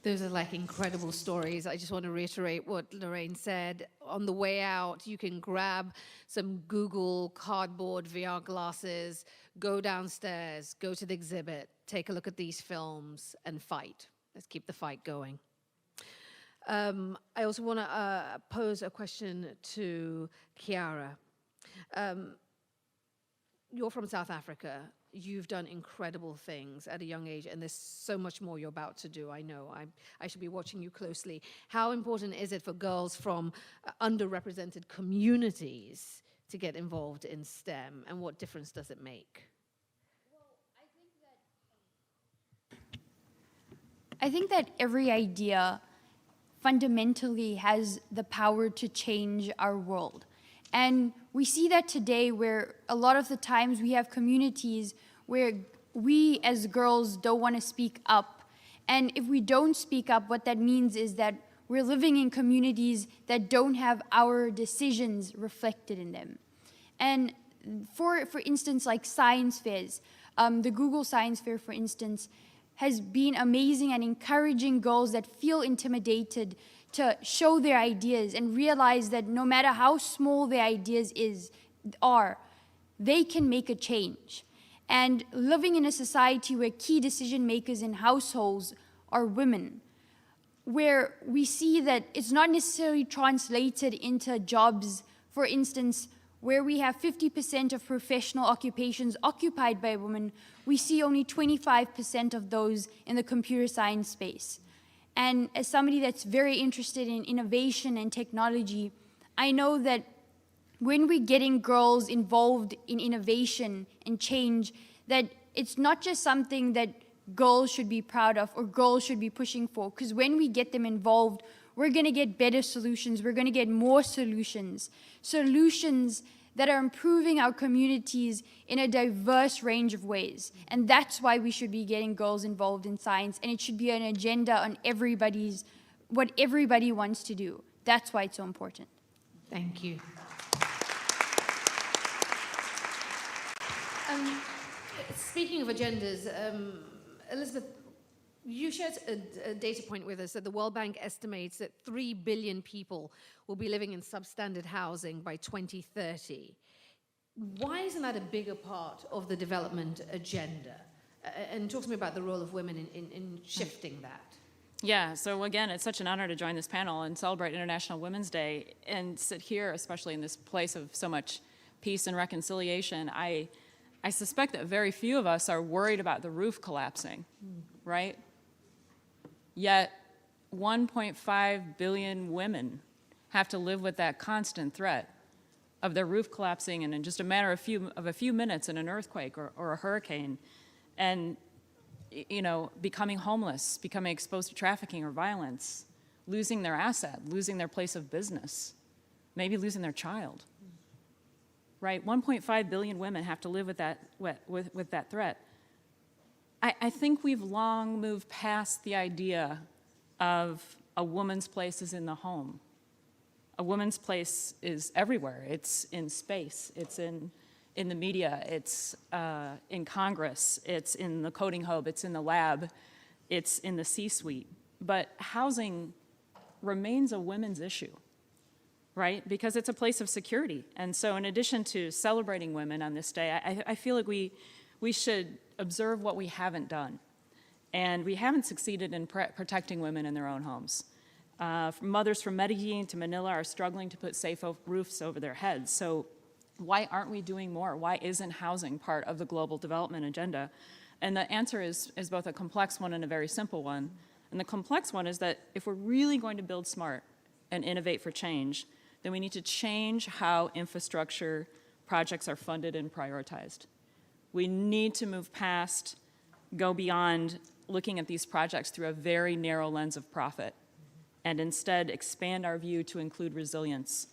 N: Those are like incredible stories. I just want to reiterate what Lorraine said. On the way out, you can grab some Google Cardboard VR glasses, go downstairs, go to the exhibit, take a look at these films, and fight. Let's keep the fight going. I also want to pose a question to Chiara. You're from South Africa. You've done incredible things at a young age, and there's so much more you're about to do. I know. I should be watching you closely. How important is it for girls from underrepresented communities to get involved in STEM, and what difference does it make?
Q: I think that every idea fundamentally has the power to change our world. And we see that today, where a lot of the times we have communities where we as girls don't want to speak up. And if we don't speak up, what that means is that we're living in communities that don't have our decisions reflected in them. And for instance, like science fairs, the Google Science Fair, for instance, has been amazing and encouraging girls that feel intimidated to show their ideas and realize that no matter how small their ideas are, they can make a change. And living in a society where key decision makers in households are women, where we see that it's not necessarily translated into jobs, for instance, where we have 50% of professional occupations occupied by women, we see only 25% of those in the computer science space. And as somebody that's very interested in innovation and technology, I know that when we're getting girls involved in innovation and change, that it's not just something that girls should be proud of or girls should be pushing for, because when we get them involved, we're going to get better solutions. We're going to get more solutions. Solutions that are improving our communities in a diverse range of ways. And that's why we should be getting girls involved in science, and it should be an agenda on what everybody wants to do. That's why it's so important.
N: Thank you. Speaking of agendas, Elizabeth, you shared a data point with us that the World Bank estimates that 3 billion people will be living in substandard housing by 2030. Why isn't that a bigger part of the development agenda? And talk to me about the role of women in shifting that.
R: Yeah, so again, it's such an honor to join this panel and celebrate International Women's Day and sit here, especially in this place of so much peace and reconciliation. I suspect that very few of us are worried about the roof collapsing, right? Yet 1.5 billion women have to live with that constant threat of their roof collapsing and in just a matter of a few minutes in an earthquake or a hurricane, and becoming homeless, becoming exposed to trafficking or violence, losing their asset, losing their place of business, maybe losing their child. Right, 1.5 billion women have to live with that threat. I think we've long moved past the idea of a woman's place is in the home. A woman's place is everywhere. It's in space. It's in the media. It's in Congress. It's in the coding hub. It's in the lab. It's in the C-suite. But housing remains a women's issue, right? Because it's a place of security. And so in addition to celebrating women on this day, I feel like we should observe what we haven't done. And we haven't succeeded in protecting women in their own homes. Mothers from Medellin to Manila are struggling to put safe roofs over their heads. So why aren't we doing more? Why isn't housing part of the global development agenda? And the answer is both a complex one and a very simple one. And the complex one is that if we're really going to build smart and innovate for change, then we need to change how infrastructure projects are funded and prioritized. We need to move past, go beyond looking at these projects through a very narrow lens of profit, and instead expand our view to include resilience.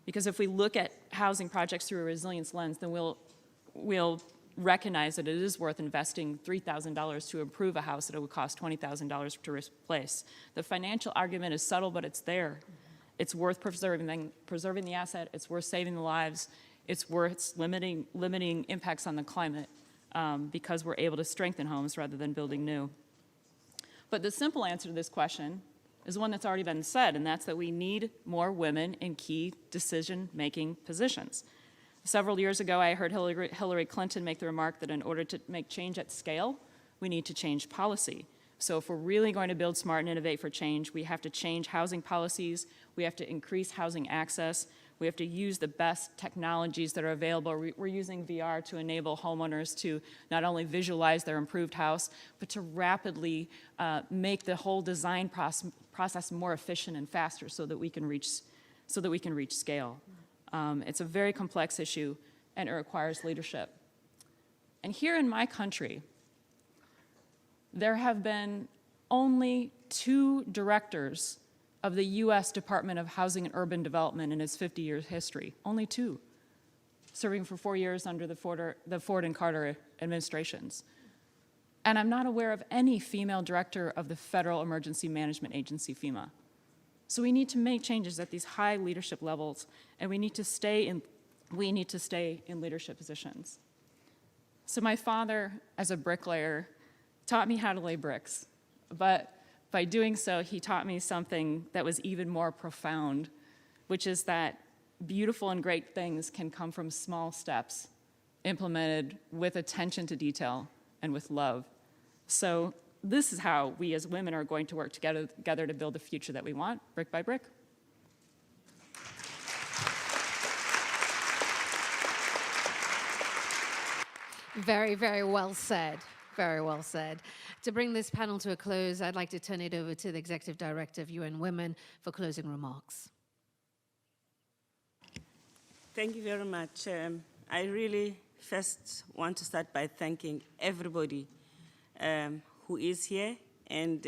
R: Because if we look at housing projects through a resilience lens, then we'll recognize that it is worth investing $3,000 to improve a house that it would cost $20,000 to replace. The financial argument is subtle, but it's there. It's worth preserving the asset. It's worth saving the lives. It's worth limiting impacts on the climate because we're able to strengthen homes rather than building new. But the simple answer to this question is one that's already been said, and that's that we need more women in key decision-making positions. Several years ago, I heard Hillary Clinton make the remark that in order to make change at scale, we need to change policy. So if we're really going to build smart and innovate for change, we have to change housing policies, we have to increase housing access, we have to use the best technologies that are available. We're using VR to enable homeowners to not only visualize their improved house, but to rapidly make the whole design process more efficient and faster so that we can reach scale. It's a very complex issue, and it requires leadership. And here in my country, there have been only 2 directors of the U.S. Department of Housing and Urban Development in its 50-year history. Only 2, serving for 4 years under the Ford and Carter administrations. And I'm not aware of any female director of the Federal Emergency Management Agency, FEMA. So we need to make changes at these high leadership levels, and we need to stay in leadership positions. So my father, as a bricklayer, taught me how to lay bricks, but by doing so, he taught me something that was even more profound, which is that beautiful and great things can come from small steps implemented with attention to detail and with love. So this is how we as women are going to work together to build the future that we want, brick by brick.
N: Very, very well said. Very well said. To bring this panel to a close, I'd like to turn it over to the Executive Director of UN Women for closing remarks.
H: Thank you very much. I really first want to start by thanking everybody who is here and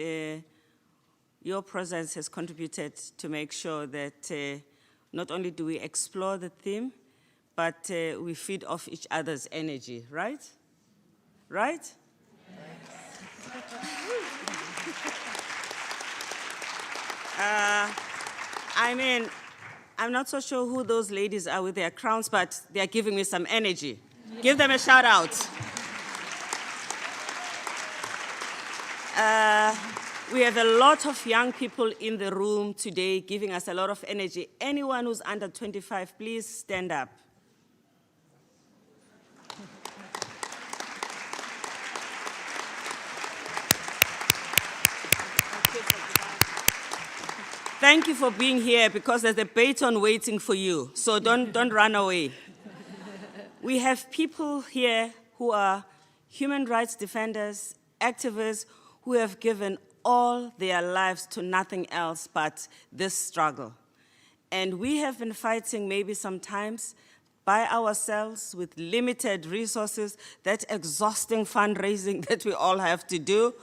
H: your presence has contributed to make sure that not only do we explore the theme, but we feed off each other's energy, right? Right? I mean, I'm not so sure who those ladies are with their crowns, but they're giving me some energy. Give them a shout out. We have a lot of young people in the room today giving us a lot of energy. Anyone who's under 25, please stand up. Thank you for being here, because there's a baton waiting for you, so don't run away. We have people here who are human rights defenders, activists, who have given all their lives to nothing else but this struggle. And we have been fighting maybe sometimes by ourselves with limited resources, that exhausting fundraising that we all have to do.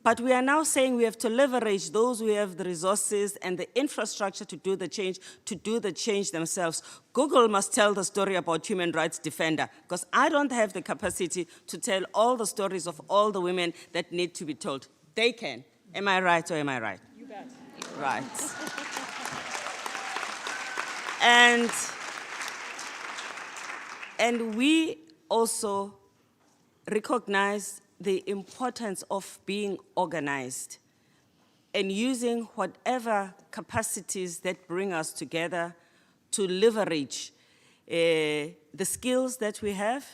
H: But we are now saying we have to leverage those who have the resources and the infrastructure to do the change themselves. Google must tell the story about human rights defender, because I don't have the capacity to tell all the stories of all the women that need to be told. They can. Am I right or am I right?
P: You bet.
H: Right. And we also recognize the importance of being organized and using whatever capacities that bring us together to leverage the skills that we have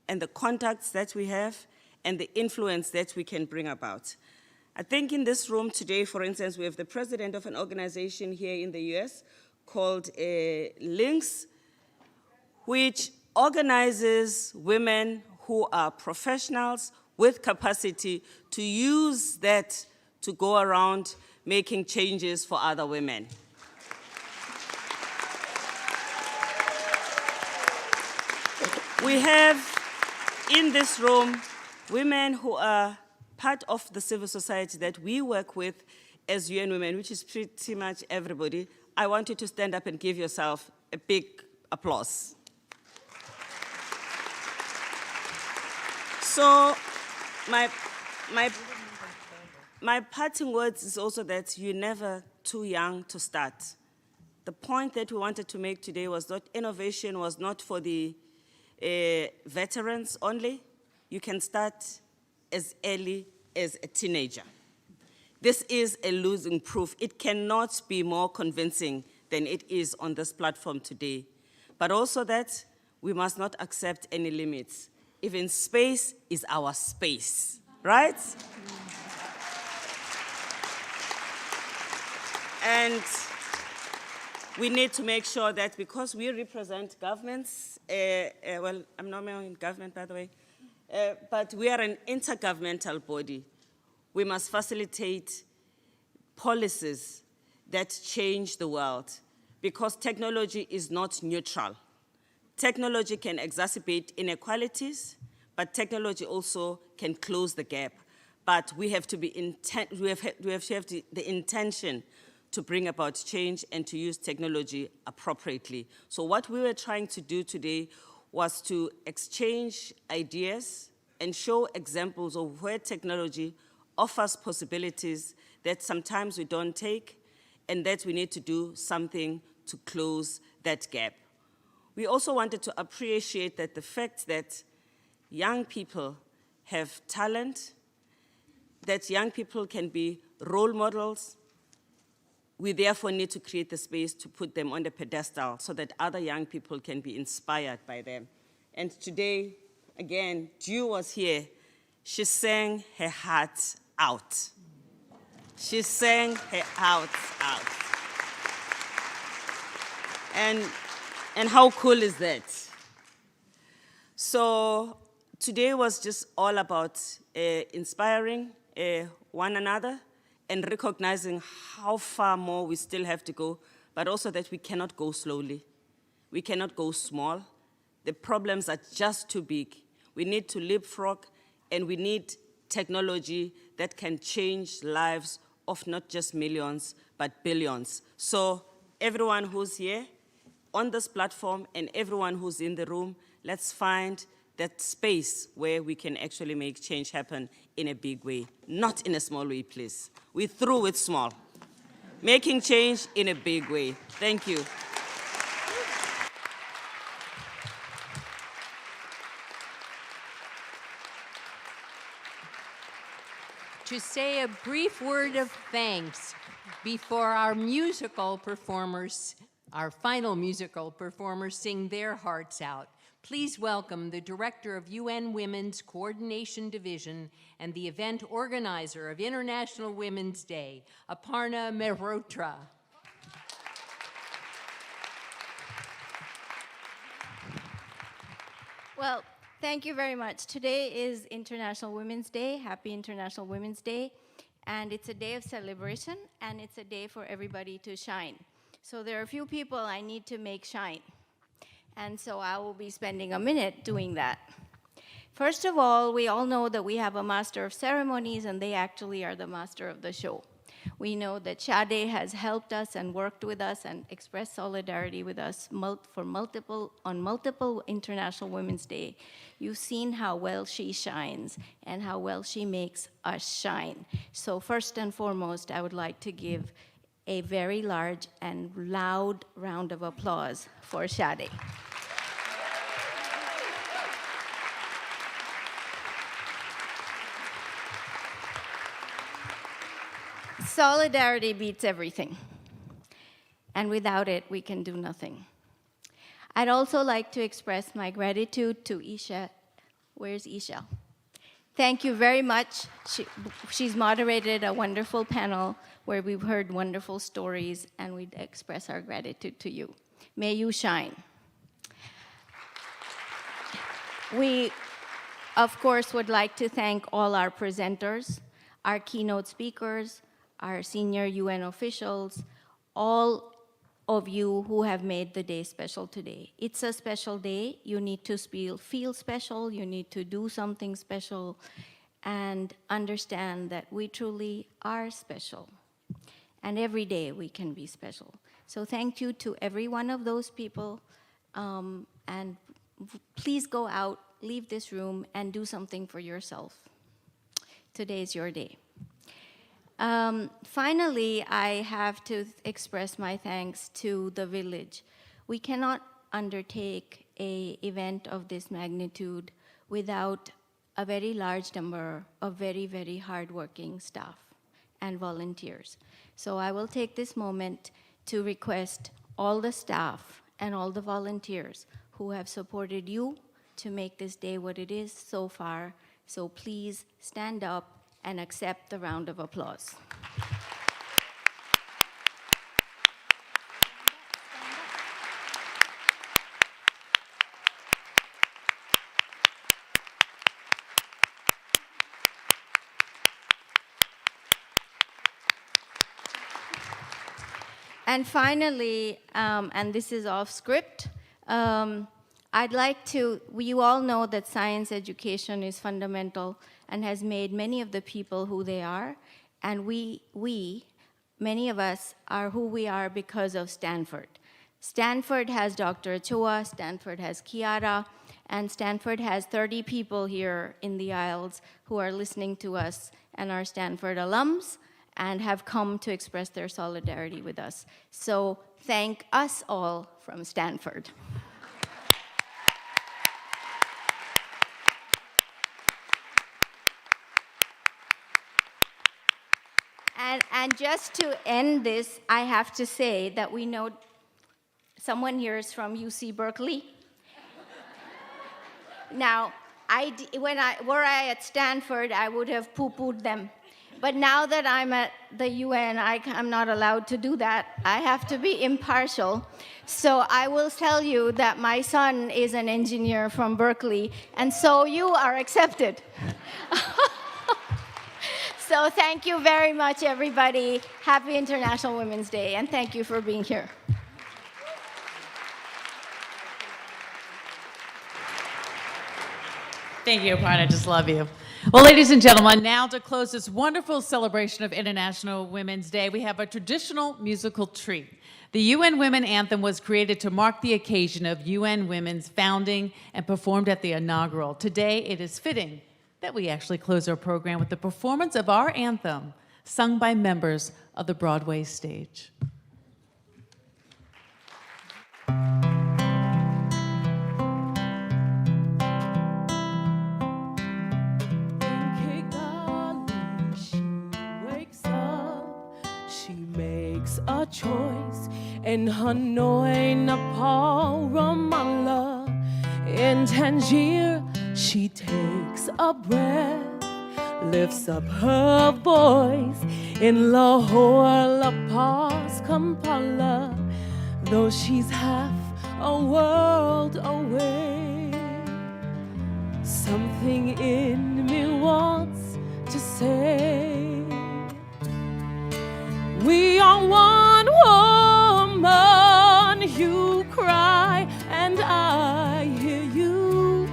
H: and the contacts that we have and the influence that we can bring about. I think in this room today, for instance, we have the president of an organization here in the US called Links, which organizes women who are professionals with capacity to use that to go around making changes for other women. We have in this room women who are part of the civil society that we work with as UN Women, which is pretty much everybody. I want you to stand up and give yourself a big applause. So my parting words is also that you're never too young to start. The point that we wanted to make today was that innovation was not for the veterans only. You can start as early as a teenager. This is a losing proof. It cannot be more convincing than it is on this platform today. But also that we must not accept any limits. Even space is our space, right? And we need to make sure that because we represent governments, well, I'm not in government, by the way, but we are an intergovernmental body. We must facilitate policies that change the world, because technology is not neutral. Technology can exacerbate inequalities, but technology also can close the gap. But we have to be we have to have the intention to bring about change and to use technology appropriately. So what we were trying to do today was to exchange ideas and show examples of where technology offers possibilities that sometimes we don't take, and that we need to do something to close that gap. We also wanted to appreciate that the fact that young people have talent, that young people can be role models. We therefore need to create the space to put them on the pedestal so that other young people can be inspired by them. And today, again, Ju was here. She sang her heart out. She sang her heart out. And how cool is that? So today was just all about inspiring one another and recognizing how far more we still have to go, but also that we cannot go slowly. We cannot go small. The problems are just too big. We need to leapfrog, and we need technology that can change lives of not just millions, but billions. So everyone who's here on this platform and everyone who's in the room, let's find that space where we can actually make change happen in a big way, not in a small way, please. We're through with small. Making change in a big way. Thank you.
A: To say a brief word of thanks before our musical performers, our final musical performers, sing their hearts out. Please welcome the Director of UN Women's Coordination Division and the event organizer of International Women's Day, Aparna Mehrotra.
M: Well, thank you very much. Today is International Women's Day. Happy International Women's Day. And it's a day of celebration, and it's a day for everybody to shine. So there are a few people I need to make shine. And so I will be spending a minute doing that. First of all, we all know that we have a master of ceremonies, and they actually are the master of the show. We know that Sade has helped us and worked with us and expressed solidarity with us on multiple International Women's Day. You've seen how well she shines and how well she makes us shine. So first and foremost, I would like to give a very large and loud round of applause for Sade. Solidarity beats everything. And without it, we can do nothing. I'd also like to express my gratitude to Isha. Where's Isha? Thank you very much. She's moderated a wonderful panel where we've heard wonderful stories, and we express our gratitude to you. May you shine. We, of course, would like to thank all our presenters, our keynote speakers, our senior UN officials, all of you who have made the day special today. It's a special day. You need to feel special. You need to do something special and understand that we truly are special. And every day we can be special. So thank you to every one of those people. And please go out, leave this room, and do something for yourself. Today is your day. Finally, I have to express my thanks to the village. We cannot undertake an event of this magnitude without a very large number of very, very hardworking staff and volunteers. So I will take this moment to request all the staff and all the volunteers who have supported you to make this day what it is so far. So please stand up and accept the round of applause. And finally, and this is off script, I'd like to, you all know that science education is fundamental and has made many of the people who they are. And many of us are who we are because of Stanford. Stanford has Dr. Ochoa, Stanford has Kiara, and Stanford has 30 people here in the aisles who are listening to us and are Stanford alums and have come to express their solidarity with us. So thank us all from Stanford. And just to end this, I have to say that we know someone here is from UC Berkeley. Now, were I at Stanford, I would have poo-pooed them. But now that I'm at the UN, I'm not allowed to do that. I have to be impartial. So I will tell you that my son is an engineer from Berkeley, and so you are accepted. So thank you very much, everybody. Happy International Women's Day, and thank you for being here.
B: Thank you, Aparna. I just love you. Well, ladies and gentlemen, now to close this wonderful celebration of International Women's Day, we have a traditional musical treat. The UN Women Anthem was created to mark the occasion of UN Women's founding and performed at the inaugural. Today, it is fitting that we actually close our program with the performance of our anthem, sung by members of the Broadway stage.
D: A choice in Hanoi, Nepal, Ramallah, in Tangier, she takes a breath, lifts up her voice in Lahore, La Paz, Kampala, though she's half a world away. Something in me wants to say, we are one woman, you cry and I hear you.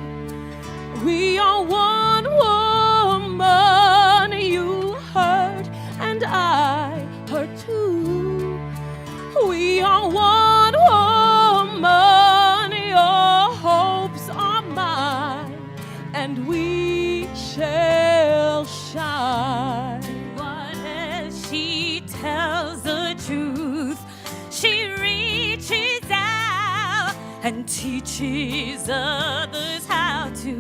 D: We are one woman, you hurt and I hurt too. We are one woman, your hopes are mine, and we shall shine.
E: Tells the truth, she reaches out and teaches others how to.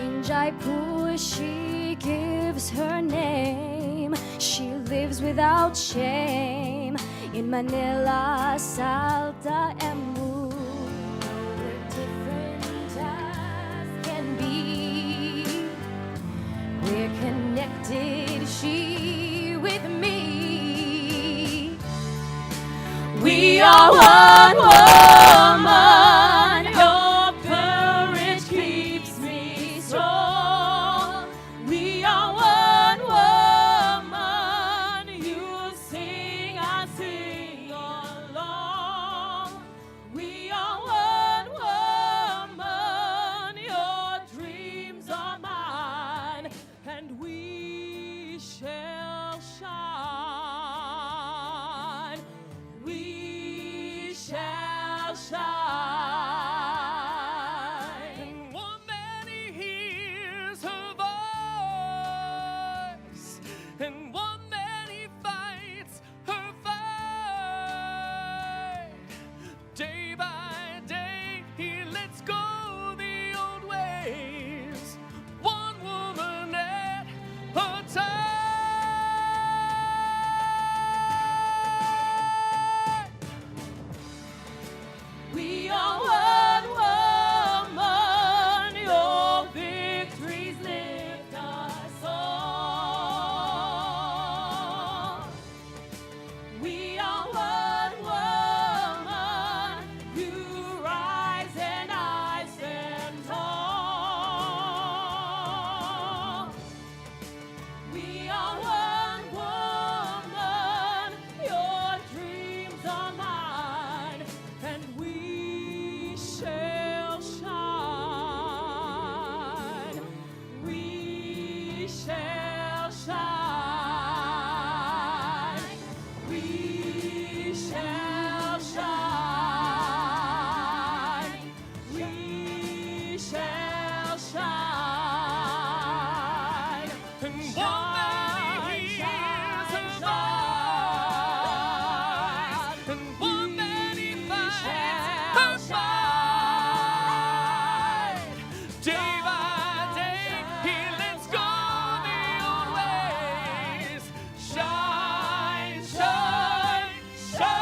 F: In Jaipur she gives her name, she lives without shame. In Manila, Salta and Moon, we're different as can be. We're connected, she with me.
D: We are one woman, your courage keeps me strong. We are one woman, you sing, I sing along. We are one woman, your dreams are mine, and we shall shine. And one man he hears her voice, and one man he fights her fight. Day by day he lets go the old ways, one woman at a time. We are one woman, your victories lift us all. We are one woman, you rise and I stand tall. We are one woman, your dreams are mine, and we shall shine. We shall shine. We shall shine. We shall shine. And one man hears her voice, and one man he fights her fight. Day by day he lets go the old ways. Shine, shine, shine.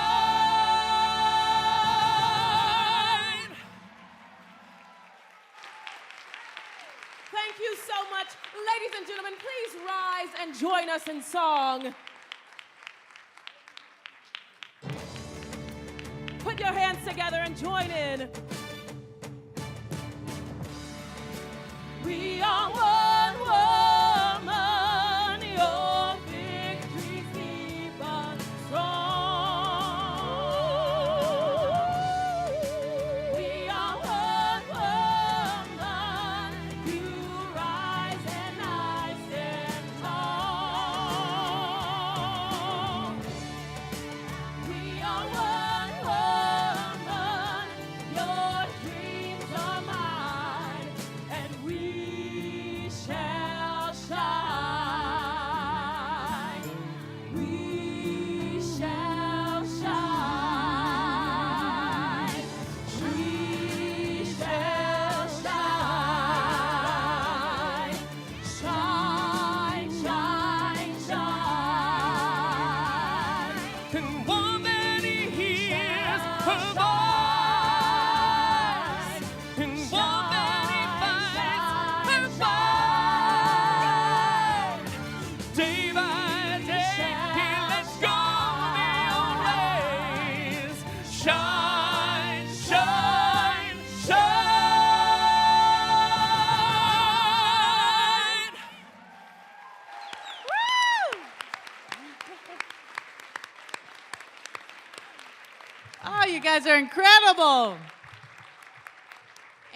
D: Thank you so much. Ladies and gentlemen, please rise and join us in song. Put your hands together and join in. We are one woman, your victories keep us strong. We are one woman, you rise and I
B: Oh, you guys are incredible.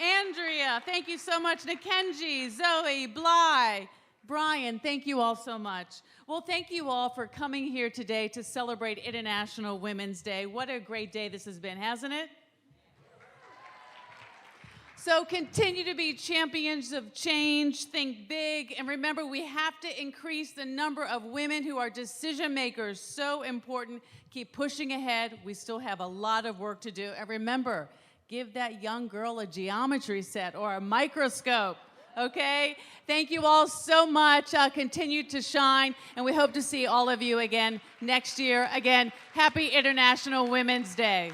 B: Andrea, thank you so much. Nikenji, Zoe, Bly, Brian, thank you all so much. Well, thank you all for coming here today to celebrate International Women's Day. What a great day this has been, hasn't it? So continue to be champions of change, think big, and remember we have to increase the number of women who are decision makers. So important. Keep pushing ahead. We still have a lot of work to do. And remember, give that young girl a geometry set or a microscope, okay? Thank you all so much. Continue to shine, and we hope to see all of you again next year. Again, happy International Women's Day.